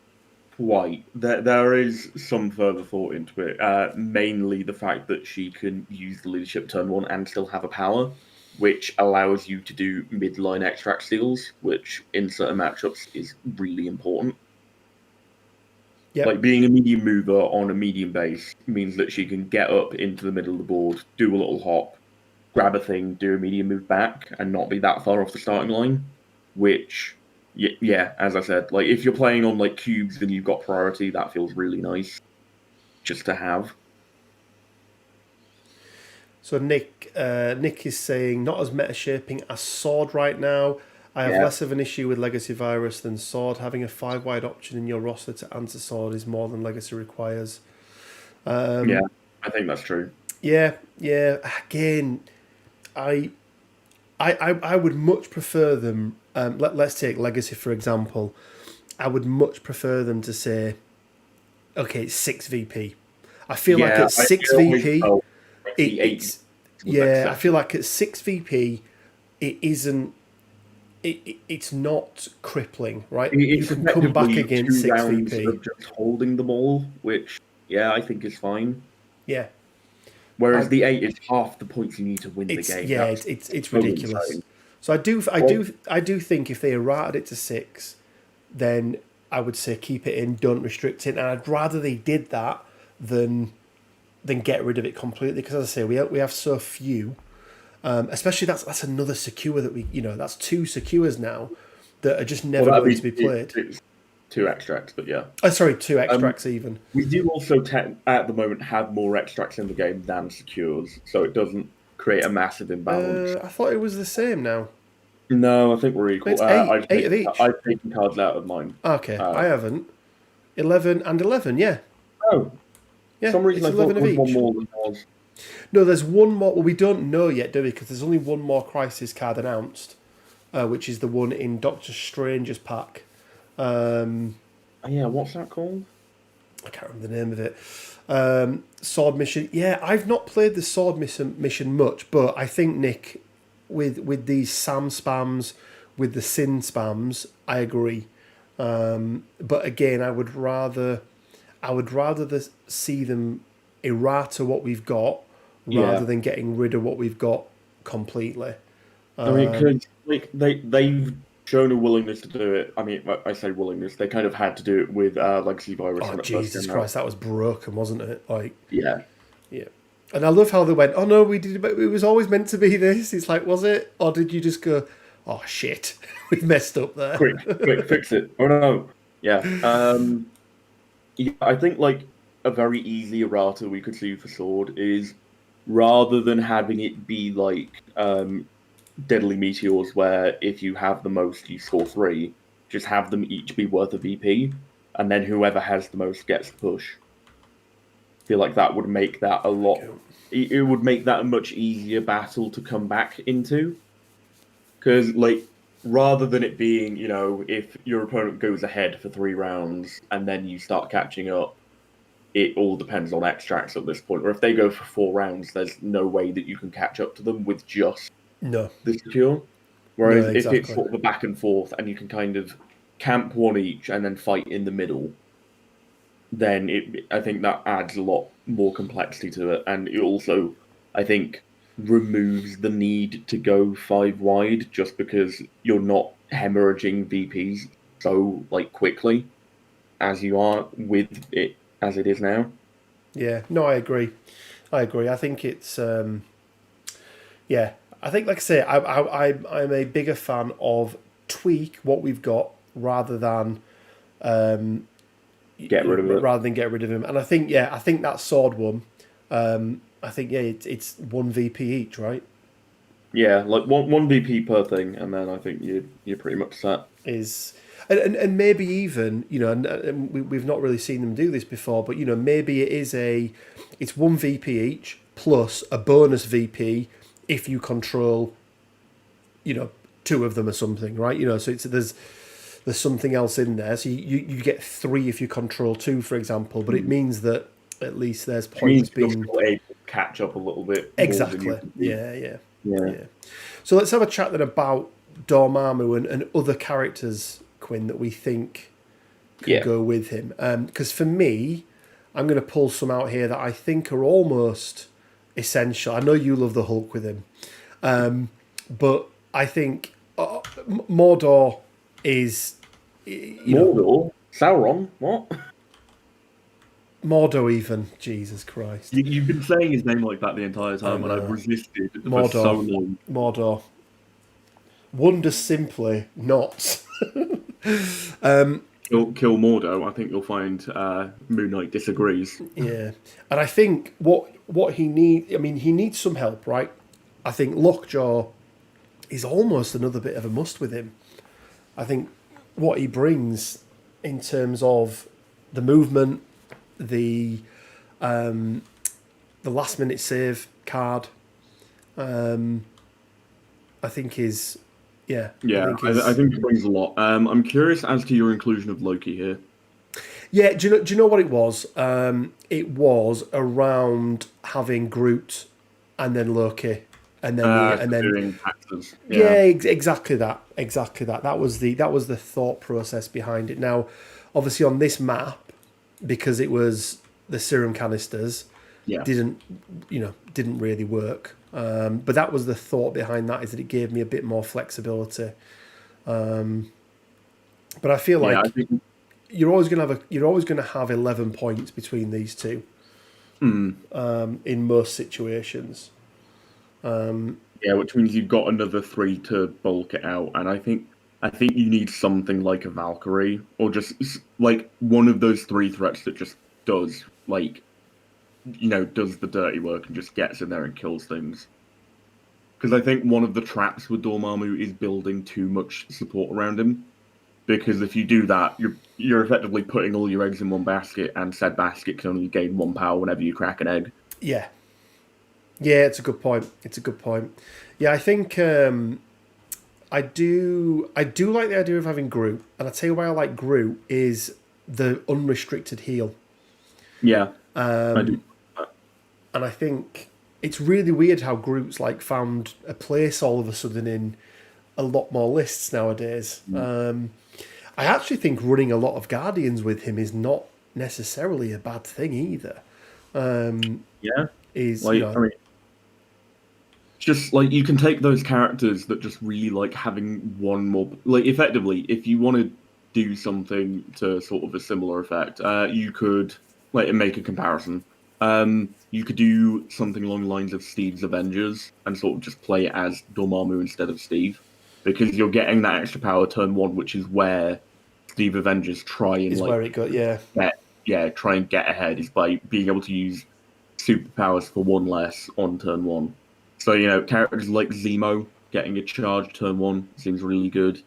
quite. There is some further thought into it. Mainly the fact that she can use the leadership turn one and still have a power, which allows you to do midline extract steals, which in certain matchups is really important. yep? Like being a medium mover on a medium base means that she can get up into the middle of the board, do a little hop, grab a thing, do a medium move back, and not be that far off the starting line. Which, yeah, as I said, like if you're playing on like cubes and you've got priority, that feels really nice just to have. So Nick is saying not as meta shaping as Sword right now. I have Yeah, less of an issue with Legacy Virus than Sword. Having a 5 wide option in your roster to answer Sword is more than Legacy requires. yeah, I think that's true. Yeah, yeah. Again, I I would much prefer them. Let's take Legacy for example. I would much prefer them to say, okay, it's 6 VP. I feel like Yeah, at I six always VP, felt like the eight it's was yeah. I feel exceptional. like at 6 VP, it isn't. It's not crippling, right? You It's can come back effectively against two six rounds VP. of just holding them all, which yeah, I think is fine. Yeah, Whereas I, the eight is half the points you need to win the it's game. yeah, That's it's so ridiculous. insane. So I Well, do I do think if they errated it to 6, then I would say keep it in, don't restrict it, and I'd rather they did that than get rid of it completely. Because as I say, we have so few, especially that's another secure that that's 2 secures now that are just never that'd going to be be played. it's two extracts, but yeah. Oh, sorry, 2 Um, extracts even. we do also at the moment have more extracts in the game than secures, so it doesn't create a massive imbalance. I thought it was the same now. No, I think we're equal. It's eight of each. I've taken cards out of mine. Okay, Uh, I haven't. 11 and 11, yeah. oh, for Yeah, some reason it's I thought 11 there of was one each. more than yours. No, there's one more. Well, we don't know yet, do we? Because there's only one more Crisis card announced, which is the one in Doctor Strange's pack. Oh, yeah, what's that called? I can't remember the name of it. Sword mission. Yeah, I've not played the sword mission much, but I think Nick, with these Sam spams, with the Sin spams, I agree. But again, I would rather see them errata what we've got rather Yeah, than getting rid of what we've got completely. I mean, because like they've shown a willingness to do it. I mean, I say willingness. They kind of had to do it with Legacy Virus Oh when it first Jesus came out. Christ, that was broken, wasn't it? Like, Yeah, yeah. And I love how they went, oh no, we did, but it was always meant to be this. It's like, was it? Or did you just go, oh shit, we messed up there? quick, fix it. Oh no, yeah. Yeah, I think like a very easy errata we could see for Sword is rather than having it be like Deadly Meteors, where if you have the most, you score 3, just have them each be worth a VP, and then whoever has the most gets the push. I feel like that would make that a lot. Go. It would make that a much easier battle to come back into. Because, like, rather than it being, if your opponent goes ahead for 3 rounds and then you start catching up, it all depends on extracts at this point. Or if they go for 4 rounds, there's no way that you can catch up to them with just No, the secure. no, Whereas if it's exactly. sort of a back and forth and you can kind of camp one each and then fight in the middle, then I think that adds a lot more complexity to it. And it also, I think, removes the need to go 5 wide just because you're not hemorrhaging VPs so like quickly as you are with it as it is now. Yeah, no, I agree. I agree. I think it's yeah. I think, like I say, I'm a bigger fan of tweak what we've got rather than Get rid of it. get rid of him. And I think I think that sword one. I think it's 1 VP each, right? Yeah, like one VP per thing, and then I think you're pretty much set. Is and maybe even and we've not really seen them do this before, but maybe it's one VP each plus a bonus VP if you control two of them or something, right? So there's something else in there, so you get three if you control two, for example, but it means that at least there's It means points you're being still able to catch up a little bit more than you exactly can do. yeah. So let's have a chat then about Dormammu and other characters, Quinn, that we think could Yeah. go with him. Because for me, I'm going to pull some out here that I think are almost essential. I know you love the Hulk with him, but I think Mordor is, Mordor? Sauron? What? Mordor even. Jesus Christ. You've been saying his name like that the entire time, and I've resisted for so Mordor. long. Mordor. Wonder simply not. Kill Mordo. I think you'll find Moon Knight disagrees. Yeah, and I think what he needs. I mean, he needs some help, right? I think Lockjaw is almost another bit of a must with him. I think what he brings in terms of the movement, the last minute save card, I think is yeah. Yeah, I think it brings a lot. I'm curious as to your inclusion of Loki here. Yeah, do you know what it was? It was around having Groot and then Loki and then Doing taxes. yeah, exactly that. That was the thought process behind it. Now, obviously on this map, because it was the serum canisters, Yeah. didn't really work. But that was the thought behind that, is that it gave me a bit more flexibility. But I feel like I think, you're always going to have 11 points between these two in most situations. which means you've got another 3 to bulk it out, and I think you need something like a Valkyrie, or just like one of those 3 threats that just does does the dirty work and just gets in there and kills things. Because I think one of the traps with Dormammu is building too much support around him. Because if you do that, you're effectively putting all your eggs in one basket, and said basket can only gain 1 power whenever you crack an egg. Yeah, it's a good point. Yeah, I think I do like the idea of having Groot, and I tell you why I like Groot is the unrestricted heal. Yeah, I do. And I think it's really weird how Groot's found a place all of a sudden in a lot more lists nowadays. I actually think running a lot of Guardians with him is not necessarily a bad thing either. Just you can take those characters that just really like having one more. Effectively, if you want to do something to sort of a similar effect, you could make a comparison. You could do something along the lines of Steve's Avengers and sort of just play it as Dormammu instead of Steve, because you're getting that extra power turn 1, which is where Steve Avengers try and where it got try and get ahead, is by being able to use superpowers for 1 less on turn 1. So characters like Zemo getting a charge turn 1 seems really good.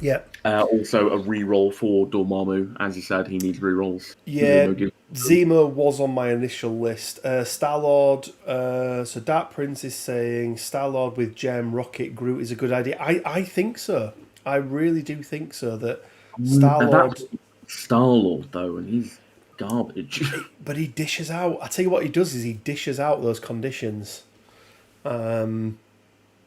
Yeah. Also a reroll for Dormammu, as you said, he needs rerolls. Yeah, Zemo was on my initial list. Star-Lord, so Dark Prince is saying Star-Lord with Gem, Rocket, Groot is a good idea. I think so. I really do think so, that Star-Lord... Star-Lord, though, and he's garbage. But he dishes out... I tell you what he does is he dishes out those conditions.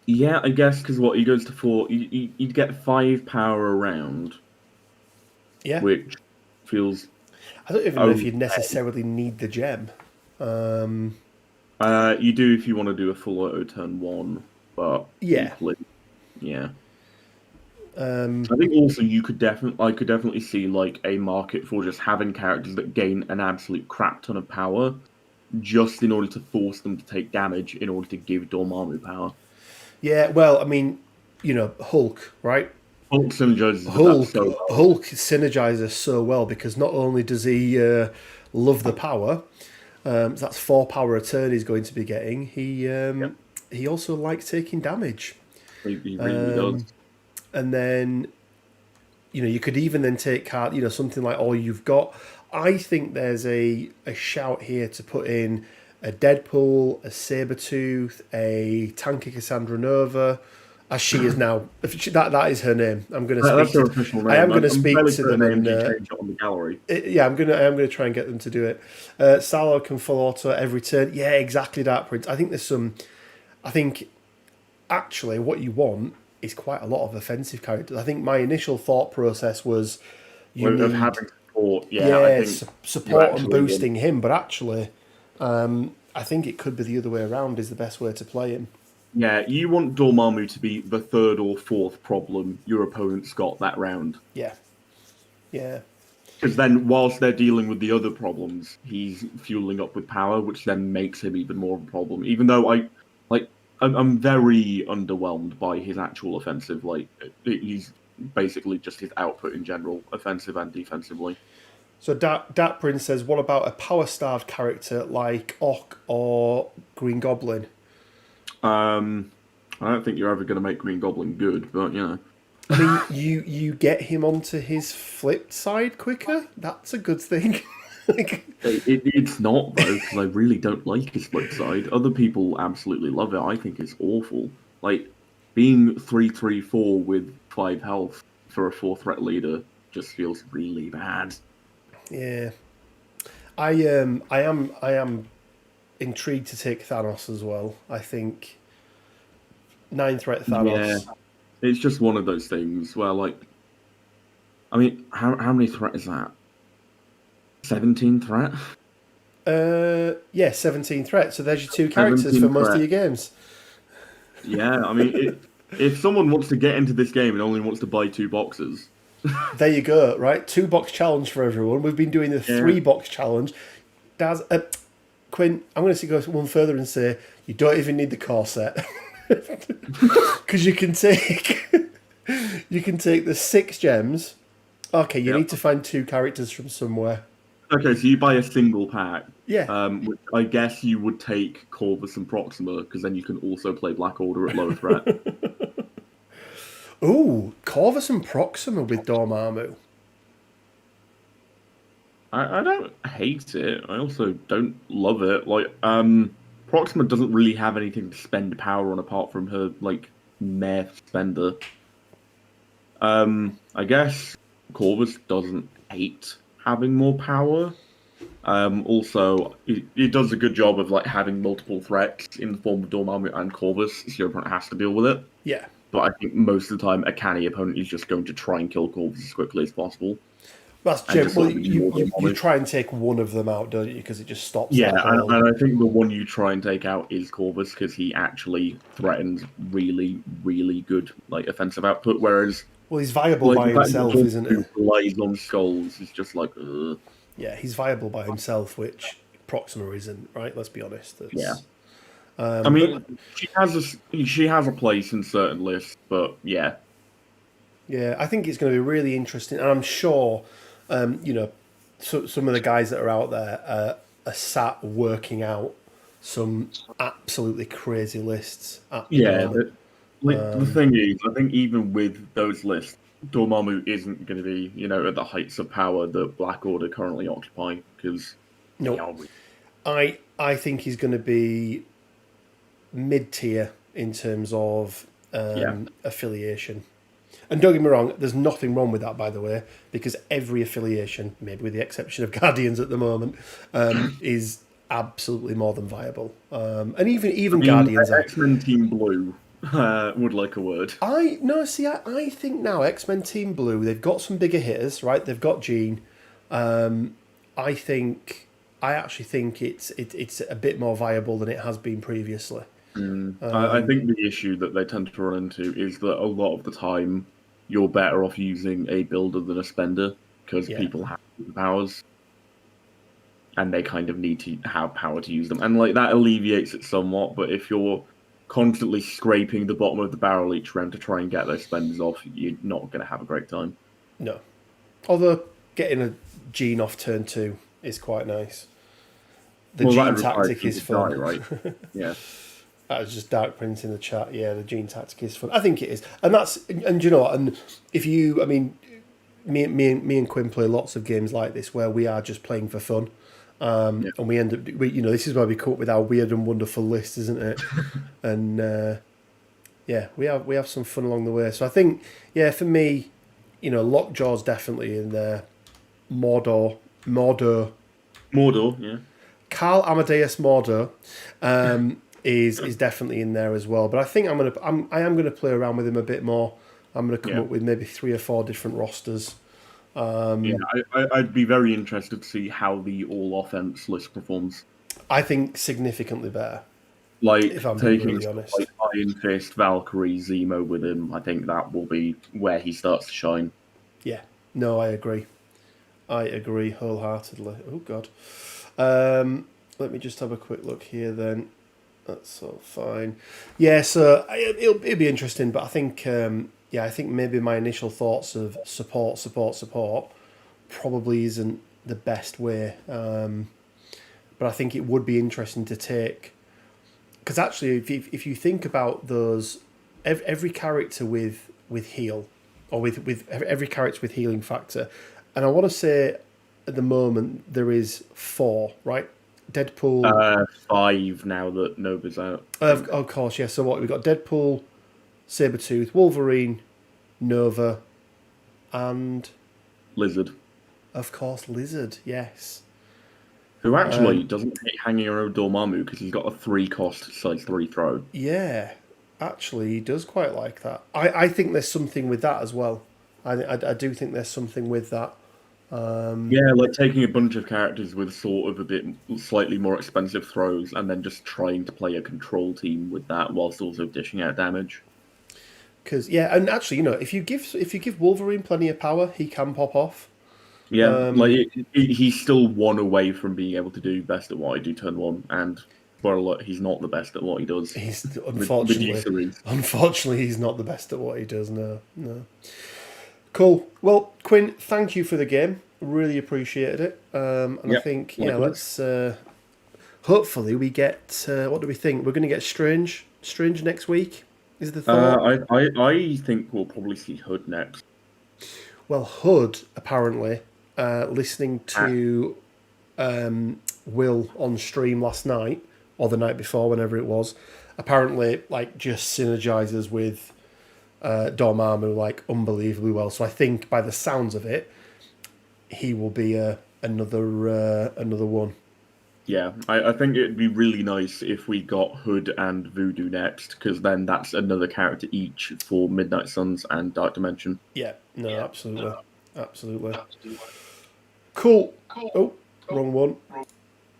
Yeah, I guess, because he goes to 4... You'd get 5 power around. Yeah. Which feels... I don't even know if you'd necessarily need the gem. You do if you want to do a full auto turn 1, but yeah. Yeah. I think also I could definitely see a market for just having characters that gain an absolute crap ton of power, just in order to force them to take damage in order to give Dormammu power. Yeah, well, I mean, Hulk, right? Hulk synergizes Hulk synergizes so well, because not only does he love the power, that's 4 power a turn he's going to be getting. he also likes taking damage. He really does. And then, you could even then take card, something like All You've Got. I think there's a shout here to put in a Deadpool, a Sabretooth, a Tanky Cassandra Nova, as she is now. That is her name. I'm going to speak. That's her official name. I am going to speak fairly to them and change it on the gallery. I am going to try and get them to do it. Salo can full auto every turn. Yeah, exactly that, Prince. I think actually what you want is quite a lot of offensive characters. I think my initial thought process was Of having support. I think support and boosting him, but actually, I think it could be the other way around is the best way to play him. Yeah, you want Dormammu to be the third or fourth problem your opponent's got that round. Yeah. Because then, whilst they're dealing with the other problems, he's fueling up with power, which then makes him even more of a problem. Even though I'm very underwhelmed by his actual offensive. He's basically just his output in general, offensive and defensively. So Dat Prince says, what about a power-starved character like Ock or Green Goblin? I don't think you're ever going to make Green Goblin good, but I mean, you get him onto his flipped side quicker. That's a good thing. It's not though, because I really don't like his flip side. Other people absolutely love it. I think it's awful. Being 3/3/4 with 5 health for a 4-threat leader just feels really bad. Yeah, I am intrigued to take Thanos as well. I think 9-threat Thanos. Yeah, it's just one of those things where, I mean, how many threat is that? 17 threat? Yeah, 17 threat. So there's your 2 characters for most of your games. Yeah, I mean, if someone wants to get into this game and only wants to buy 2 boxes... There you go, right? 2-box challenge for everyone. We've been doing the 3-box challenge. Quinn, I'm going to go one further and say you don't even need the core set. Because you can take the 6 gems. Okay, you need to find 2 characters from somewhere. Okay, so you buy a single pack. Yeah. Which I guess you would take Corvus and Proxima, because then you can also play Black Order at lower threat. Ooh, Corvus and Proxima with Dormammu. I don't hate it. I also don't love it. Proxima doesn't really have anything to spend power on apart from her, meh spender. I guess Corvus doesn't hate having more power. Also, it does a good job of having multiple threats in the form of Dormammu and Corvus, so your opponent has to deal with it. Yeah. But I think most of the time, a canny opponent is just going to try and kill Corvus as quickly as possible. That's generally you try and take one of them out, don't you? Because it just stops. Yeah, and I think the one you try and take out is Corvus because he actually threatens really, really good offensive output. Whereas, he's viable by himself, isn't he? Relies on skulls is just ugh. Yeah, he's viable by himself, which Proxima isn't. Right? Let's be honest. Yeah. I mean, she has a place in certain lists, but yeah. Yeah, I think it's going to be really interesting, and I'm sure, some of the guys that are out there are sat working out some absolutely crazy lists. The thing is, I think even with those lists, Dormammu isn't going to be, at the heights of power that Black Order currently occupy, because... No, I think he's going to be mid-tier in terms of affiliation. And don't get me wrong, there's nothing wrong with that, by the way, because every affiliation, maybe with the exception of Guardians at the moment, is absolutely more than viable. And even Guardians... X-Men Team Blue would like a word. I think now X-Men Team Blue, they've got some bigger hitters, right? They've got Jean. I actually think it's a bit more viable than it has been previously. I think the issue that they tend to run into is that a lot of the time you're better off using a builder than a spender because people have the powers and they kind of need to have power to use them. And that alleviates it somewhat, but if you're constantly scraping the bottom of the barrel each round to try and get those spenders off, you're not going to have a great time. No. Although getting a Gene off turn 2 is quite nice. The Gene tactic is fun. right? Yeah. That was just Dark Prince in the chat. Yeah, the Gene Tactic is fun. I think it is, and you know what? And if you, I mean, me and Quinn play lots of games like this where we are just playing for fun, and we end up, this is why we come up with our weird and wonderful list, isn't it? And yeah, we have some fun along the way. So I think, yeah, for me, Lockjaw's definitely in there. Mordor, Mordor, yeah. Carl Amadeus Mordor is definitely in there as well. But I think I am gonna play around with him a bit more. I'm gonna come up with maybe 3 or 4 different rosters. I'd be very interested to see how the all offense list performs. I think significantly better. Like if I'm being taking really honest, like Iron Fist, Valkyrie, Zemo with him, I think that will be where he starts to shine. Yeah, no, I agree wholeheartedly. Oh God, let me just have a quick look here then. That's all fine. Yeah, so it'll be interesting, but I think I think maybe my initial thoughts of support probably isn't the best way. But I think it would be interesting to take, because actually, if you think about those, every character with heal, or with every character with healing factor, and I want to say at the moment there is 4, right? Deadpool. 5 now that Nova's out. Of course, yeah. So what, we've got Deadpool, Sabretooth, Wolverine, Nova, and Lizard. Of course, Lizard, yes. Who actually doesn't hate hanging around Dormammu because he's got a 3-cost size 3 throw. Yeah, actually, he does quite like that. I think there's something with that as well. I do think there's something with that. Yeah, like taking a bunch of characters with sort of a bit slightly more expensive throws and then just trying to play a control team with that whilst also dishing out damage. Because and actually, if you give Wolverine plenty of power, he can pop off. Yeah, he's still 1 away from being able to do best at what I do turn 1, and well, he's not the best at what he does. He's unfortunately he's not the best at what he does. No. Cool. Well, Quinn, thank you for the game. Really appreciated it. I think let's hopefully we get. What do we think? We're going to get Strange next week. Is the thought? I think we'll probably see Hood next. Well, Hood apparently, listening to Will on stream last night or the night before, whenever it was, apparently just synergizes with Dormammu unbelievably well. So I think by the sounds of it, he will be another one. Yeah, I think it'd be really nice if we got Hood and Voodoo next, because then that's another character each for Midnight Suns and Dark Dimension. Yeah, absolutely. Cool. Oh, wrong one.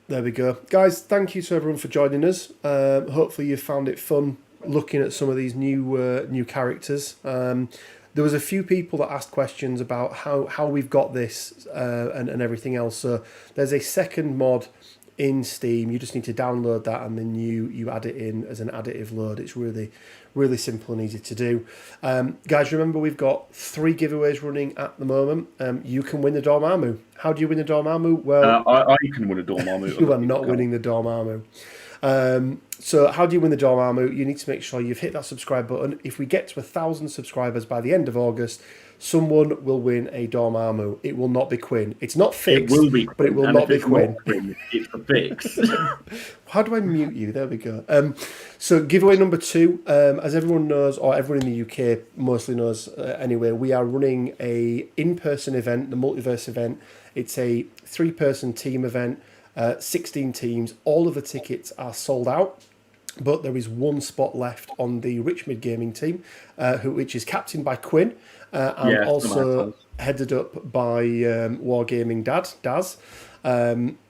There we go. Guys, thank you to everyone for joining us. Hopefully you found it fun looking at some of these new characters. There was a few people that asked questions about how we've got this and everything else. So there's a second mod in Steam. You just need to download that and then you add it in as an additive load. It's really, really simple and easy to do. Guys, remember we've got 3 giveaways running at the moment. You can win the Dormammu. How do you win the Dormammu? Well, I can win a Dormammu. You are not winning the Dormammu. So how do you win the Dormammu? You need to make sure you've hit that subscribe button. If we get to 1,000 subscribers by the end of August, someone will win a Dormammu. It will not be Quinn. It's not fixed, it will be Quinn, but it will not be Quinn. It's a fix. How do I mute you? There we go. So giveaway number 2, as everyone knows, or everyone in the UK mostly knows anyway, we are running a in-person event, the Multiverse event. It's a 3-person team event, 16 teams. All of the tickets are sold out, but there is 1 spot left on the Richmond Gaming team, which is captained by Quinn, and also headed up by Wargaming Daz.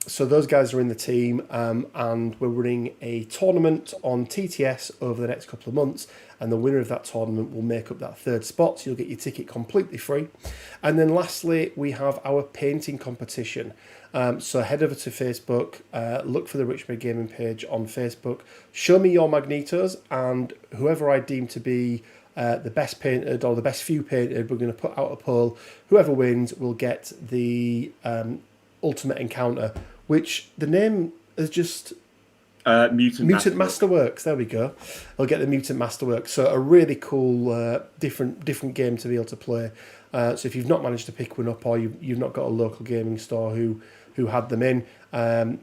So those guys are in the team, and we're running a tournament on TTS over the next couple of months, and the winner of that tournament will make up that 3rd spot, so you'll get your ticket completely free. And then lastly, we have our painting competition. So head over to Facebook, look for the Richmond Gaming page on Facebook, show me your Magnetos, and whoever I deem to be the best painted or the best few painted, we're going to put out a poll. Whoever wins will get the Ultimate Encounter, which the name is just Mutant Mutant Masterwork. Masterworks. There we go. I'll get the Mutant Masterworks. So a really cool, different game to be able to play. So if you've not managed to pick one up, or you've not got a local gaming store who had them in,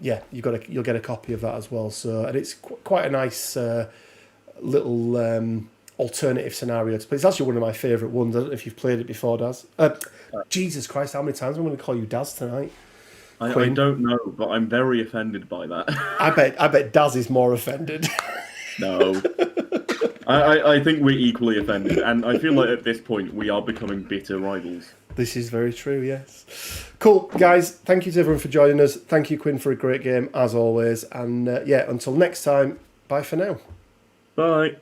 you'll get a copy of that as well. So, and it's quite a nice little alternative scenario to play. It's actually one of my favourite ones. I don't know if you've played it before, Daz. Jesus Christ, how many times am I going to call you Daz tonight? I don't know, but I'm very offended by that. I bet Daz is more offended. No. I think we're equally offended, and I feel like at this point we are becoming bitter rivals. This is very true, yes. Cool, guys. Thank you to everyone for joining us. Thank you, Quinn, for a great game, as always. And until next time, bye for now. Bye.